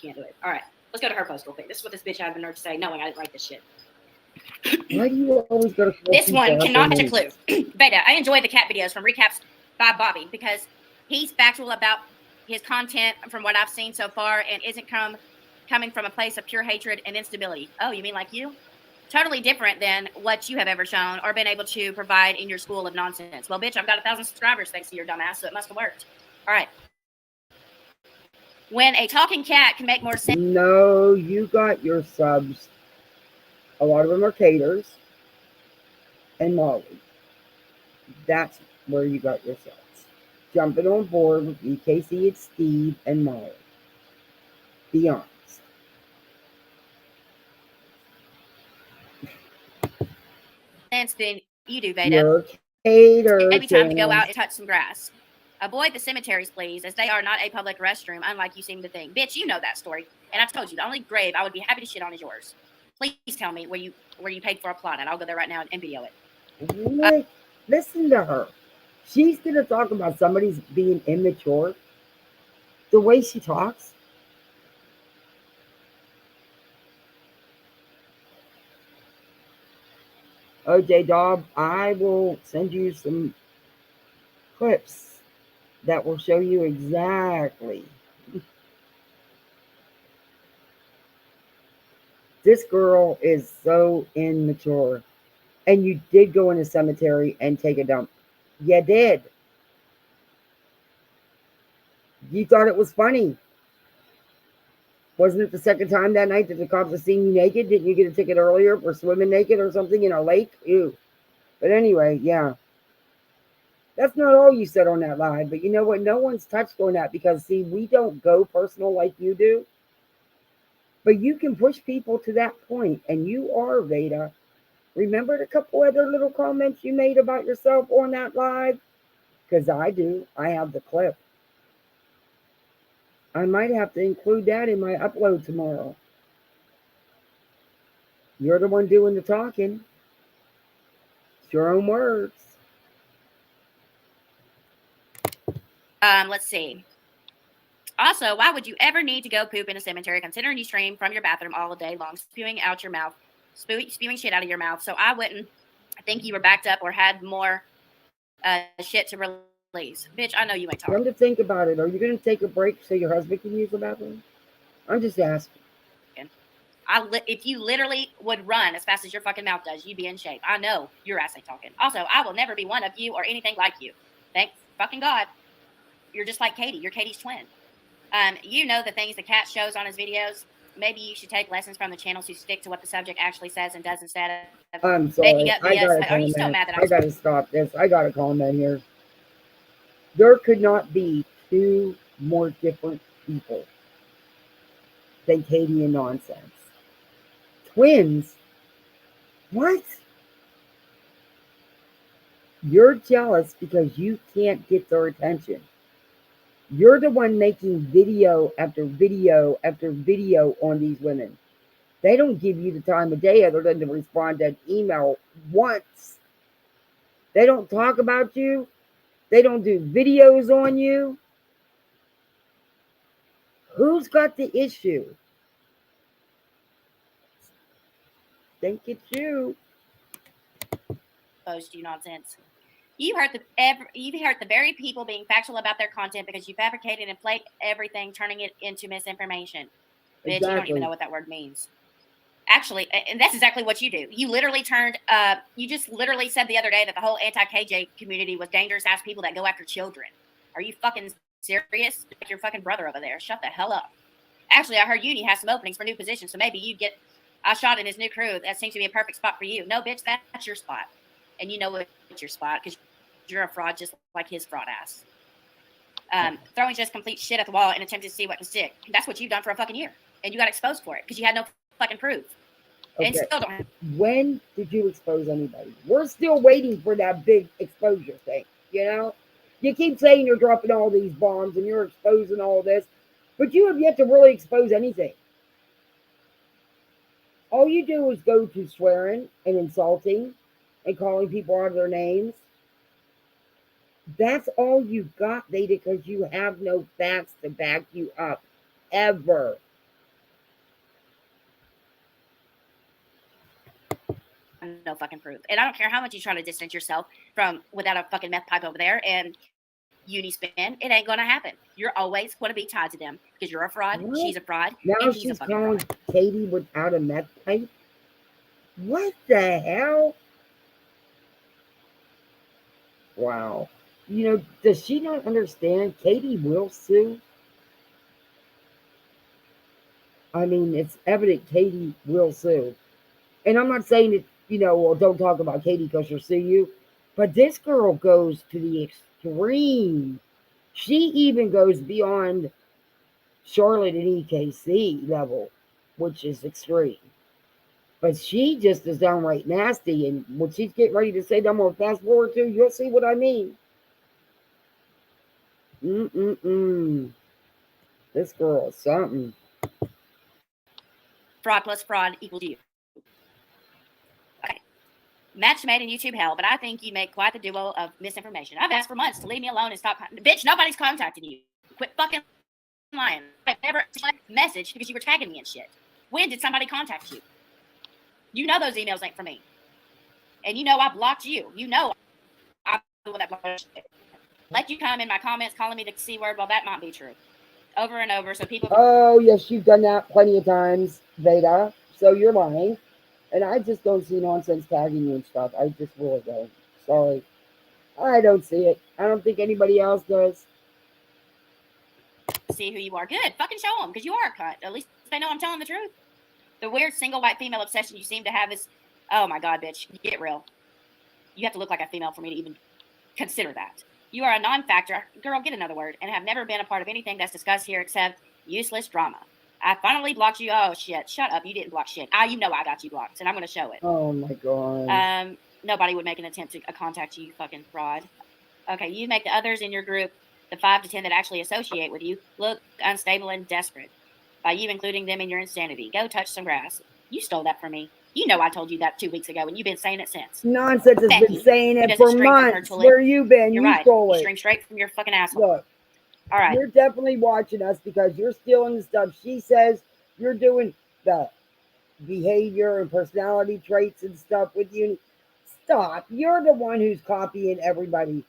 can't do it. All right, let's go to her post real quick. This is what this bitch had the nerve to say, knowing I didn't write this shit. Why do you always go to this one cannot catch a clue. Vada, I enjoy the cat videos from Recaps by Bobby because he's factual about his content from what I've seen so far and isn't coming from a place of pure hatred and instability. Oh, you mean like you? Totally different than what you have ever shown or been able to provide in your school of nonsense. Well, bitch, I've got 1,000 subscribers thanks to your dumb ass, so it must have worked. All right. When a talking cat can make more sense. No, you got your subs A lot of them are Caters and Molly. That's where you got yourselves. Jumping on board with UKC, it's Steve and Molly. Be honest. Than you do, Vada. Your Cater It may be time to go channel. out and touch some grass. Avoid the cemeteries, please, as they are not a public restroom, unlike you seem to think. Bitch, you know that story. And I told you, the only grave I would be happy to shit on is yours. Please tell me where you paid for a plot, and I'll go there right now and video it. Listen to her. She's going to talk about somebody's being immature. The way she talks. OJ Dobb, I will send you some clips that will show you exactly. This girl is so immature. And you did go in a cemetery and take a dump. You did. You thought it was funny. Wasn't it the second time that night that the cops have seen you naked? Didn't you get a ticket earlier for swimming naked or something in a lake? Ew. But anyway, yeah. That's not all you said on that live. But you know what? No one's touched on that because, see, we don't go personal like you do. But you can push people to that point. And you are, Vada. Remember the couple other little comments you made about yourself on that live? Because I do. I have the clip. I might have to include that in my upload tomorrow. You're the one doing the talking. It's your own words. Let's see. Also, why would you ever need to go poop in a cemetery considering you stream from your bathroom all day long, spewing out your mouth, spewing shit out of your mouth? So I wouldn't think you were backed up or had more shit to release. Bitch, I know you ain't talking. Come to think about it, are you going to take a break so your husband can use the bathroom? I'm just asking. If you literally would run as fast as your fucking mouth does, you'd be in shape. I know your ass ain't talking. Also, I will never be one of you or anything like you. Thank fucking God. You're just like Katie. You're Katie's twin. You know the things the cat shows on his videos. Maybe you should take lessons from the channels who stick to what the subject actually says and does instead of I'm sorry. making up BS. Are you still mad that I got to stop this. I got a comment here. There could not be two more different people than Katie and Nonsense. Twins? What? You're jealous because you can't get their attention. You're the one making video after video after video on these women. They don't give you the time of day other than to respond to an email once. They don't talk about you. They don't do videos on you. Who's got the issue? Think it's you. Exposed you nonsense. You hurt the very people being factual about their content because you fabricate and inflate everything, turning it into misinformation. Bitch, exactly. You don't even know what that word means. Actually, and that's exactly what you do. You literally you just literally said the other day that the whole anti-KJ community was dangerous ass people that go after children. Are you fucking serious? Like your fucking brother over there. Shut the hell up. Actually, I heard Uni has some openings for new positions, so maybe you'd get a shot in his new crew. That seems to be a perfect spot for you. No, bitch, that's your spot. And you know it's your spot because you're a fraud just like his fraud ass. Throwing just complete shit at the wall and attempting to see what can stick. That's what you've done for a fucking year. And you got exposed for it because you had no fucking proof. Okay. And still don't. When did you expose anybody? We're still waiting for that big exposure thing, you know? You keep saying you're dropping all these bombs and you're exposing all this, but you have yet to really expose anything. All you do is go to swearing and insulting and calling people out of their names. That's all you got, Vada, because you have no facts to back you up, ever. No fucking proof. And I don't care how much you try to distance yourself from without a fucking meth pipe over there and Uni spin, it ain't gonna happen. You're always going to be tied to them because you're a fraud. What? She's a fraud. Now and she's calling Katie without a meth pipe. What the hell? Wow. You know, does she not understand? Katie will sue. I mean, it's evident Katie will sue. And I'm not saying that, well, don't talk about Katie because she'll sue you. But this girl goes to the extreme. She even goes beyond Charlotte and EKC level, which is extreme. But she just is downright nasty. And when she's getting ready to say that, I'm going to fast forward to, you'll see what I mean. This girl is something. Fraud plus fraud equals you. Okay. Match made in YouTube hell, but I think you'd make quite the duo of misinformation. I've asked for months to leave me alone and stop. Bitch, nobody's contacted you. Quit fucking lying. I've never messaged because you were tagging me and shit. When did somebody contact you? You know those emails ain't for me. And you know I blocked you. You know I'm the one that blocked you. Let you come in my comments calling me the C word. Well, that might be true. Over and over, so people... Oh, yes, you've done that plenty of times, Vada. So you're lying. And I just don't see nonsense tagging you and stuff. I just really don't. Sorry. I don't see it. I don't think anybody else does. See who you are. Good. Fucking show them, because you are a cunt. At least they know I'm telling the truth. The weird single white female obsession you seem to have is... Oh, my God, bitch. Get real. You have to look like a female for me to even consider that. You are a non-factor. Girl, get another word. And have never been a part of anything that's discussed here except useless drama. I finally blocked you. Oh, shit. Shut up. You didn't block shit. You know I got you blocked, and I'm going to show it. Oh, my God. Nobody would make an attempt to contact you, fucking fraud. Okay, you make the others in your group, the 5 to 10 that actually associate with you, look unstable and desperate. By you including them in your insanity. Go touch some grass. You stole that from me. You know I told you that 2 weeks ago, and you've been saying it since. Nonsense has Becky, been saying it for months. Where you been? You're you right. stole You it. stream straight from your fucking asshole. Look. All right. You're definitely watching us because you're stealing the stuff she says. You're doing the behavior and personality traits and stuff with you. Stop. You're the one who's copying everybody.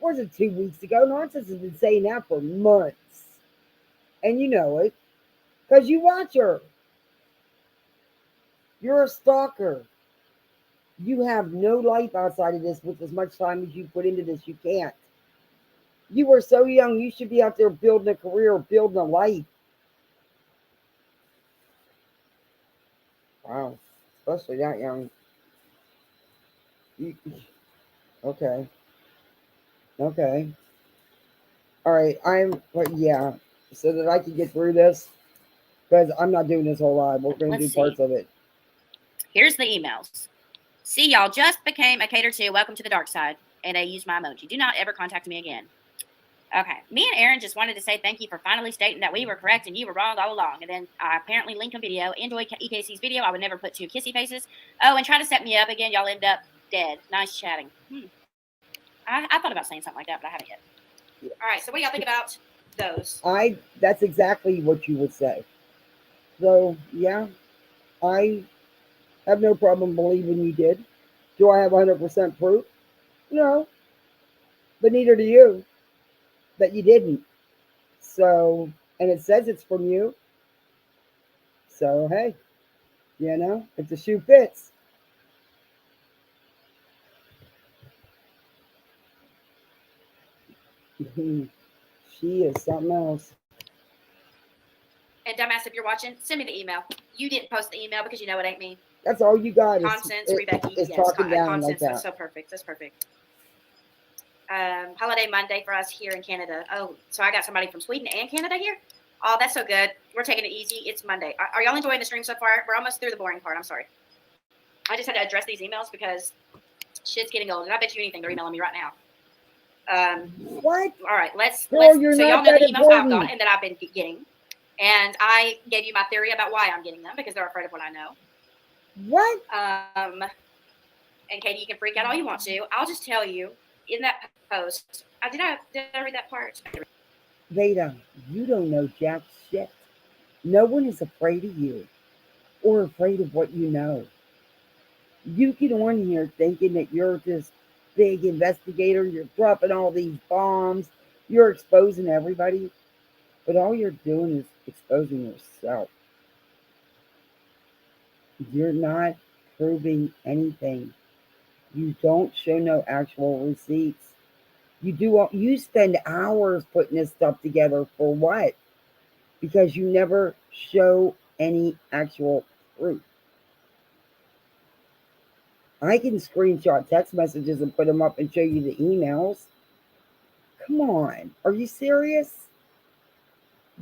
Was it 2 weeks ago? Nonsense has been saying that for months. And you know it. Because you watch her. You're a stalker. You have no life outside of this with as much time as you put into this. You can't. You were so young. You should be out there building a career, building a life. Wow. Especially that young. Okay. Okay. All right. Yeah. So that I can get through this, because I'm not doing this whole live. We're going to do parts of it. Here's the emails. See, y'all just became a cater to. Welcome to the dark side. And I use my emoji. Do not ever contact me again. Okay. Me and Aaron just wanted to say thank you for finally stating that we were correct and you were wrong all along. And then I apparently linked a video. Enjoy EKC's video. I would never put 2 kissy faces. Oh, and try to set me up again. Y'all end up dead. Nice chatting. I thought about saying something like that, but I haven't yet. All right. So what do y'all think about those? That's exactly what you would say. So, yeah. I have no problem believing you did. Do I have 100% proof? No. But neither do you. That you didn't. So, and it says it's from you. So, hey, if the shoe fits. She is something else. And dumbass, if you're watching, send me the email. You didn't post the email because you know it ain't me. That's all you got. Constance, Rebecca. It's talking down Constance, like that. that's so perfect. That's perfect. Holiday Monday for us here in Canada. Oh, so I got somebody from Sweden and Canada here. Oh, that's so good. We're taking it easy. It's Monday. Are y'all enjoying the stream so far? We're almost through the boring part. I'm sorry. I just had to address these emails because shit's getting old, and I bet you anything they're emailing me right now. What? All right, let's. So y'all know the emails I've got and that I've been getting, and I gave you my theory about why I'm getting them because they're afraid of what I know. What? And Katie, you can freak out all you want to. I'll just tell you in that post. Did I read that part? Vada, you don't know jack shit. No one is afraid of you or afraid of what you know. You get on here thinking that you're this big investigator. You're dropping all these bombs. You're exposing everybody. But all you're doing is exposing yourself. You're not proving anything. You don't show no actual receipts. You spend hours putting this stuff together for what? Because you never show any actual proof. I can screenshot text messages and put them up and show you the emails. Come on. Are you serious?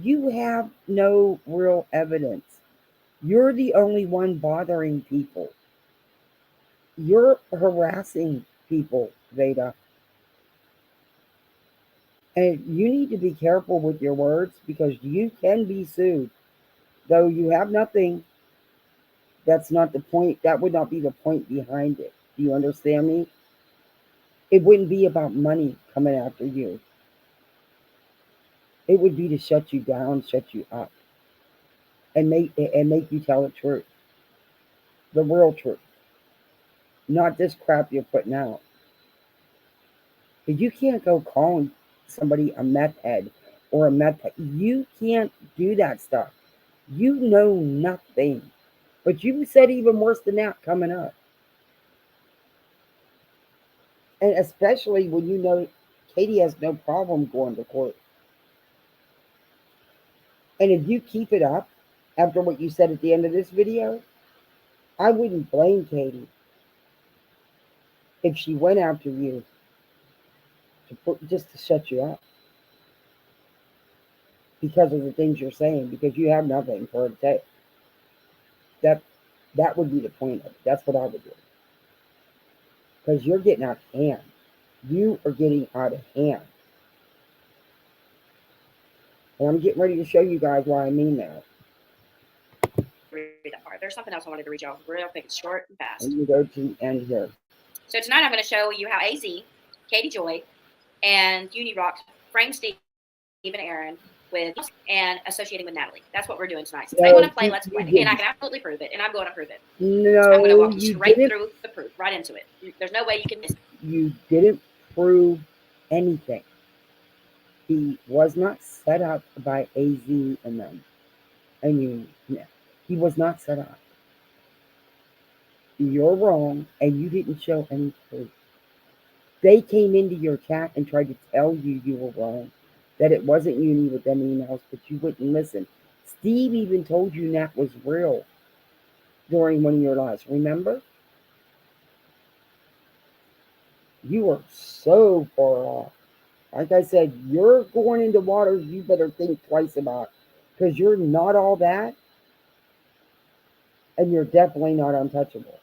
You have no real evidence. You're the only one bothering people. You're harassing people, Veda. And you need to be careful with your words because you can be sued. Though you have nothing, that's not the point. That would not be the point behind it. Do you understand me? It wouldn't be about money coming after you. It would be to shut you down, shut you up, and make you tell the truth. The real truth. Not this crap you're putting out. But you can't go calling somebody a meth head or a meth head. You can't do that stuff. You know nothing. But you said even worse than that coming up. And especially when you know Katie has no problem going to court. And if you keep it up after what you said at the end of this video, I wouldn't blame Katie if she went after you just to shut you up because of the things you're saying, because you have nothing for her to say. That would be the point of it. That's what I would do. Because you're getting out of hand. You are getting out of hand. And I'm getting ready to show you guys why I mean that. Read that part. There's something else I wanted to read y'all real quick. It's short and fast. And you go to the end here. So tonight I'm going to show you how AZ, Katie Joy, and Unirock framed Steve and Aaron with and associating with Natalie. That's what we're doing tonight. Since they want to play Let's Play, and I can absolutely prove it, and I'm going to prove it. No, I'm going to walk you straight through the proof, right into it. There's no way you can miss it. You didn't prove anything. He was not set up by AZ and them. I mean, yeah, he was not set up. You're wrong, and you didn't show any proof. They came into your chat and tried to tell you you were wrong, that it wasn't Uni with them emails, but you wouldn't listen. Steve even told you Nat was real during one of your lives. Remember? You are so far off. Like I said, you're going into waters you better think twice about, because you're not all that, and you're definitely not untouchable.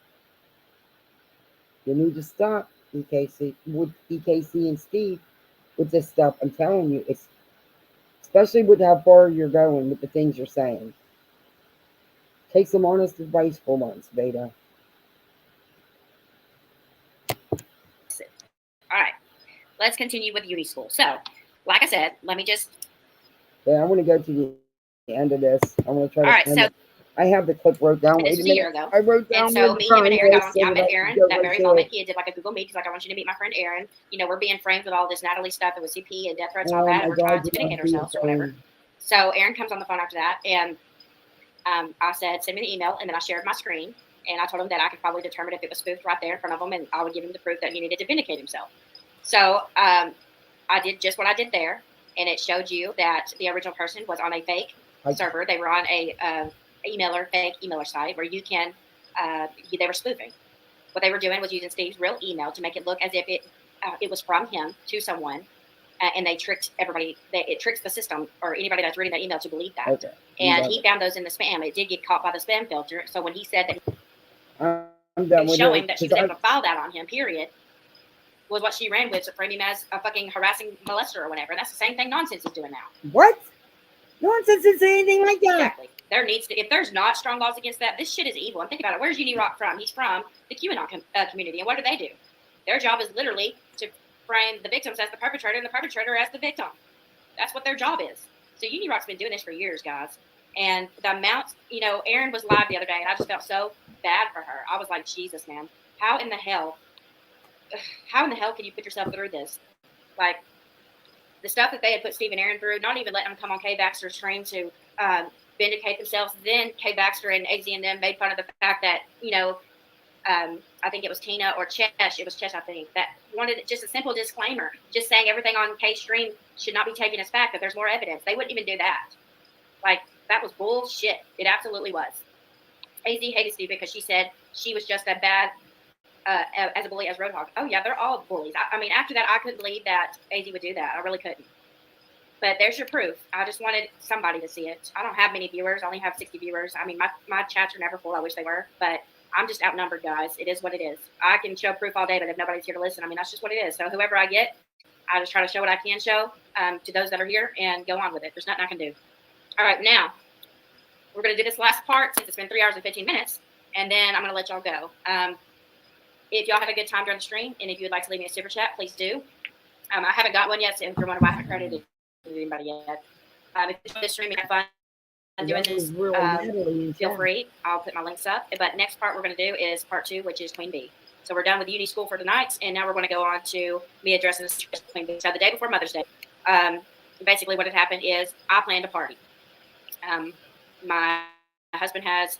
You need to stop, EKC, with EKC and Steve, with this stuff. I'm telling you, it's especially with how far you're going with the things you're saying. Take some honest advice for once, Veda. All right, let's continue with Uni School. So, like I said, let me just. Yeah, I want to go to the end of this. I want to try to. All right, so. I have the clip wrote down. This was a year ago. I wrote down. And so me, him, and Aaron got on. I met Aaron that very moment. He did like a Google Meet. He's like, I want you to meet my friend Aaron. You know, we're being framed with all this Natalie stuff and with CP and death threats and all that. And we're trying to vindicate ourselves or whatever. So Aaron comes on the phone after that. And I said, send me the email. And then I shared my screen. And I told him that I could probably determine if it was spoofed right there in front of him. And I would give him the proof that he needed to vindicate himself. So I did just what I did there. And it showed you that the original person was on a fake server. They were on a fake emailer site where you can, they were spoofing. What they were doing was using Steve's real email to make it look as if it was from him to someone, and they tricked everybody. It tricks the system or anybody that's reading that email to believe that. Okay. And he found those in the spam. It did get caught by the spam filter. So when he said that, I'm done with showing that she was able to file that on him, period, was what she ran with to frame him as a fucking harassing molester or whatever. And that's the same thing Nonsense is doing now. What? Nonsense is anything like that. Exactly. There needs to, if there's not strong laws against that, this shit is evil. And think about it. Where's Unirock from? He's from the QAnon community. And what do? Their job is literally to frame the victims as the perpetrator and the perpetrator as the victim. That's what their job is. So Unirock's been doing this for years, guys. And the amount, Aaron was live the other day, and I just felt so bad for her. I was like, Jesus, man, how in the hell can you put yourself through this? Like, the stuff that they had put Steve and Aaron through, not even letting them come on Kay Baxter's stream to vindicate themselves. Then Kay Baxter and AZ and them made fun of the fact that, I think it was Tina or Chesh, it was Chesh, I think, that wanted just a simple disclaimer, just saying everything on Kay's stream should not be taken as fact, that there's more evidence. They wouldn't even do that. Like, that was bullshit. It absolutely was. AZ hated Steve because she said she was just a bad as a bully as Roadhog. Oh yeah, they're all bullies. I mean, after that, I couldn't believe that AZ would do that. I really couldn't. But there's your proof. I just wanted somebody to see it. I don't have many viewers. I only have 60 viewers. I mean, my chats are never full. I wish they were, but I'm just outnumbered, guys. It is what it is. I can show proof all day, but if nobody's here to listen, I mean, that's just what it is. So whoever I get, I just try to show what I can show to those that are here and go on with it. There's nothing I can do. All right, now we're going to do this last part since it's been 3 hours and 15 minutes, and then I'm going to let y'all go. If y'all had a good time during the stream, and if you would like to leave me a super chat, please do. I haven't got one yet, so if you're one of my, I haven't credited anybody yet. If you're this stream, you have fun doing this, feel free. I'll put my links up. But next part we're going to do is part 2, which is Queen Bee. So we're done with uni school for tonight, and now we're going to go on to me addressing this Queen Bee. So the day before Mother's Day, basically what had happened is I planned a party. My husband has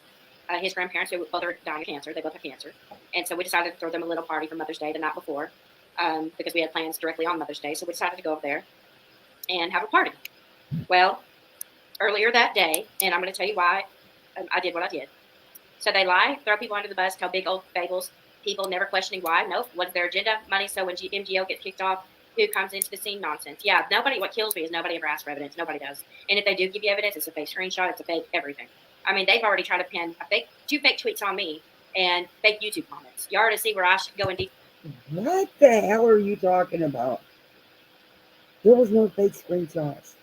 his grandparents who both are dying of cancer. They both have cancer. And so we decided to throw them a little party for Mother's Day the night before because we had plans directly on Mother's Day. So we decided to go up there and have a party. Well, earlier that day, and I'm going to tell you why I did what I did. So they lie, throw people under the bus, tell big old fables, people never questioning why. Nope. What's their agenda? Money. So when MGO gets kicked off, who comes into the scene? Nonsense. Yeah, nobody, what kills me is nobody ever asks for evidence. Nobody does. And if they do give you evidence, it's a fake screenshot, it's a fake everything. I mean, they've already tried to pin two fake tweets on me and fake YouTube comments. You already see where I should go in deep. What the hell are you talking about? There was no fake screenshots.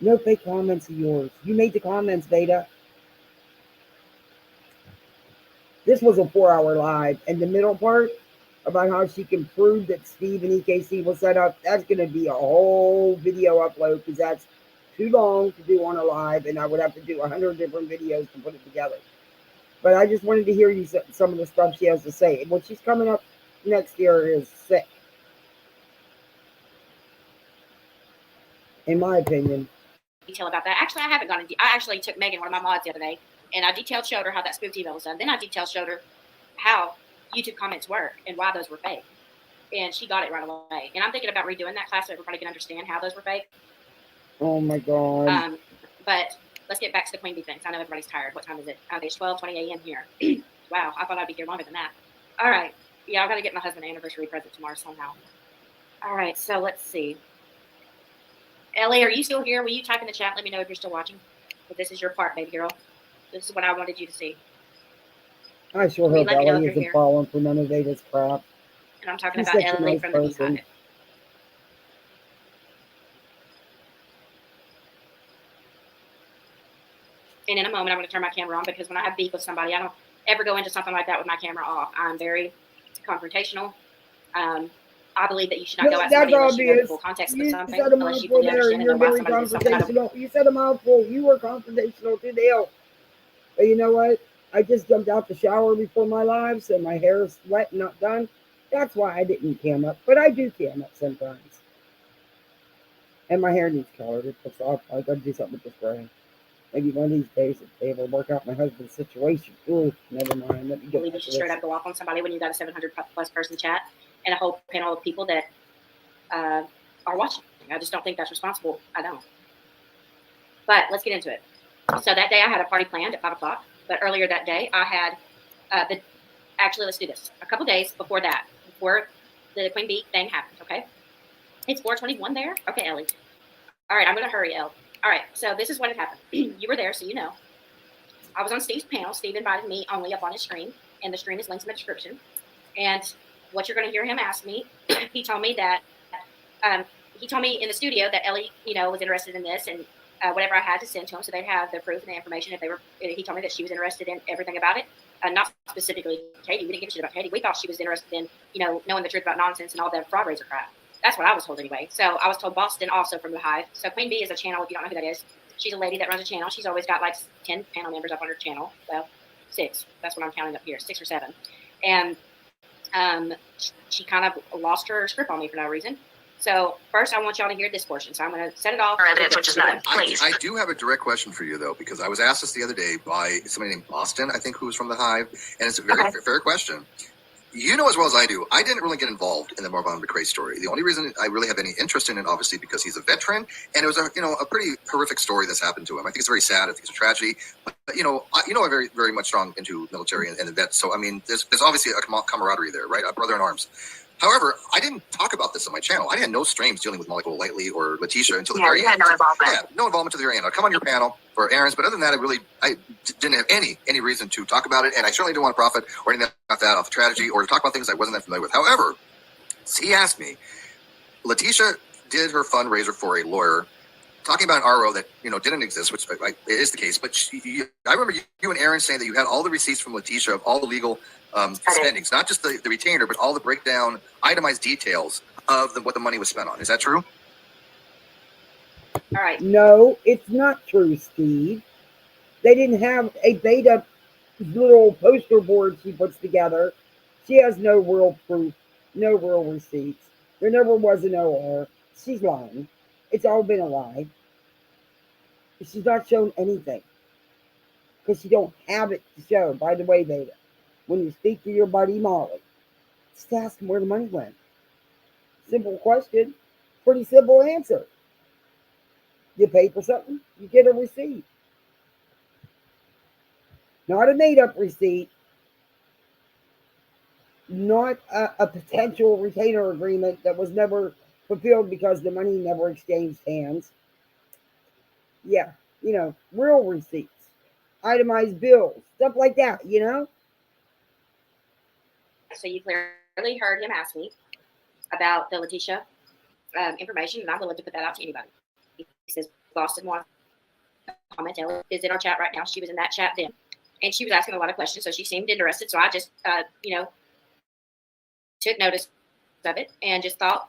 No fake comments of yours. You made the comments, Vada. This was a 4-hour live. And the middle part about how she can prove that Steve and EKC was set up, that's going to be a whole video upload because that's too long to do on a live, and I would have to do 100 different videos to put it together. But I just wanted to hear you some of the stuff she has to say. What she's coming up next year is sick, in my opinion. Detail about that. Actually, I haven't gone into. I actually took Megan, one of my mods, the other day, and I showed her how that spoofed email was done. Then I showed her how YouTube comments work and why those were fake, and she got it right away. And I'm thinking about redoing that class so everybody can understand how those were fake. Oh my god. But let's get back to the Queen Bee things. I know everybody's tired. What time is it? Oh, it's 12:20 a.m. here. Wow, I thought I'd be here longer than that. All right. Yeah, I've got to get my husband an anniversary present tomorrow somehow. All right, so let's see. Ellie, are you still here? Will you type in the chat? Let me know if you're still watching. But this is your part, baby girl. This is what I wanted you to see. I sure hope Ellie isn't falling for none of Vada's crap. And I'm talking about Ellie from the Beehive. And in a moment, I'm going to turn my camera on because when I have beef with somebody, I don't ever go into something like that with my camera off. I'm very confrontational. I believe that you should not go at somebody unless you know the full context of something, unless you fully understand and know why somebody did something. You said a mouthful. You were confrontational to the hill. But you know what? I just jumped out the shower before my live, so my hair is wet and not done. That's why I didn't cam up. But I do cam up sometimes. And my hair needs colored. So I've got to do something with this brain. Maybe one of these days, if they ever work out my husband's situation. Ooh, never mind. Let me believe you should straight up go off on somebody when you got a 700 plus person chat and a whole panel of people that are watching. I just don't think that's responsible. I don't. But let's get into it. So that day I had a party planned at 5 o'clock. But earlier that day I had actually, let's do this. A couple days before that, before the Queen Bee thing happened, okay? It's 4:21 there? Okay, Ellie. All right, I'm going to hurry, Elle. All right, so this is what had happened. You were there, so you know. I was on Steve's panel. Steve invited me only up on his stream, and the stream is linked in the description. And what you're going to hear him ask me, he told me that, he told me in the studio that Ellie, was interested in this and whatever I had to send to him, so they'd have the proof and the information. If they were, he told me that she was interested in everything about it, not specifically Katie. We didn't give a shit about Katie. We thought she was interested in, knowing the truth about nonsense and all that fraud raiser crap. That's what I was told anyway. So I was told Boston also from the Hive. So Queen Bee is a channel, if you don't know who that is. She's a lady that runs a channel. She's always got like 10 panel members up on her channel. Well, 6. That's what I'm counting up here, 6 or 7. And she kind of lost her script on me for no reason. So first I want y'all to hear this portion. So I'm going to set it off. Which is not, please. I do have a direct question for you, though, because I was asked this the other day by somebody named Boston, I think, who was from the Hive. And it's a very fair question. You know as well as I do, I didn't really get involved in the Marvin McRae story. The only reason I really have any interest in it, obviously, because he's a veteran, and it was a pretty horrific story that's happened to him. I think it's very sad. I think it's a tragedy. But I'm very, very much strong into military and the vets. So I mean, there's obviously a camaraderie there, right? A brother in arms. However, I didn't talk about this on my channel. I had no streams dealing with Molecular Lightly or Letitia until the very end. No involvement. Yeah, no involvement to the very end. I'll come on your panel for errands, but other than that, I didn't have any reason to talk about it, and I certainly didn't want to profit or anything about that off the strategy or to talk about things I wasn't that familiar with. However, he asked me, Letitia did her fundraiser for a lawyer, talking about an RO that didn't exist, which is the case. But I remember you and Aaron saying that you had all the receipts from Letitia of all the legal spendings, not just the retainer, but all the breakdown, itemized details of what the money was spent on. Is that true? All right. No, it's not true, Steve. They didn't have a Vada little poster board she puts together. She has no real proof, no real receipts. There never was an OR. She's lying. It's all been a lie. She's not shown anything because she don't have it to show. By the way, Vada, when you speak to your buddy Molly, just ask him where the money went. Simple question, pretty simple answer. You pay for something, you get a receipt. Not a made-up receipt, not a potential retainer agreement that was never fulfilled because the money never exchanged hands. Yeah, real receipts, itemized bills, stuff like that, So you clearly heard him ask me about the Letitia information, and I'm willing to put that out to anybody. He says Boston wants to comment. Ellie is in our chat right now. She was in that chat then, and she was asking a lot of questions, so she seemed interested. So I just, took notice of it and just thought,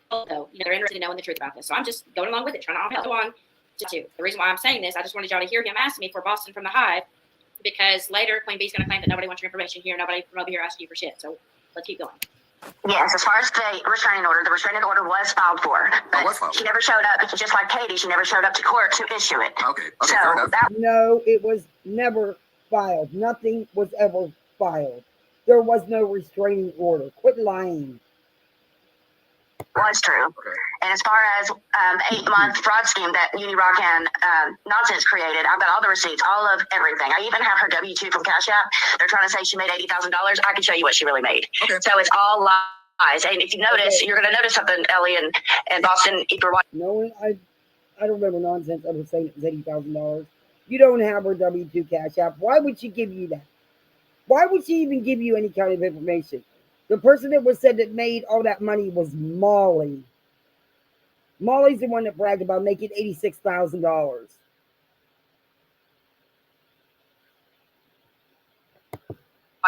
they're interested in knowing the truth about this. So I'm just going along with it, trying to help along. The reason why I'm saying this, I just wanted y'all to hear him ask me for Boston from the Hive, because later Queen Bee's going to claim that nobody wants your information here. Nobody from over here asked you for shit. So let's keep going. Yes, as far as the restraining order was filed for, but she never showed up. Just like Katie, she never showed up to court to issue it. Okay, so fair enough. No, it was never filed. Nothing was ever filed. There was no restraining order. Quit lying. Was true. Okay. And as far as 8-month fraud scheme that UniRock and Nonsense created, I've got all the receipts, all of everything. I even have her W-2 from Cash App. They're trying to say she made $80,000. I can show you what she really made. Okay. So it's all lies. And if you notice, you're going to notice something, Ellie and Boston. If you're watching. No, I don't remember Nonsense ever saying it was $80,000. You don't have her W-2 Cash App. Why would she give you that? Why would she even give you any kind of information? The person that was said that made all that money was Molly. Molly's the one that bragged about making $86,000.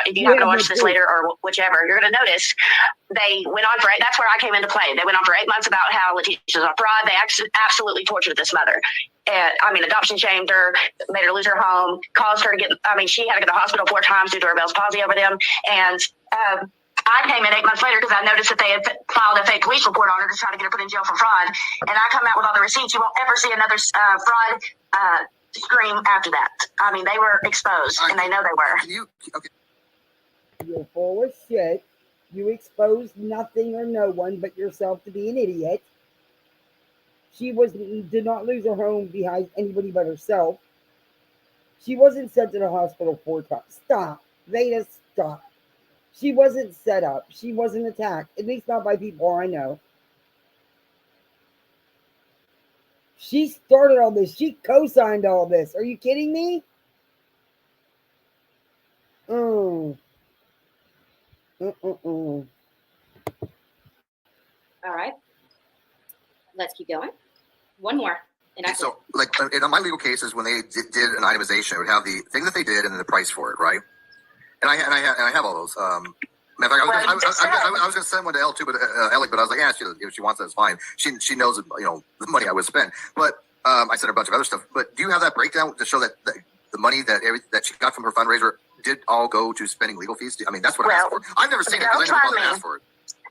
If you happen to watch this later or whichever, you're going to notice they went on for it. That's where I came into play. They went on for 8 months about how Letitia's a fraud. They absolutely tortured this mother. Adoption shamed her, made her lose her home, caused her to she had to go to the hospital 4 times due to her Bell's palsy over them. And I came in 8 months later because I noticed that they had filed a fake police report on her to try to get her put in jail for fraud. And I come out with all the receipts. You won't ever see another fraud scream after that. They were exposed, and they know they were. Okay. You're full of shit. You exposed nothing or no one but yourself to be an idiot. She did not lose her home behind anybody but herself. She wasn't sent to the hospital 4 times. Stop. Vada, stop. She wasn't set up. She wasn't attacked. At least not by people I know. She started all this. She co-signed all this. Are you kidding me? All right. Let's keep going. One more. So, in my legal cases, when they did an itemization, it would have the thing that they did and then the price for it, right? And I have all those. Matter of fact, I was going to send one to Elle too, but Ellie, but I was like, yeah, if she wants that, it's fine. She knows, the money I would spend. But I sent her a bunch of other stuff. But do you have that breakdown to show that the money that she got from her fundraiser did all go to spending legal fees? That's what I asked for. I've never seen it because I never asked for it.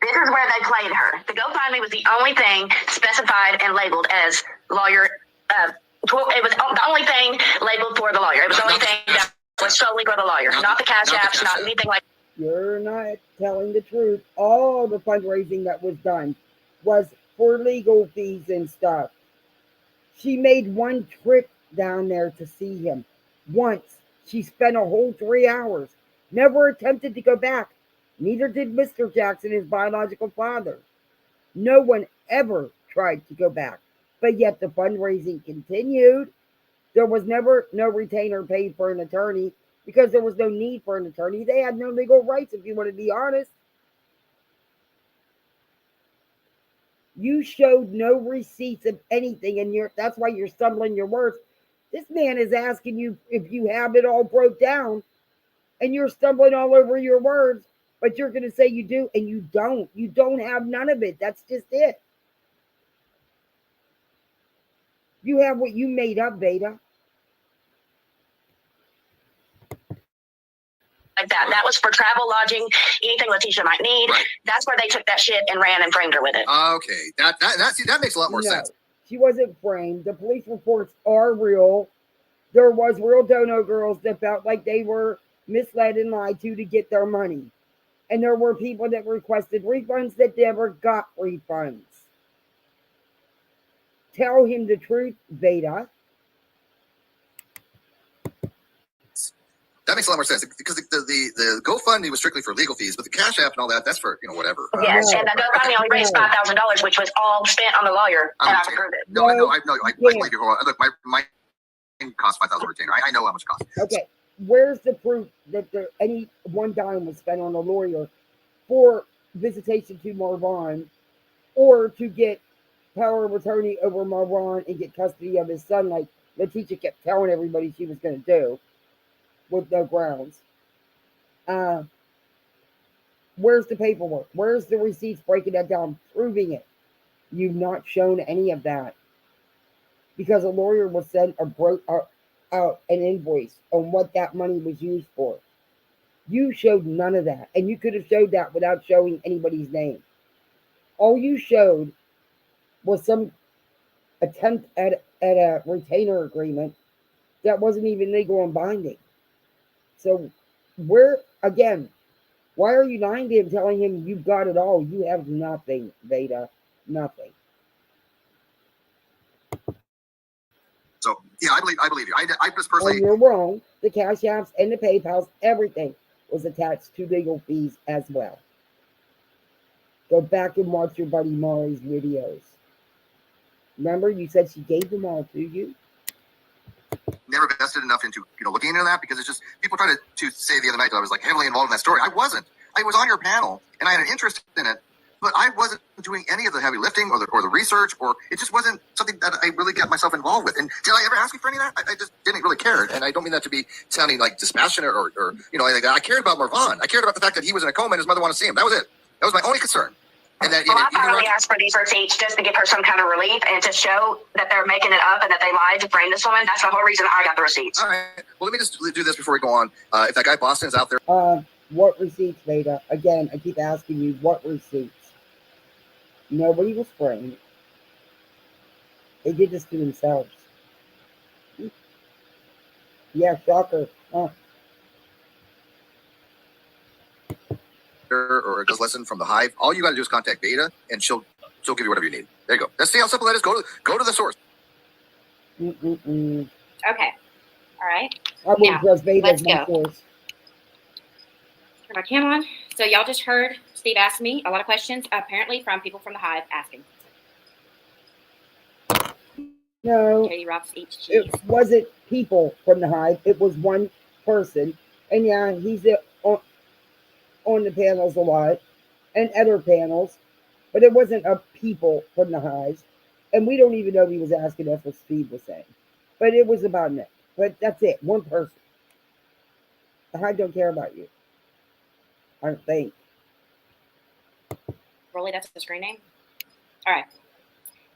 This is where they played her. The GoFundMe was the only thing specified and labeled as lawyer. It was the only thing labeled for the lawyer. It was the only thing that was solely for the lawyer, not the cash apps, not anything like. You're not telling the truth. All the fundraising that was done was for legal fees and stuff. She made one trip down there to see him. Once. She spent a whole 3 hours. Never attempted to go back. Neither did Mr. Jackson, his biological father. No one ever tried to go back. But yet the fundraising continued. There was never no retainer paid for an attorney because there was no need for an attorney. They had no legal rights, if you want to be honest. You showed no receipts of anything, and that's why you're stumbling your words. This man is asking you if you have it all broke down, and you're stumbling all over your words, but you're going to say you do, and you don't. You don't have none of it. That's just it. You have what you made up, Vada. Like that. That was for travel, lodging, anything Letitia might need. Right. That's where they took that shit and ran and framed her with it. Okay, that makes a lot more sense. She wasn't framed. The police reports are real. There was real dono girls that felt like they were misled and lied to get their money. And there were people that requested refunds that never got refunds. Tell him the truth, Vada. That makes a lot more sense because the GoFundMe was strictly for legal fees, but the Cash App and all that, that's for, whatever. Yes, and the GoFundMe only raised $5,000, which was all spent on the lawyer, and I've approved it. No, I know. I believe you. Look, my cost $5,000 retainer. I know how much it costs. Okay, where's the proof that any one dime was spent on a lawyer for visitation to Marwan or to get power of attorney over Marwan and get custody of his son, like Letitia kept telling everybody she was going to do? With no grounds. Where's the paperwork? Where's the receipts breaking that down, proving it? You've not shown any of that because a lawyer was sent out an invoice on what that money was used for. You showed none of that, and you could have showed that without showing anybody's name. All you showed was some attempt at a retainer agreement that wasn't even legal and binding. So, why are you lying to him, telling him you've got it all? You have nothing, Vada. Nothing. So, yeah, I believe you. I just personally... You're wrong. The Cash Apps and the PayPals, everything was attached to legal fees as well. Go back and watch your buddy Molly's videos. Remember, you said she gave them all to you? Never vested enough into looking into that because it's just people try to say the other night that I was like heavily involved in that story. I wasn't. I was on your panel and I had an interest in it, but I wasn't doing any of the heavy lifting or the research, or it just wasn't something that I really got myself involved with. And did I ever ask you for any of that? I just didn't really care, and I don't mean that to be sounding like dispassionate or like I cared about Marwan. I cared about the fact that he was in a coma and his mother wanted to see him. That was it. That was my only concern. And that, I finally asked for these receipts just to give her some kind of relief and to show that they're making it up and that they lied to frame this woman. That's the whole reason I got the receipts. All right. Well, let me just do this before we go on. If that guy Boston's out there. What receipts, Vada? Again, I keep asking you, what receipts? Nobody was framed. They did this to themselves. Yeah, shocker. Or just listen from the hive. All you got to do is contact Vada, and she'll give you whatever you need. There you go. Let's see how simple that is. Go to the source. Okay. All right. I wouldn't trust Vada as my source. Turn my cam on. So y'all just heard Steve ask me a lot of questions, apparently from people from the hive asking. No, Katie rocks each cheese. It wasn't people from the hive. It was one person, and yeah, he's on the panels a lot and other panels, but it wasn't a people from the hives, and we don't even know if he was asking us what Steve was saying, but it was about Nick. But that's it, one person. The hive don't care about you, I don't think. Rolly, that's the screen name. All right,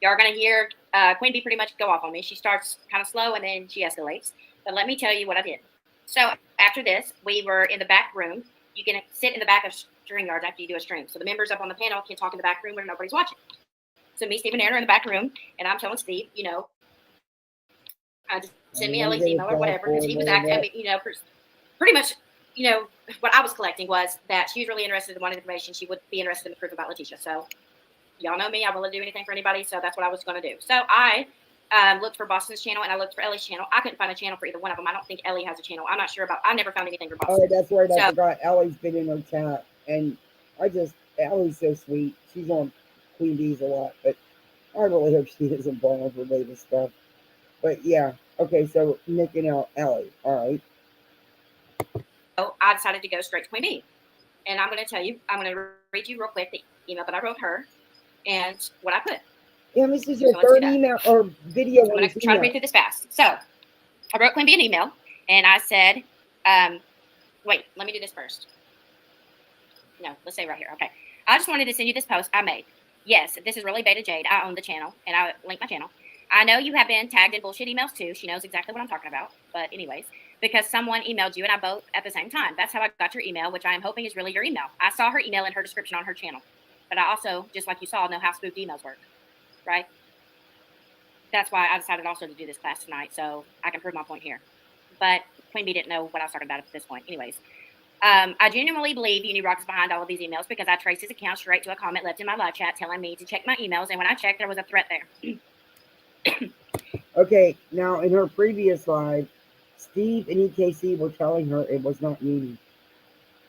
y'all are gonna hear Queen Bee pretty much go off on me. She starts kind of slow and then she escalates, but let me tell you what I did. So after this, we were in the back room. You can sit in the back of string yards after you do a stream. So the members up on the panel can talk in the back room where nobody's watching. So me, Steve, and Aaron are in the back room, and I'm telling Steve, just send me a email or whatever, because he was acting, pretty much, you know, what I was collecting was that she was really interested in wanting information. She would be interested in the proof about Letitia. So y'all know me. I will do anything for anybody. So that's what I was going to do. So I looked for Boston's channel and I looked for Ellie's channel. I couldn't find a channel for either one of them. I don't think Ellie has a channel. I'm not sure about. I never found anything for Boston. Oh, that's right. I forgot. Ellie's been in her chat, and Ellie's so sweet. She's on Queen Bees a lot, but I really hope she isn't born with her latest stuff. But yeah, okay. So Nick and Ellie. All right. So I decided to go straight to Queen Bee, and I'm going to tell you. I'm going to read you real quick the email that I wrote her and what I put. Yeah, this is your third email or video. I'm going to try to read through this fast. So I wrote Queen Bee an email, and I said, wait, let me do this first. No, let's say right here. Okay. I just wanted to send you this post I made. Yes, this is really Beta Jade. I own the channel, and I link my channel. I know you have been tagged in bullshit emails too. She knows exactly what I'm talking about. But anyways, because someone emailed you and I both at the same time. That's how I got your email, which I am hoping is really your email. I saw her email in her description on her channel. But I also, just like you saw, know how spoofed emails work. Right? That's why I decided also to do this class tonight, so I can prove my point here. But Queen Bee didn't know what I was talking about at this point. Anyways, I genuinely believe Unirock is behind all of these emails because I traced his account straight to a comment left in my live chat telling me to check my emails, and when I checked, there was a threat there. Okay, now in her previous live, Steve and EKC were telling her it was not Uni.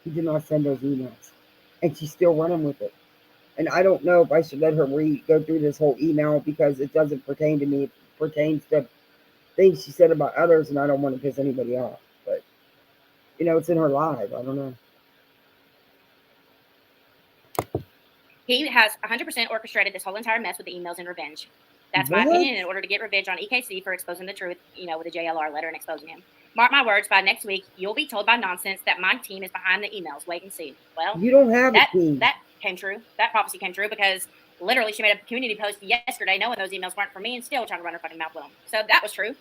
He did not send those emails, and she's still running with it. And I don't know if I should let her go through this whole email because it doesn't pertain to me. It pertains to things she said about others, and I don't want to piss anybody off. But, you know, it's in her live. I don't know. He has 100% orchestrated this whole entire mess with the emails and revenge. That's my opinion in order to get revenge on EKC for exposing the truth, you know, with the JLR letter and exposing him. Mark my words, by next week, you'll be told by nonsense that my team is behind the emails. Wait and see. Well, you don't have a team. That came true. That prophecy came true because literally she made a community post yesterday knowing those emails weren't for me and still trying to run her fucking mouth with them. So that was true.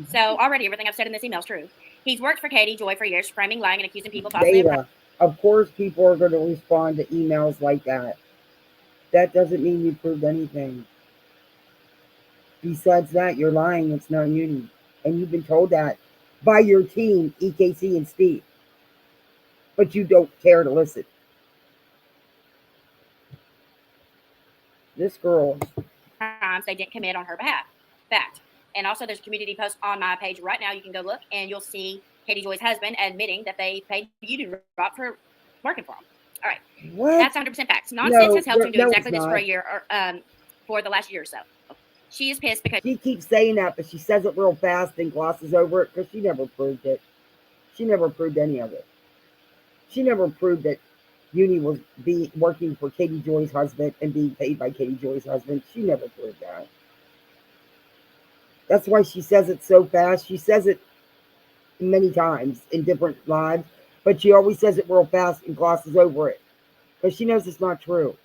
So already everything I've said in this email is true. He's worked for Katie Joy for years, framing, lying, and accusing people falsely. Of course, people are going to respond to emails like that. That doesn't mean you proved anything. Besides that, you're lying. It's not Uni. And you've been told that by your team, EKC and Steve. But you don't care to listen. This girl. Crimes they didn't commit on her behalf. Fact. And also, there's a community post on my page right now. You can go look, and you'll see Katie Joy's husband admitting that they paid Utube for working for him. All right. What? That's 100% facts. Nonsense has helped him do exactly this for a year, or for the last year or so. She is pissed because she keeps saying that, but she says it real fast and glosses over it because she never proved it. She never proved any of it. She never proved that Uni was working for Katie Joy's husband and being paid by Katie Joy's husband. She never proved that. That's why she says it so fast. She says it many times in different lives, but she always says it real fast and glosses over it because she knows it's not true.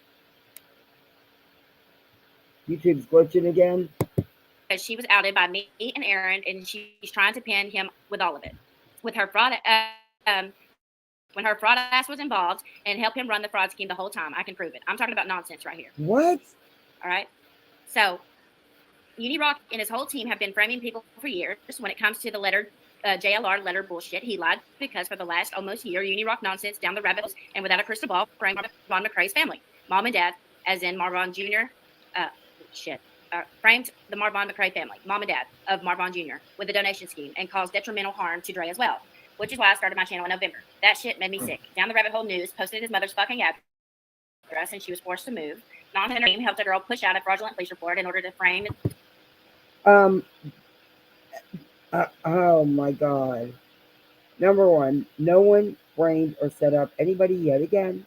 YouTube's glitching again. She was outed by me and Aaron, and she's trying to pin him with all of it. With her fraud, when her fraud ass was involved and help him run the fraud scheme the whole time. I can prove it. I'm talking about nonsense right here. What? All right. So Unirock and his whole team have been framing people for years. When it comes to the letter, JLR letter bullshit, he lied because for the last almost year, Unirock nonsense down the rabbit holes and without a crystal ball framed Marvon McCrae's family. Mom and dad, as in Marvon Jr., framed the Marvon McCrae family, mom and dad of Marvon Jr., with a donation scheme and caused detrimental harm to Dre as well, which is why I started my channel in November. That shit made me sick. Down the Rabbit Hole News posted his mother's fucking address and she was forced to move. Non-Henry team helped a girl push out a fraudulent police report in order to frame. Oh my God. Number one, no one framed or set up anybody yet again.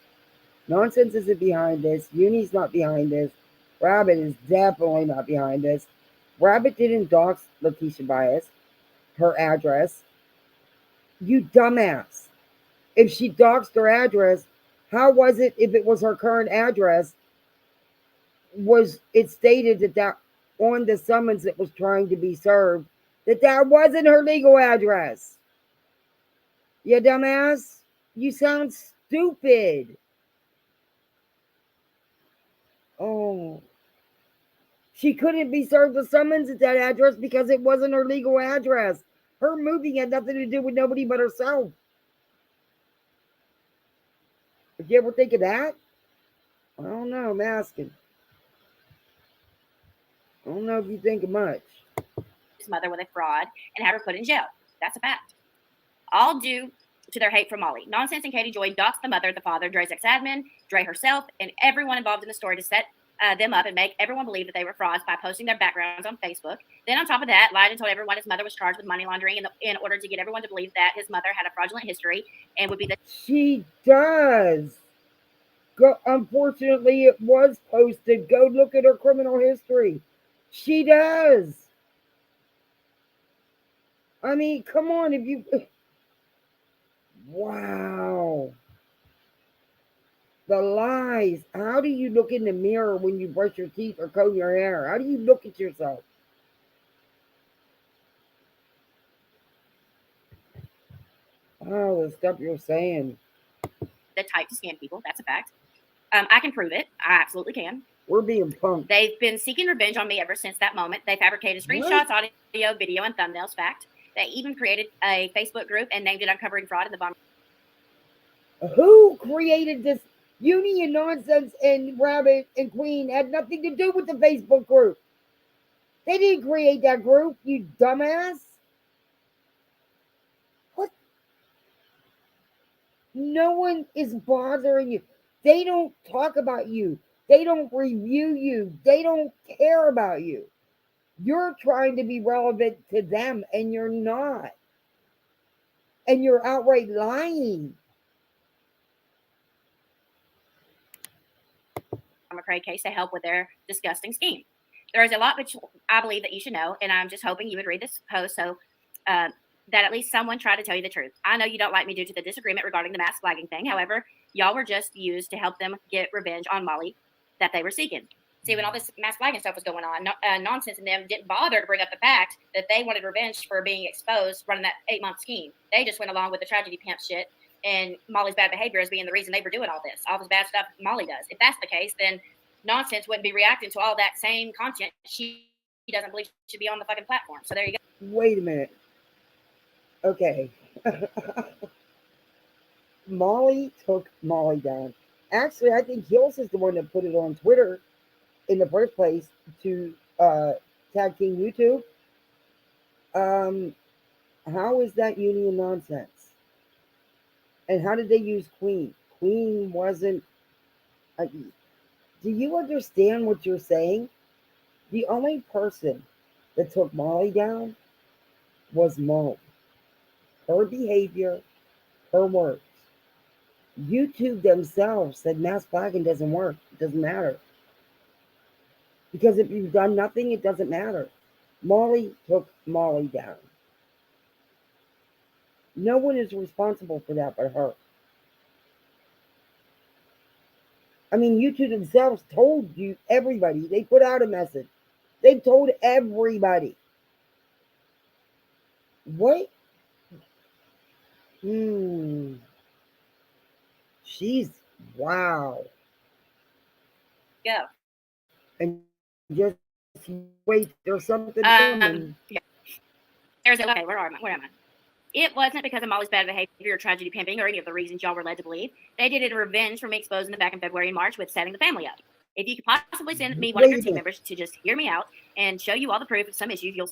Nonsense isn't behind this. Uni's not behind this. Rabbit is definitely not behind this. Rabbit didn't dox Letitia Bias, her address. You dumbass. If she doxed her address, how was it if it was her current address? Was it stated that on the summons that was trying to be served, that wasn't her legal address? You dumbass. You sound stupid. Oh. She couldn't be served a summons at that address because it wasn't her legal address. Her moving had nothing to do with nobody but herself. Did you ever think of that? I don't know. I'm asking. I don't know if you think of much. His mother with a fraud and have her put in jail. That's a fact. All due to their hate for Molly. Nonsense and Katie Joy doxed the mother, the father, Dre's ex-admin, Dre herself, and everyone involved in the story to set them up and make everyone believe that they were frauds by posting their backgrounds on Facebook. Then on top of that, lied and told everyone his mother was charged with money laundering in order to get everyone to believe that his mother had a fraudulent history and would be the... She does. Unfortunately, it was posted. Go look at her criminal history. She does. I mean, come on, if you... Wow. The lies. How do you look in the mirror when you brush your teeth or comb your hair? How do you look at yourself? Oh, the stuff you're saying. The type to scam people. That's a fact. I can prove it. I absolutely can. We're being punked. They've been seeking revenge on me ever since that moment. They fabricated screenshots, audio, video, and thumbnails. Fact. They even created a Facebook group and named it Uncovering Fraud in the Bomb. Who created this? Union Nonsense and Rabbit and Queen had nothing to do with the Facebook group. They didn't create that group, you dumbass. What? No one is bothering you. They don't talk about you. They don't review you. They don't care about you. You're trying to be relevant to them, and you're not. And you're outright lying. McCrae case to help with their disgusting scheme. There is a lot which I believe that you should know, and I'm just hoping you would read this post so that at least someone tried to tell you the truth. I know you don't like me due to the disagreement regarding the mask flagging thing. However, y'all were just used to help them get revenge on Molly that they were seeking. See, when all this mask flagging stuff was going on, Nonsense and them didn't bother to bring up the fact that they wanted revenge for being exposed running that 8-month scheme. They just went along with the tragedy pimp shit and Molly's bad behavior as being the reason they were doing all this bad stuff Molly does. If that's the case, then Nonsense wouldn't be reacting to all that same content she doesn't believe should be on the fucking platform. So there you go. Wait a minute. Okay. Molly took Molly down. Actually, I think Hills is the one that put it on Twitter in the first place to tag team YouTube. How is that Union Nonsense? And how did they use Queen? Queen wasn't... do you understand what you're saying? The only person that took Molly down was Molly. Her behavior, her words. YouTube themselves said mass flagging doesn't work. It doesn't matter. Because if you've done nothing, it doesn't matter. Molly took Molly down. No one is responsible for that but her. I mean, YouTube themselves told you, everybody. They put out a message. They told everybody. What? She's... wow. Go. And just wait, there's something coming. Yeah. Okay, where am I? It wasn't because of Molly's bad behavior or tragedy pimping or any of the reasons y'all were led to believe. They did it in revenge for me exposing them back in February and March with setting the family up. If you could possibly send me one of your team members to just hear me out and show you all the proof of some issues you'll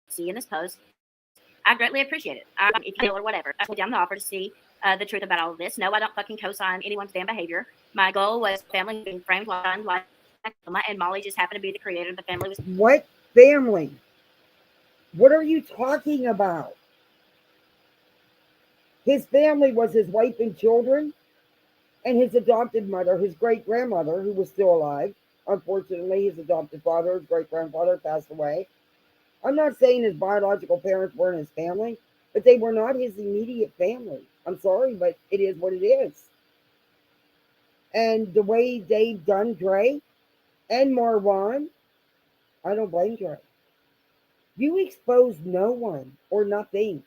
see in this post, I greatly appreciate it. If you feel or whatever, I put down the offer to see the truth about all of this. No, I don't fucking co-sign anyone's damn behavior. My goal was family being framed like and Molly just happened to be the creator of the family. What family? What are you talking about? His family was his wife and children and his adopted mother, his great-grandmother, who was still alive. Unfortunately, his adopted father, his great-grandfather, passed away. I'm not saying his biological parents weren't his family, but they were not his immediate family. I'm sorry, but it is what it is. And the way they've done Dre and Marwan, I don't blame Dre. You exposed no one or nothing.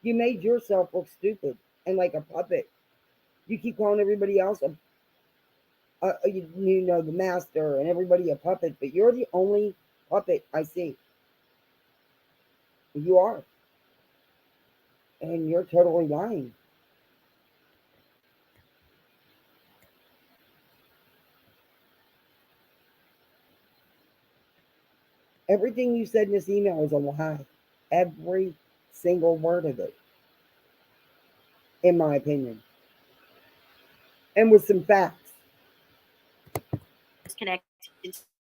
You made yourself look stupid and like a puppet. You keep calling everybody else the master and everybody a puppet, but you're the only puppet I see. You are. And you're totally lying. Everything you said in this email is a lie. Every single word of it, in my opinion. And with some facts. Connected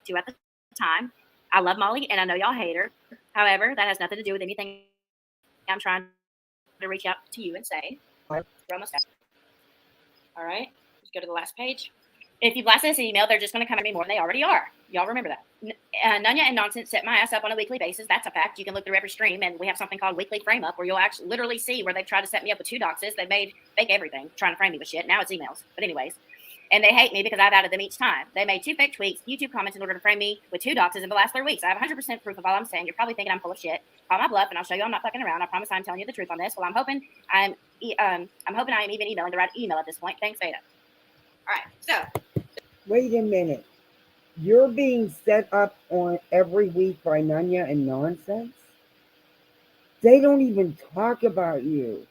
to at the time. I love Molly, and I know y'all hate her. However, that has nothing to do with anything I'm trying to reach out to you and say. We're almost done. All right, let's go to the last page. If you blast this email, they're just going to come at me more than they already are. Y'all remember that. Nunya and Nonsense set my ass up on a weekly basis. That's a fact. You can look through every stream, and we have something called Weekly Frame Up, where you'll actually literally see where they've tried to set me up with 2 doxes. They made fake everything, trying to frame me with shit. Now it's emails. But anyways. And they hate me because I've added them each time. They made 2 fake tweets, YouTube comments in order to frame me with 2 doxes in the last 3 weeks. I have 100% proof of all I'm saying. You're probably thinking I'm full of shit. Call my bluff, and I'll show you I'm not fucking around. I promise I'm telling you the truth on this. Well, I'm hoping I am even emailing the right email at this point. Thanks, Vada. All right, so. Wait a minute. You're being set up on every week by Nunya and Nonsense? They don't even talk about you.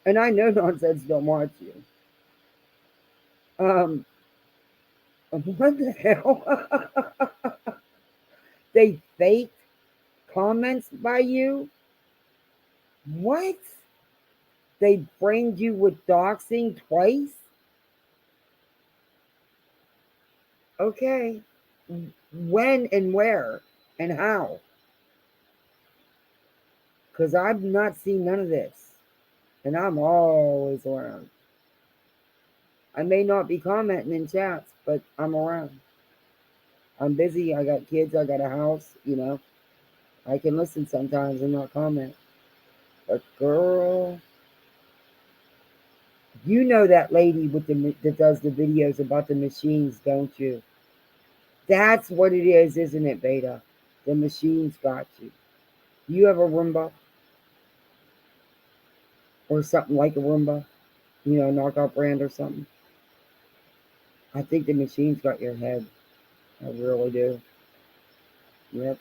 And I know Nonsense don't watch you. What the hell? They fake comments by you? What? They framed you with doxing twice? Okay. When and where and how? Because I've not seen none of this. And I'm always around. I may not be commenting in chats, but I'm around. I'm busy. I got kids. I got a house, you know. I can listen sometimes and not comment. But girl, you know that lady with that does the videos about the machines, don't you? That's what it is, isn't it, Vada? The machines got you. You have a Roomba? Or something like a Roomba? You know, knockout brand or something? I think the machines got your head. I really do. Yep.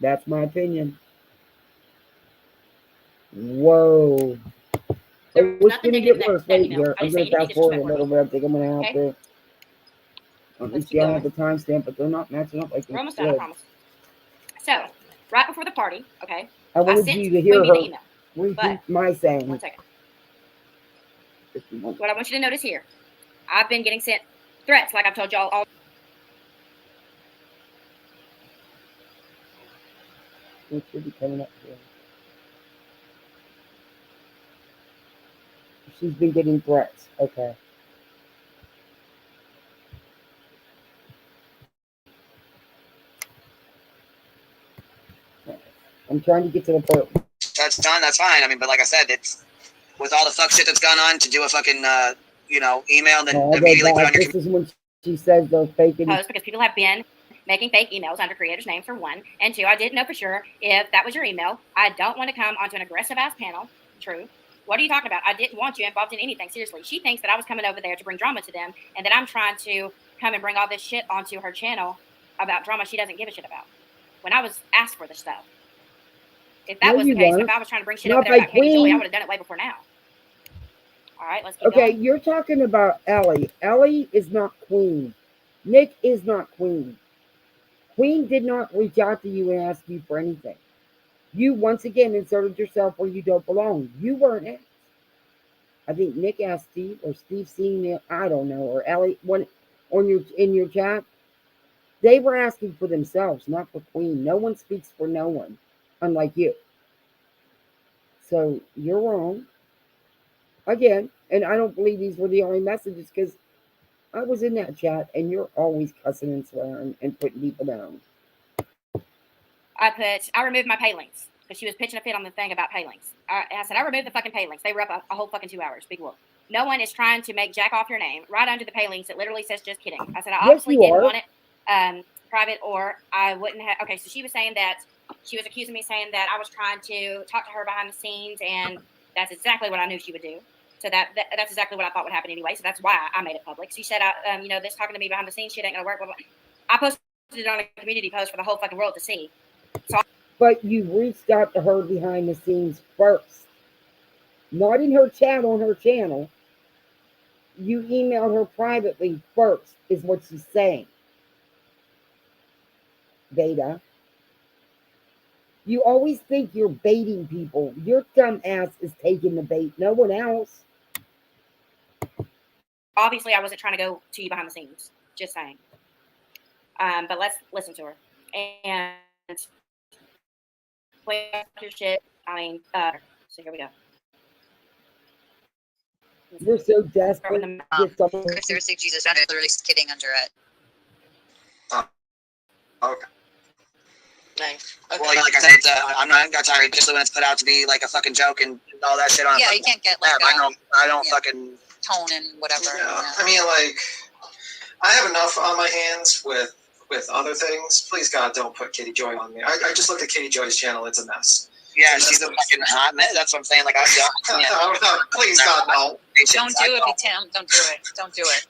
That's my opinion. Whoa. It's going to get worse. Wait here. I'm going to fast forward a little bit. I think I'm going to have to. Let me see. I have the timestamp, but they're not matching up like they We're almost done, I promise. So, right before the party, okay? I wanted you to hear her repeat my saying. 1 second. What I want you to notice here, I've been getting sent threats, like I've told y'all all. It should be coming up here. She's been getting threats. Okay. I'm trying to get to the part. That's done. That's fine. I mean, but like I said, it's with all the fuck shit that's gone on to do a fucking, email, then immediately put on your. This is when she says those fake posts because people have been making fake emails under creators' names, for 1. And 2, I didn't know for sure if that was your email. I don't want to come onto an aggressive-ass panel. True. What are you talking about? I didn't want you involved in anything. Seriously. She thinks that I was coming over there to bring drama to them and that I'm trying to come and bring all this shit onto her channel about drama she doesn't give a shit about. When I was asked for this stuff. If that was the case, if I was trying to bring shit over there about Katie Joy, I would have done it way before now. All right, let's keep going. You're talking about Ellie. Ellie is not Queen. Nick is not Queen. Queen did not reach out to you and ask you for anything. You once again inserted yourself where you don't belong. You weren't asked. I think Nick asked Steve, or Steve seen it. I don't know. Or Ellie in your chat. They were asking for themselves, not for Queen. No one speaks for no one, unlike you. So you're wrong. Again, and I don't believe these were the only messages because I was in that chat and you're always cussing and swearing and putting people down. I removed my pay links because she was pitching a fit on the thing about pay links. I said, I removed the fucking pay links. They were up a whole fucking 2 hours. Big whoop. No one is trying to make jack off your name. Right under the pay links, it literally says just kidding. I said, I obviously didn't want it private or I wouldn't have. Okay, so she was saying that she was accusing me saying that I was trying to talk to her behind the scenes, and that's exactly what I knew she would do. So that's exactly what I thought would happen anyway. So that's why I made it public. She said, this talking to me behind the scenes shit ain't gonna work. Blah, blah. I posted it on a community post for the whole fucking world to see. So, but you reached out to her behind the scenes first, not in her chat on her channel. You emailed her privately first, is what she's saying. Vada. You always think you're baiting people. Your dumb ass is taking the bait, no one else. Obviously, I wasn't trying to go to you behind the scenes. Just saying. But let's listen to her. And your shit. I mean, so here we go. You're so desperate to get something. Seriously, Jesus, I'm literally kidding under it. Okay. Nice. Okay. Well, like I said, I'm not got tired just when it's put out to be like a fucking joke and all that shit on. Yeah, you can't get like I don't fucking tone and whatever. Yeah. I mean, like, I have enough on my hands with other things. Please, God, don't put Katie Joy on me. I just looked at Katie Joy's channel. It's a mess. Yeah, she's a fucking hot mess. That's what I'm saying. Like, please, God, no. Don't do it, Tim. Don't do it. Don't do it.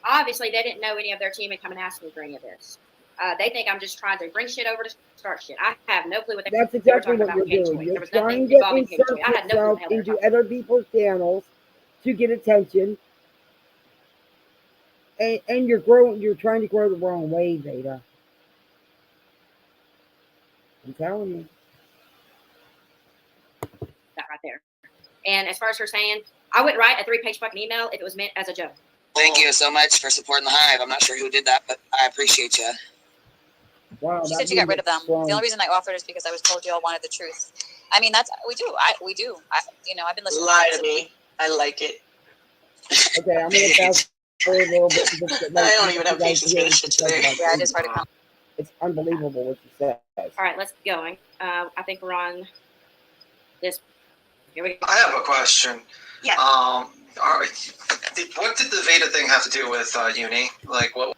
Obviously, they didn't know any of their team and come and ask me for any of this. They think I'm just trying to bring shit over to start shit. I have no clue what they That's exactly were what talking you're about. doing. You're trying to insert yourself into other people's channels to get attention. And you're trying to grow the wrong way, Vada. I'm telling you. That right there. And as far as her saying, I wouldn't write a 3-page fucking email if it was meant as a joke. Thank you so much for supporting the Hive. I'm not sure who did that, but I appreciate you. Wow, she said she got rid of them. The only reason I offered is because I was told you all wanted the truth. I mean, we do. I've been listening. Lie to me. I like it. Okay, I'm gonna fast forward a little bit. I don't even have patience for this shit today. Yeah, I just heard it come. It's unbelievable what you said. All right, let's get going. I think we're on this. Here we go. I have a question. Yeah. What did the Veda thing have to do with uni? Like, what?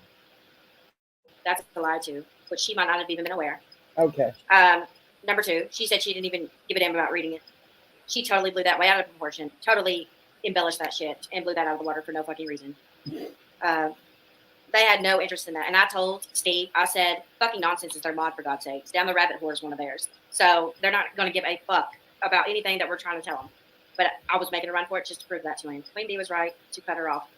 That's a lie too, which she might not have even been aware. Okay. Number 2, she said she didn't even give a damn about reading it. She totally blew that way out of proportion. Totally embellished that shit and blew that out of the water for no fucking reason. They had no interest in that. And I told Steve, I said, fucking nonsense is their mod, for God's sakes. Down the rabbit hole is one of theirs. So they're not going to give a fuck about anything that we're trying to tell them. But I was making a run for it just to prove that to him. Queen Bee was right to cut her off.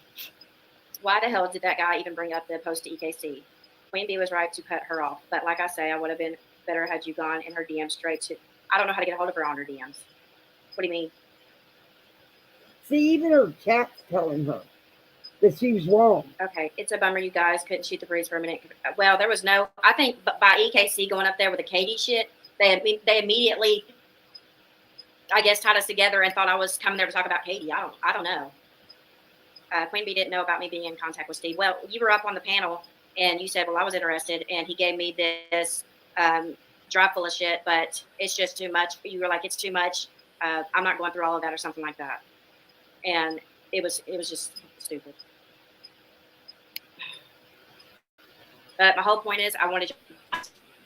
Why the hell did that guy even bring up the post to EKC? Queen Bee was right to cut her off. But like I say, I would have been better had you gone in her DM straight to... I don't know how to get a hold of her on her DMs. What do you mean? See, even her chat's telling her that she was wrong. Okay, it's a bummer you guys couldn't shoot the breeze for a minute. Well, there was no... I think by EKC going up there with the Katie shit, they immediately... I guess tied us together and thought I was coming there to talk about Katie. I don't know. Queen Bee didn't know about me being in contact with Steve. Well, you were up on the panel and you said, well, I was interested, and he gave me this drop full of shit, but it's just too much. You were like, it's too much. I'm not going through all of that or something like that. And it was just stupid. But my whole point is I wanted you.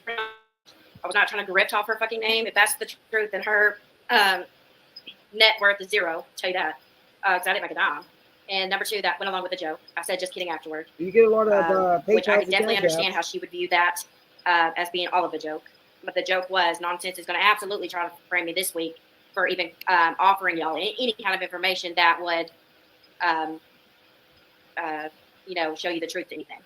I was not trying to grift off her fucking name. If that's the truth, then her net worth is 0. I'll tell you that. Because I didn't make a dime. And number 2, that went along with the joke. I said just kidding afterward. You get a lot of which I can definitely understand how she would view that as being all of a joke. But the joke was nonsense is going to absolutely try to frame me this week for even offering y'all any kind of information that would, show you the truth to anything.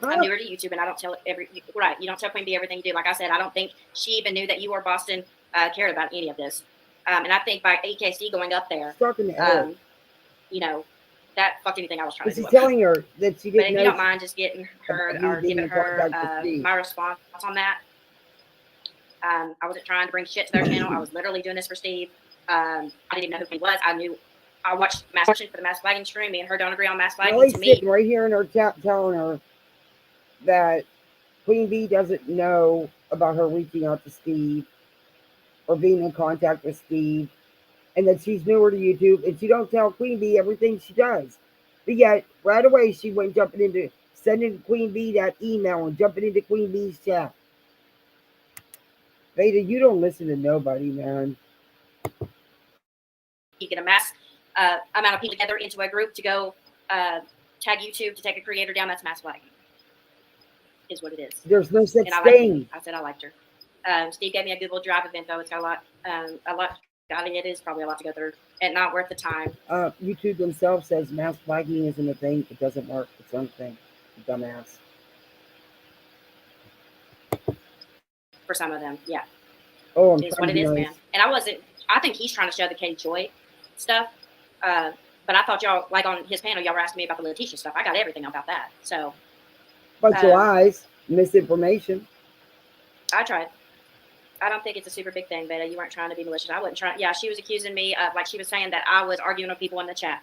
I'm newer to YouTube, and I don't tell you don't tell Queen Bee everything you do. Like I said, I don't think she even knew that you or Boston cared about any of this. And I think by AKC going up there, that fucked anything I was trying to do. She's telling her that she didn't. But if you don't mind just getting her or giving her my response on that. I wasn't trying to bring shit to their channel. I was literally doing this for Steve. I didn't even know who he was. I watched Mass Flagging for the Mass Flagging stream. Me and her don't agree on Mass Flagging. He's sitting right here in her chat telling her that Queen Bee doesn't know about her reaching out to Steve or being in contact with Steve, and that she's newer to YouTube, and she don't tell Queen Bee everything she does. But yet, right away, she went jumping into sending Queen Bee that email and jumping into Queen Bee's chat. Vada, you don't listen to nobody, man. You get a mass amount of people together into a group to go tag YouTube to take a creator down. That's mass flagging. Is what it is. There's no such and thing. I said I liked her. Steve gave me a Google Drive of info. It's got a lot. It is probably a lot to go through, and not worth the time. YouTube themselves says mass flagging isn't a thing. It doesn't work. It's own thing. Dumbass. for some of them. Yeah. Oh, I'm It's what it is, man. And I think he's trying to show the Katie Joy stuff. But I thought y'all, like on his panel, y'all were asking me about the Letitia stuff. I got everything about that. So. Bunch of lies, misinformation. I tried. I don't think it's a super big thing, Vada. You weren't trying to be malicious. I wasn't trying. Yeah, she was accusing me of, like, she was saying that I was arguing with people in the chat.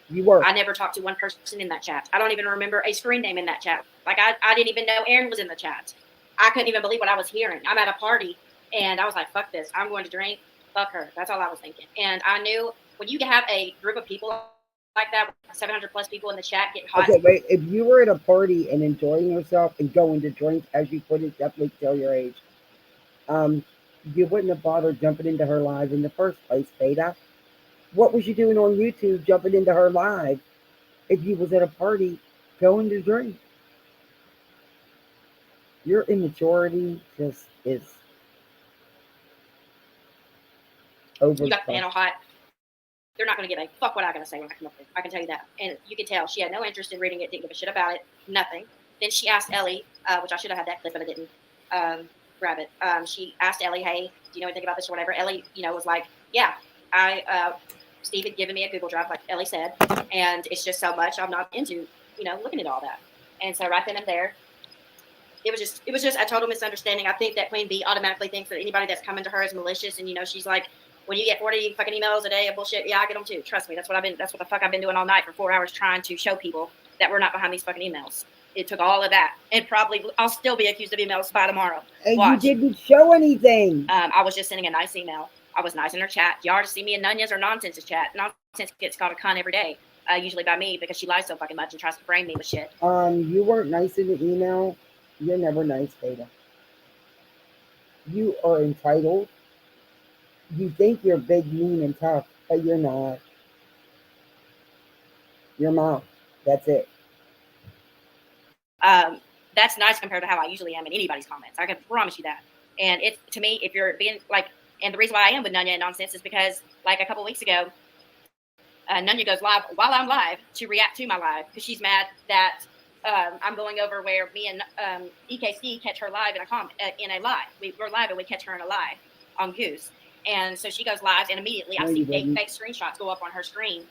You were. I never talked to one person in that chat. I don't even remember a screen name in that chat. Like, I didn't even know Aaron was in the chat. I couldn't even believe what I was hearing. I'm at a party, and I was like, fuck this. I'm going to drink. Fuck her. That's all I was thinking. And I knew when you have a group of people like that, 700 plus people in the chat getting hot. Okay, wait. If you were at a party and enjoying yourself and going to drink, as you put it, definitely tell your age. You wouldn't have bothered jumping into her live in the first place, Vada. What was you doing on YouTube jumping into her live if you was at a party going to drink? Your immaturity just is over. You got the panel hot. They're not going to get a fuck what I got to say when I come up with it. I can tell you that. And you can tell she had no interest in reading it, didn't give a shit about it, nothing. Then she asked Ellie, which I should have had that clip, but I didn't grab it. She asked Ellie, hey, do you know anything about this or whatever? Ellie, was like, yeah, Steve had given me a Google Drive, like Ellie said, and it's just so much I'm not into, looking at all that. And so right then and there, it was just a total misunderstanding. I think that Queen Bee automatically thinks that anybody that's coming to her is malicious, and she's like, when you get 40 fucking emails a day of bullshit, yeah, I get them too. Trust me, that's what the fuck I've been doing all night for 4 hours trying to show people that we're not behind these fucking emails. It took all of that, and probably I'll still be accused of emails by tomorrow. And watch. You didn't show anything. I was just sending a nice email. I was nice in her chat. Y'all just see me in Nunya's or Nonsense's chat. Nonsense gets called a cunt every day, usually by me because she lies so fucking much and tries to frame me with shit. You weren't nice in the email. You're never nice, Vada. You are entitled. You think you're big, mean, and tough, but you're not. Your mouth. That's it. That's nice compared to how I usually am in anybody's comments. I can promise you that. And it's, to me, if you're being like, and the reason why I am with Nunya and Nonsense is because, like, a couple weeks ago, Nunya goes live while I'm live to react to my live because she's mad that I'm going over where me and EKC catch her live in a live. We're live and we catch her in a live on Goose. And so she goes live, and immediately I see fake screenshots go up on her screen.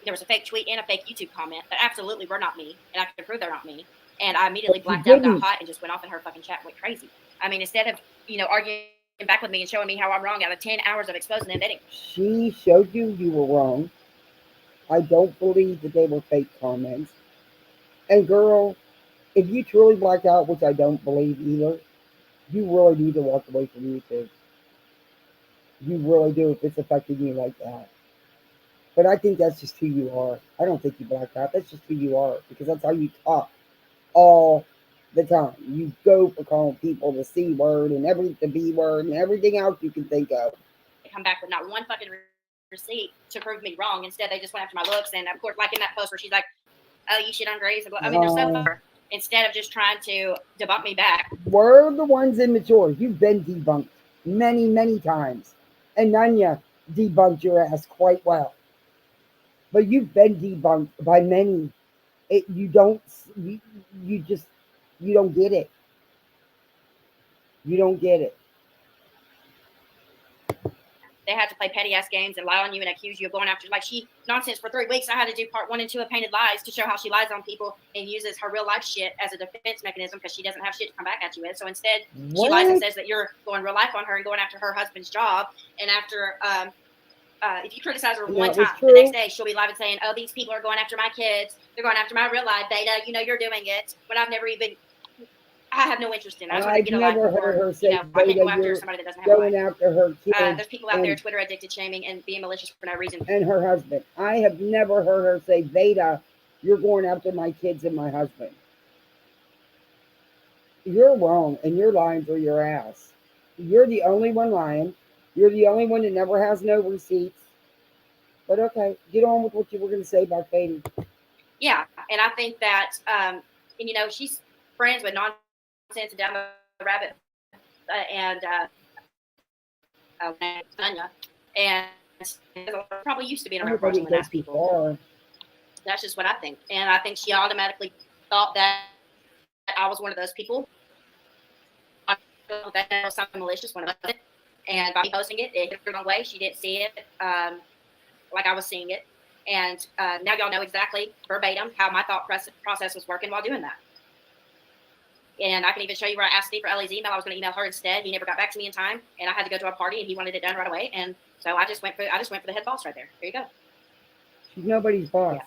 There was a fake tweet and a fake YouTube comment that absolutely were not me, and I can prove they're not me. And I immediately blacked out, got hot, and just went off in her fucking chat and went crazy. I mean, instead of, arguing back with me and showing me how I'm wrong out of 10 hours of exposing them, they didn't. She showed you were wrong. I don't believe that they were fake comments. And girl, if you truly blacked out, which I don't believe either, you really need to walk away from YouTube. You really do if it's affecting you like that. But I think that's just who you are. I don't think you blacked out. That's just who you are because that's how you talk all the time. You go for calling people the C word and the B word and everything else you can think of. Come back with not one fucking receipt to prove me wrong. Instead, they just went after my looks. And of course, like in that post where she's like, oh, you shit on Grace. I mean, they're so far. Instead of just trying to debunk me back. We're the ones immature. You've been debunked many, many times. And Nunya debunked your ass quite well. But you've been debunked by many. You don't get it. You don't get it. They had to play petty ass games and lie on you and accuse you of going after, like, Nonsense for 3 weeks. I had to do part 1 and 2 of Painted Lies to show how she lies on people and uses her real life shit as a defense mechanism because she doesn't have shit to come back at you with. So instead, she lies and says that you're going real life on her and going after her husband's job. And after, if you criticize her one time, the next day she'll be live and saying, oh, these people are going after my kids. They're going after my real life Vada. You're doing it. When I've never even, I have no interest in it. I've never heard her say, I can go after somebody that doesn't have going after her kids. There's people out there Twitter addicted, shaming, and being malicious for no reason. And her husband. I have never heard her say, Vada, you're going after my kids and my husband. You're wrong, and you're lying through your ass. You're the only one lying. You're the only one that never has no receipts. But okay, get on with what you were going to say about Katie. Yeah, and I think that, and she's friends with Nonsense and Down the Rabbit and Nunya, and probably used to be in a person with nice people. That's just what I think, and I think she automatically thought that I was one of those people. that was something malicious when it was, and by me posting it, it hit her the wrong way. She didn't see it like I was seeing it, and now y'all know exactly verbatim how my thought process was working while doing that. And I can even show you where I asked Steve for Ellie's email. I was going to email her instead. He never got back to me in time, and I had to go to a party, and he wanted it done right away. And so I just went for the head boss right there. There you go. She's nobody's boss. Yeah.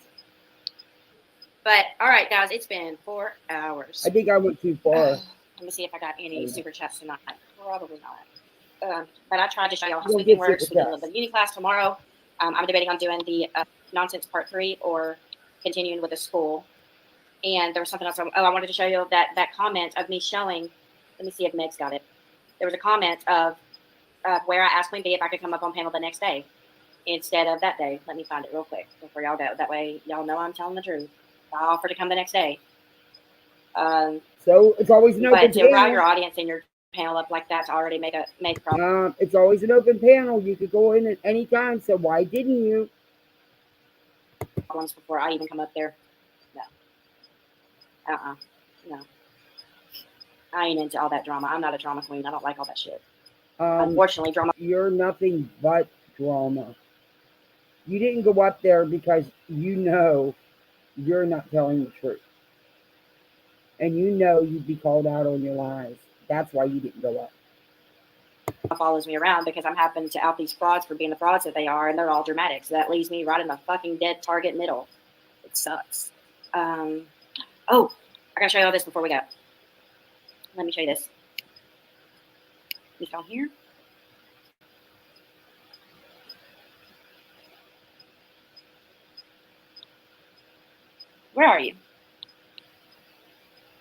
But all right, guys, it's been 4 hours. I think I went too far. Let me see if I got any super chats tonight. Probably not. But I tried to show y'all how sweeping works. We did a little bit of uni class tomorrow. I'm debating on doing the nonsense part 3 or continuing with the school. And there was something else. I wanted to show you that comment of me showing. Let me see if Meg's got it. There was a comment of where I asked Queen Bee if I could come up on panel the next day instead of that day. Let me find it real quick before y'all go. That way y'all know I'm telling the truth. I offered to come the next day. So it's always an open panel. But to route your audience and your panel up like that to already make a problem. It's always an open panel. You could go in at any time. So why didn't you? Once before I even come up there. No. No. I ain't into all that drama. I'm not a drama queen. I don't like all that shit. Unfortunately, drama. You're nothing but drama. You didn't go up there because you know you're not telling the truth. And you know you'd be called out on your lies. That's why you didn't go up. Follows me around because I'm having to out these frauds for being the frauds that they are, and they're all dramatic. So that leaves me right in the fucking dead target middle. It sucks. Oh, I gotta show you all this before we go. Let me show you this. This on here. Where are you?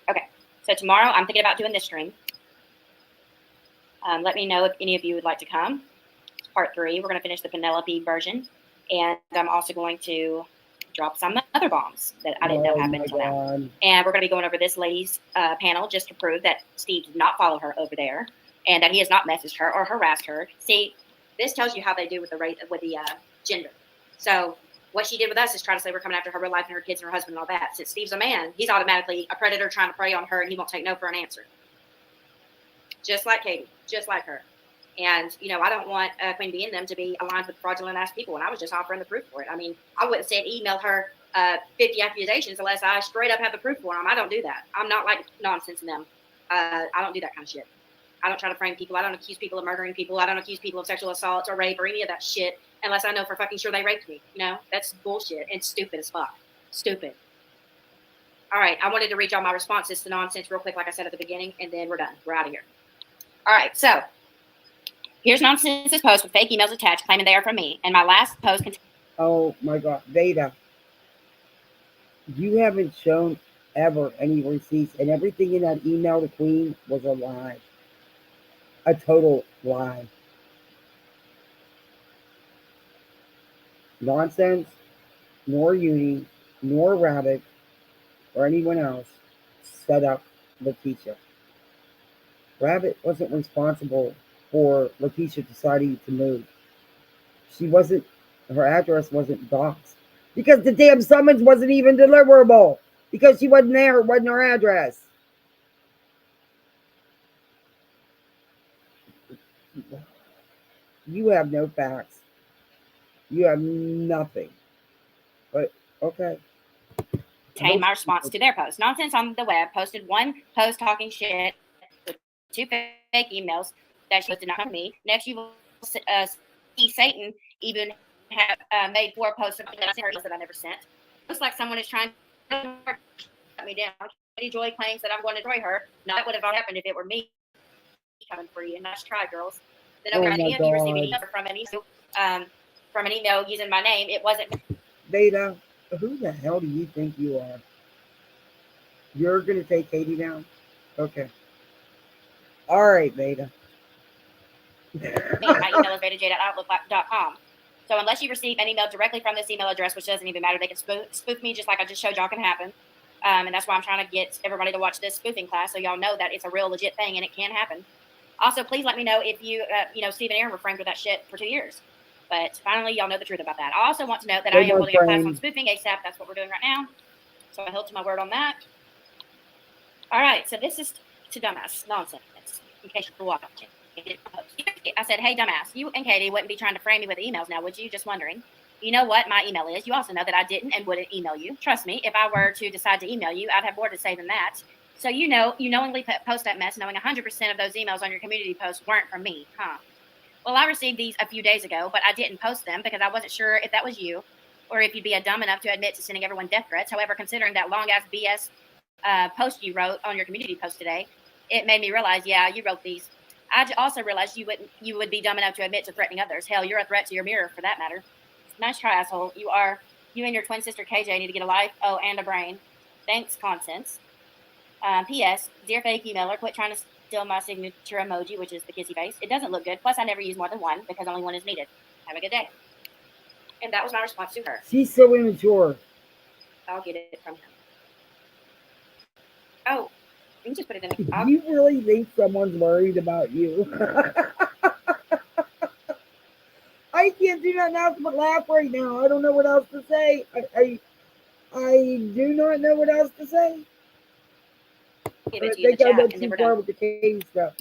Okay, so tomorrow I'm thinking about doing this stream. Let me know if any of you would like to come. Part 3, we're going to finish the Penelope version, and I'm also going to drop some other bombs that I didn't know happened until now. And we're going to be going over this lady's panel just to prove that Steve did not follow her over there, and that he has not messaged her or harassed her. See, this tells you how they do with the gender. So what she did with us is try to say we're coming after her real life and her kids and her husband and all that. Since Steve's a man, he's automatically a predator trying to prey on her, and he won't take no for an answer. Just like Katie, just like her. And, you know, I don't want Queen Bee and them to be aligned with fraudulent ass people. And I was just offering the proof for it. I mean, I wouldn't say email her 50 accusations unless I straight up have the proof for them. I don't do that. I'm not like nonsense in them. I don't do that kind of shit. I don't try to frame people. I don't accuse people of murdering people. I don't accuse people of sexual assault or rape or any of that shit unless I know for fucking sure they raped me. You know, that's bullshit and stupid as fuck. Stupid. All right. I wanted to read y'all my responses to nonsense real quick, like I said at the beginning, and then we're done. We're out of here. All right. So here's Nonsense's post with fake emails attached claiming they are from me. And my last post contains... Oh, my God. Vada, you haven't shown ever any receipts, and everything in that email to Queen was a lie. A total lie. Nonsense, nor Uni, nor Rabbit, or anyone else set up Letitia. Rabbit wasn't responsible for Letitia deciding to move. Her address wasn't doxed. Because the damn summons wasn't even deliverable. Because she wasn't there, it wasn't her address. You have no facts. You have nothing. But, okay. My response to their post. Nonsense on the web posted one post talking shit with 2 fake emails that she did not come to me. Next, you will see Satan even have made 4 posts that I never sent. Looks like someone is trying to shut me down. Katie Joy claims that I'm going to destroy her. No, that would have happened if it were me coming for you. Nice try, girls. Then over at the end, you received an email from an email using my name. It wasn't. Vada, who the hell do you think you are? You're going to take Katie down? Okay. All right, Vada. My email is vadaj@outlook.com. So unless you receive an email directly from this email address, which doesn't even matter, they can spoof me just like I just showed y'all can happen. And that's why I'm trying to get everybody to watch this spoofing class so y'all know that it's a real legit thing and it can happen. Also, please let me know if you, Steve and Aaron were framed with that shit for 2 years. But finally, y'all know the truth about that. I also want to note that I am holding a class on spoofing ASAP. That's what we're doing right now. So I held to my word on that. All right. So this is to dumbass nonsense. in case you're watching. I said, hey, dumbass, you and Katie wouldn't be trying to frame me with emails now, would you? Just wondering. You know what my email is. You also know that I didn't and wouldn't email you. Trust me, if I were to decide to email you, I'd have more to say than that. So you knowingly post that mess, knowing 100% of those emails on your community posts weren't from me, huh? Well, I received these a few days ago, but I didn't post them because I wasn't sure if that was you or if you'd be dumb enough to admit to sending everyone death threats. However, considering that long-ass BS post you wrote on your community post today, it made me realize, yeah, you wrote these. I also realized you would be dumb enough to admit to threatening others. Hell, you're a threat to your mirror for that matter. Nice try, asshole. You and your twin sister KJ need to get a life, and a brain. Thanks, Constance. P.S. Dear fake emailer, quit trying to steal my signature emoji, which is the kissy face. It doesn't look good. Plus, I never use more than one because only one is needed. Have a good day. And that was my response to her. She's so immature. I'll get it from her. Oh, you can just put it in. Do you really think someone's worried about you? I can't do nothing else but laugh right now. I don't know what else to say. I do not know what else to say. Give it to you in the chat, and then we're done. With the cave stuff.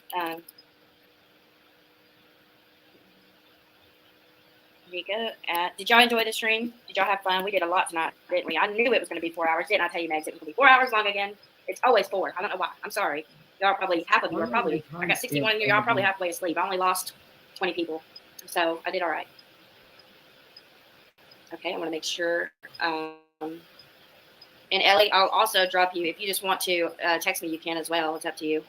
Rika, did y'all enjoy the stream? Did y'all have fun? We did a lot tonight, didn't we? I knew it was going to be 4 hours. Didn't I tell you, Megs? It was going to be 4 hours long again. It's always 4. I don't know why. I'm sorry. Y'all probably, half of you are probably, I got 61 here. Y'all probably halfway asleep. I only lost 20 people. So I did all right. Okay, I'm going to make sure. And Ellie, I'll also drop you. If you just want to text me, you can as well. It's up to you.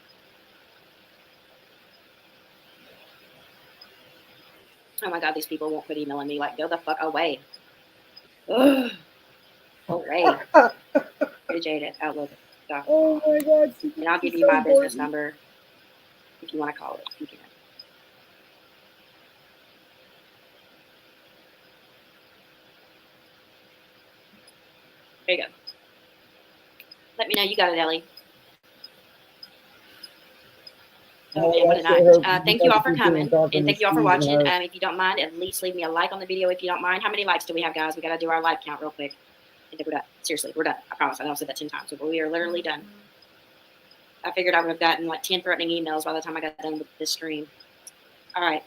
Oh my God, these people won't quit emailing me. Like, go the fuck away. Ugh. Away. Jade at Outlook. Oh my God. And I'll give you my business number if you want to call it. You can. There you go. Let me know you got it, Ellie. Oh man, what a night. Thank you all for coming, and thank you all for watching. If you don't mind, at least leave me a like on the video if you don't mind. How many likes do we have, guys? We got to do our like count real quick. And then we're done. Seriously, we're done. I promise. I know I've said that 10 times, but we are literally done. I figured I would have gotten like 10 threatening emails by the time I got done with this stream. All right.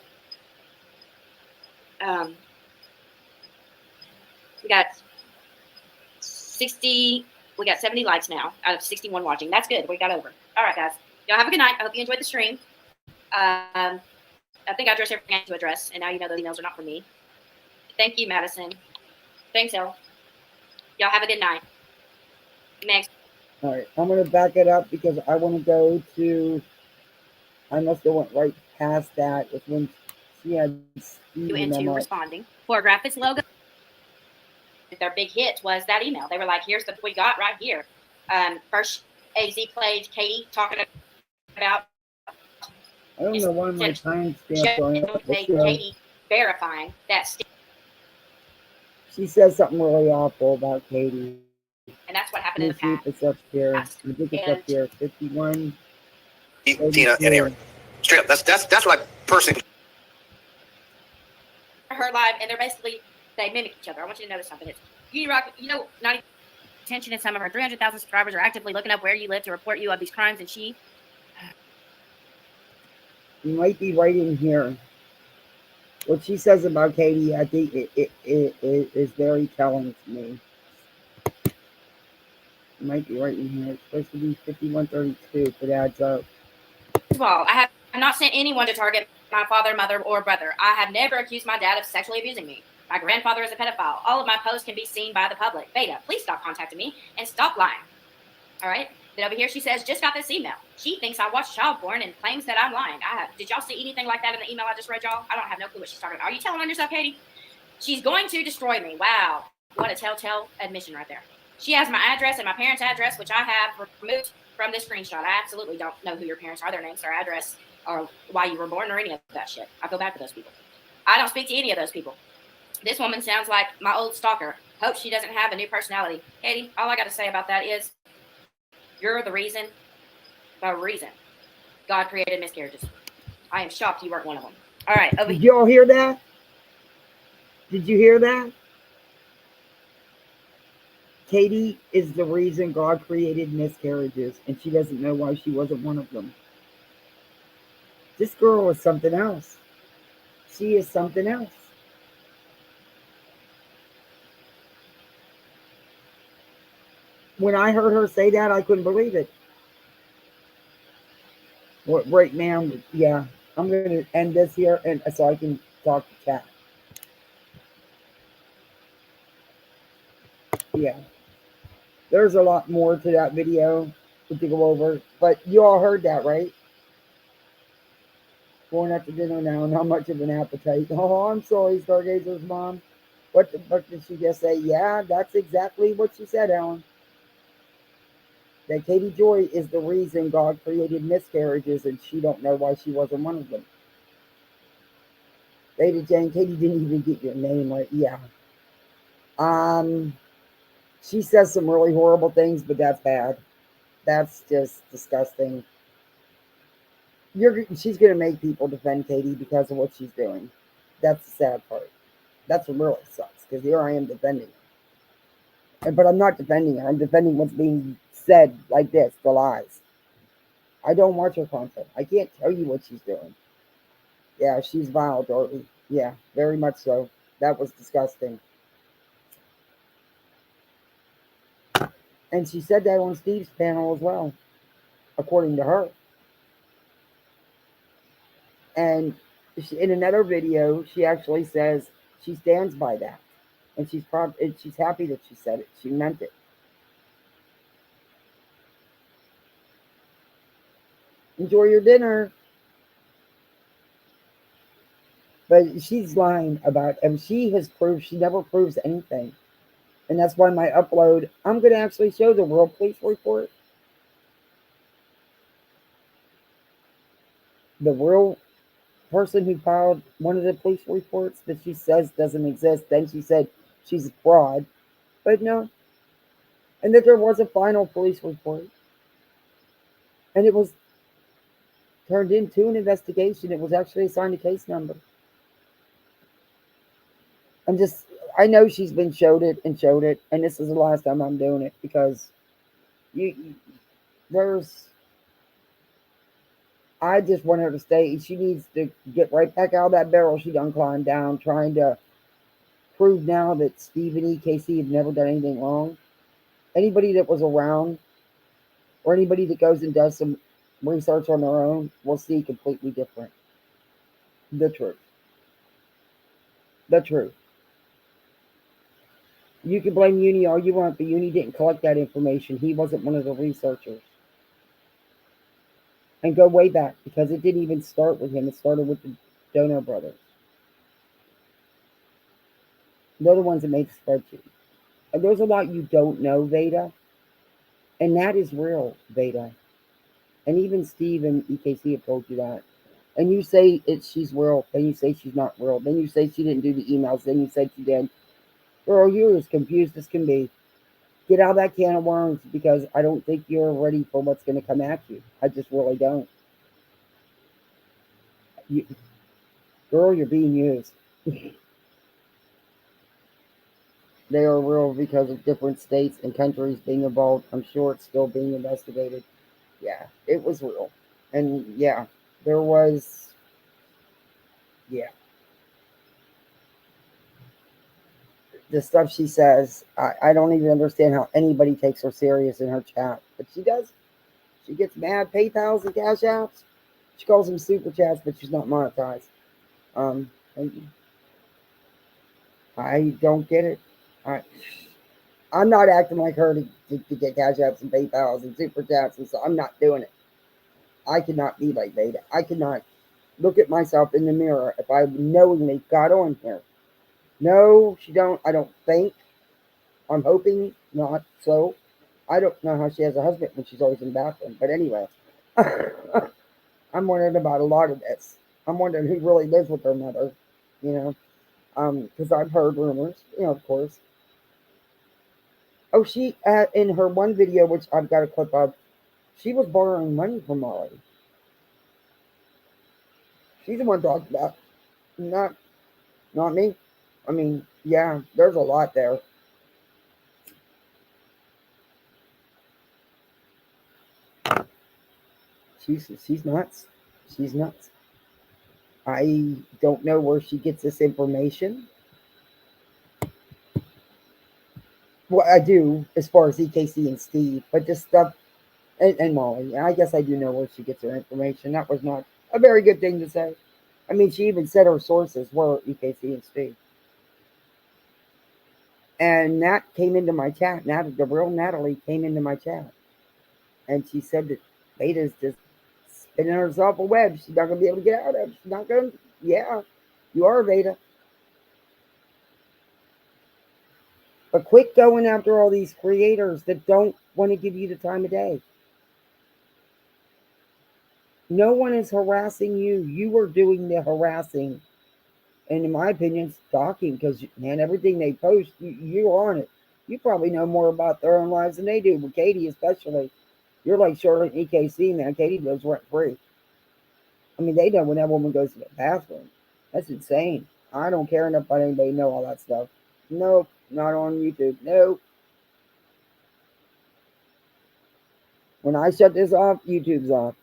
We got 60. We got 70 likes now out of 61 watching. That's good. We got over. All right, guys. Y'all have a good night. I hope you enjoyed the stream. I think I addressed everything I had to address, and now you know those emails are not from me. Thank you, Madison. Thanks, Elle. Y'all have a good night. Next. All right, I'm going to back it up because I want to go to, I must have went right past that with when she had you into responding. For Graphics logo, their big hit was that email. They were like, here's the, we got right here. First AZ played Katie talking about. I don't know why my timestamps on it. Katie verifying that. She says something really awful about Katie. And that's what happened in the past. It's up here. I think it's up here. 51. Tina and Aaron. Straight up. That's what I personally. Her live, and they're basically, they mimic each other. I want you to notice something. It's Beauty Rock, you know, 90 attention, and some of her 300,000 subscribers are actively looking up where you live to report you of these crimes, and she. You might be right in here. What she says about Katie, I think it is very telling to me. It might be right in here. It's supposed to be 5132 if it adds up. First of all, I have not sent anyone to target my father, mother, or brother. I have never accused my dad of sexually abusing me. My grandfather is a pedophile. All of my posts can be seen by the public. Vada, please stop contacting me and stop lying. All right? Then over here she says, just got this email. She thinks I watch child porn and claims that I'm lying. Did y'all see anything like that in the email I just read, y'all? I don't have no clue what she's talking about. Are you telling on yourself, Katie? She's going to destroy me. Wow. What a telltale admission right there. She has my address and my parents' address, which I have removed from this screenshot. I absolutely don't know who your parents are, their names, their address, or why you were born, or any of that shit. I feel bad for those people. I don't speak to any of those people. This woman sounds like my old stalker. Hope she doesn't have a new personality. Katie, all I got to say about that is you're the reason God created miscarriages. I am shocked you weren't one of them. All right. Did you all hear that? Did you hear that? Katie is the reason God created miscarriages, and she doesn't know why she wasn't one of them. This girl is something else. She is something else. When I heard her say that, I couldn't believe it. Right now, yeah, I'm going to end this here and so I can talk to chat. Yeah, there's a lot more to that video to go over, but you all heard that, right? Going out to dinner now, not much of an appetite. Oh, I'm sorry, Stargazer's mom. What the fuck did she just say? Yeah, that's exactly what she said, Ellen. That Katie Joy is the reason God created miscarriages, and she don't know why she wasn't one of them. Lady Jane, Katie didn't even get your name right. Yeah. She says some really horrible things, but that's bad. That's just disgusting. She's gonna make people defend Katie because of what she's doing. That's the sad part. That's what really sucks, because here I am defending her. But I'm not defending her. I'm defending what's being said like this, the lies. I don't watch her content. I can't tell you what she's doing. Yeah, she's vile, Dorothy. Yeah, very much so. That was disgusting. And she said that on Steve's panel as well, according to her. And in another video, she actually says she stands by that. And she's proud, and she's happy that she said it. She meant it. Enjoy your dinner. But she's lying about it. And she has proved, she never proves anything. And that's why my upload, I'm going to actually show the World Police Report. The real person who filed one of the police reports that she says doesn't exist. Then she said she's a fraud. But no. And that there was a final police report. And it was turned into an investigation. It was actually assigned a case number. I know she's been showed it, and this is the last time I'm doing it, because I just want her to stay. She needs to get right back out of that barrel she done climbed down, trying to prove now that Steve and EKC have never done anything wrong. Anybody that was around, or anybody that goes and does some research on their own, will see completely different. The truth. The truth. You can blame Uni all you want, but Uni didn't collect that information. He wasn't one of the researchers. And go way back, because it didn't even start with him. It started with the Donor brothers. They're the ones that made the spreadsheet. And there's a lot you don't know, Veda. And that is real, Veda. And even Steve and EKC have told you that. And you say she's real, then you say she's not real, then you say she didn't do the emails, then you said she did. Girl, you're as confused as can be. Get out of that can of worms, because I don't think you're ready for what's going to come at you. I just really don't. Girl, you're being used. They are real because of different states and countries being involved. I'm sure it's still being investigated. Yeah, it was real. And yeah, there was, yeah. The stuff she says, I don't even understand how anybody takes her serious in her chat. But she does. She gets mad PayPals and Cash Apps. She calls them super chats, but she's not monetized. I don't get it. I'm not acting like her to get Cash Apps and PayPals and super chats, and so I'm not doing it. I cannot be like Veda. I cannot look at myself in the mirror if I knowingly got on here. No, she don't. I don't think. I'm hoping not so. I don't know how she has a husband when she's always in the bathroom. But anyway, I'm wondering about a lot of this. I'm wondering who really lives with her mother, because I've heard rumors, of course. Oh, she, in her one video, which I've got a clip of, she was borrowing money from Molly. She's the one talking about, not me. I mean, yeah, there's a lot there. She's nuts. She's nuts. I don't know where she gets this information. Well, I do as far as EKC and Steve, but this stuff and Molly. I guess I do know where she gets her information. That was not a very good thing to say. I mean, she even said her sources were EKC and Steve. And Nat came into my chat. The real Natalie came into my chat. And she said that Vada's just spinning herself a web she's not going to be able to get out of. She's not going to. Yeah, you are, Vada. But quit going after all these creators that don't want to give you the time of day. No one is harassing you. You are doing the harassing. And in my opinion, stalking, because, man, everything they post, you're on it. You probably know more about their own lives than they do, with Katie especially. You're like Charlotte and EKC, man. Katie lives rent free. I mean, they know when that woman goes to the bathroom. That's insane. I don't care enough about anybody know all that stuff. Nope, not on YouTube. Nope. When I shut this off, YouTube's off.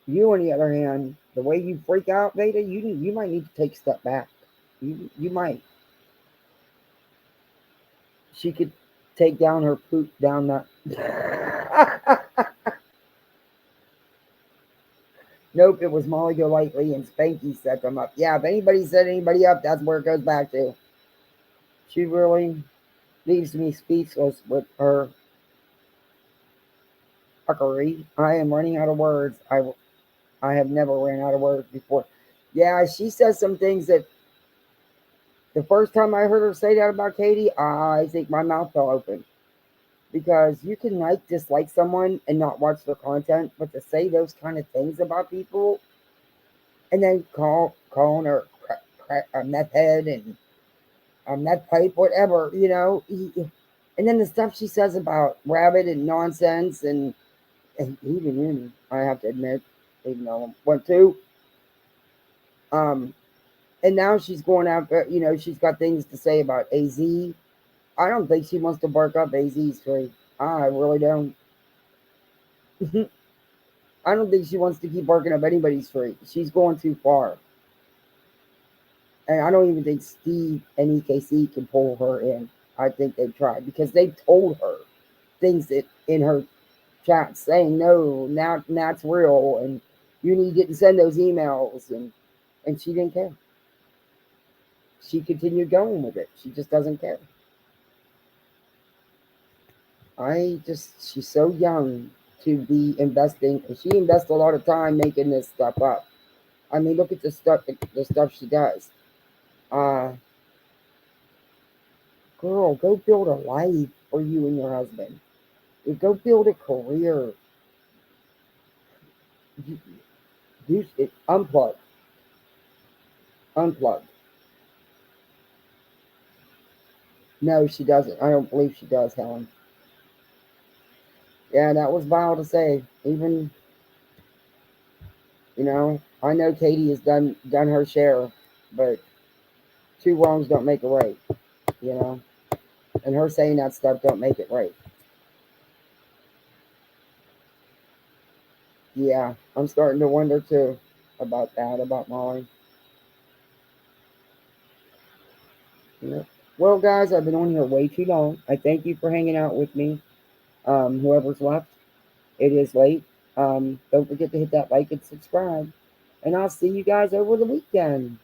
You, on the other hand, the way you freak out, Vada, you might need to take a step back. You might. She could take down her poop down that. Nope, it was Molly Golightly and Spanky set them up. Yeah, if anybody set anybody up, that's where it goes back to. She really leaves me speechless with her fuckery. I am running out of words. I have never ran out of words before. Yeah, she says some things that the first time I heard her say that about Katie, I think my mouth fell open. Because you can dislike someone and not watch their content, but to say those kind of things about people and then calling her a meth head and a meth pipe, whatever, and then the stuff she says about rabbit and nonsense and even you, I have to admit, even though I want to. And now she's going after, she's got things to say about AZ. I don't think she wants to bark up AZ's tree. I really don't. I don't think she wants to keep barking up anybody's tree. She's going too far. And I don't even think Steve and EKC can pull her in. I think they've tried because they've told her things that in her chat saying, no, now that's real and you didn't send those emails, and she didn't care. She continued going with it. She just doesn't care. She's so young to be investing. She invests a lot of time making this stuff up. I mean, look at the stuff she does. Girl, go build a life for you and your husband. Go build a career. Unplug. No, she doesn't. I don't believe she does, Helen. Yeah, that was vile to say. Even, I know Katie has done her share, but two wrongs don't make a right, and her saying that stuff don't make it right. Yeah, I'm starting to wonder too about that, about Molly. Well, guys, I've been on here way too long. I thank you for hanging out with me. Whoever's left, it is late. Don't forget to hit that like and subscribe. And I'll see you guys over the weekend.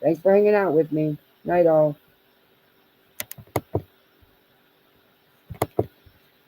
Thanks for hanging out with me. Night all.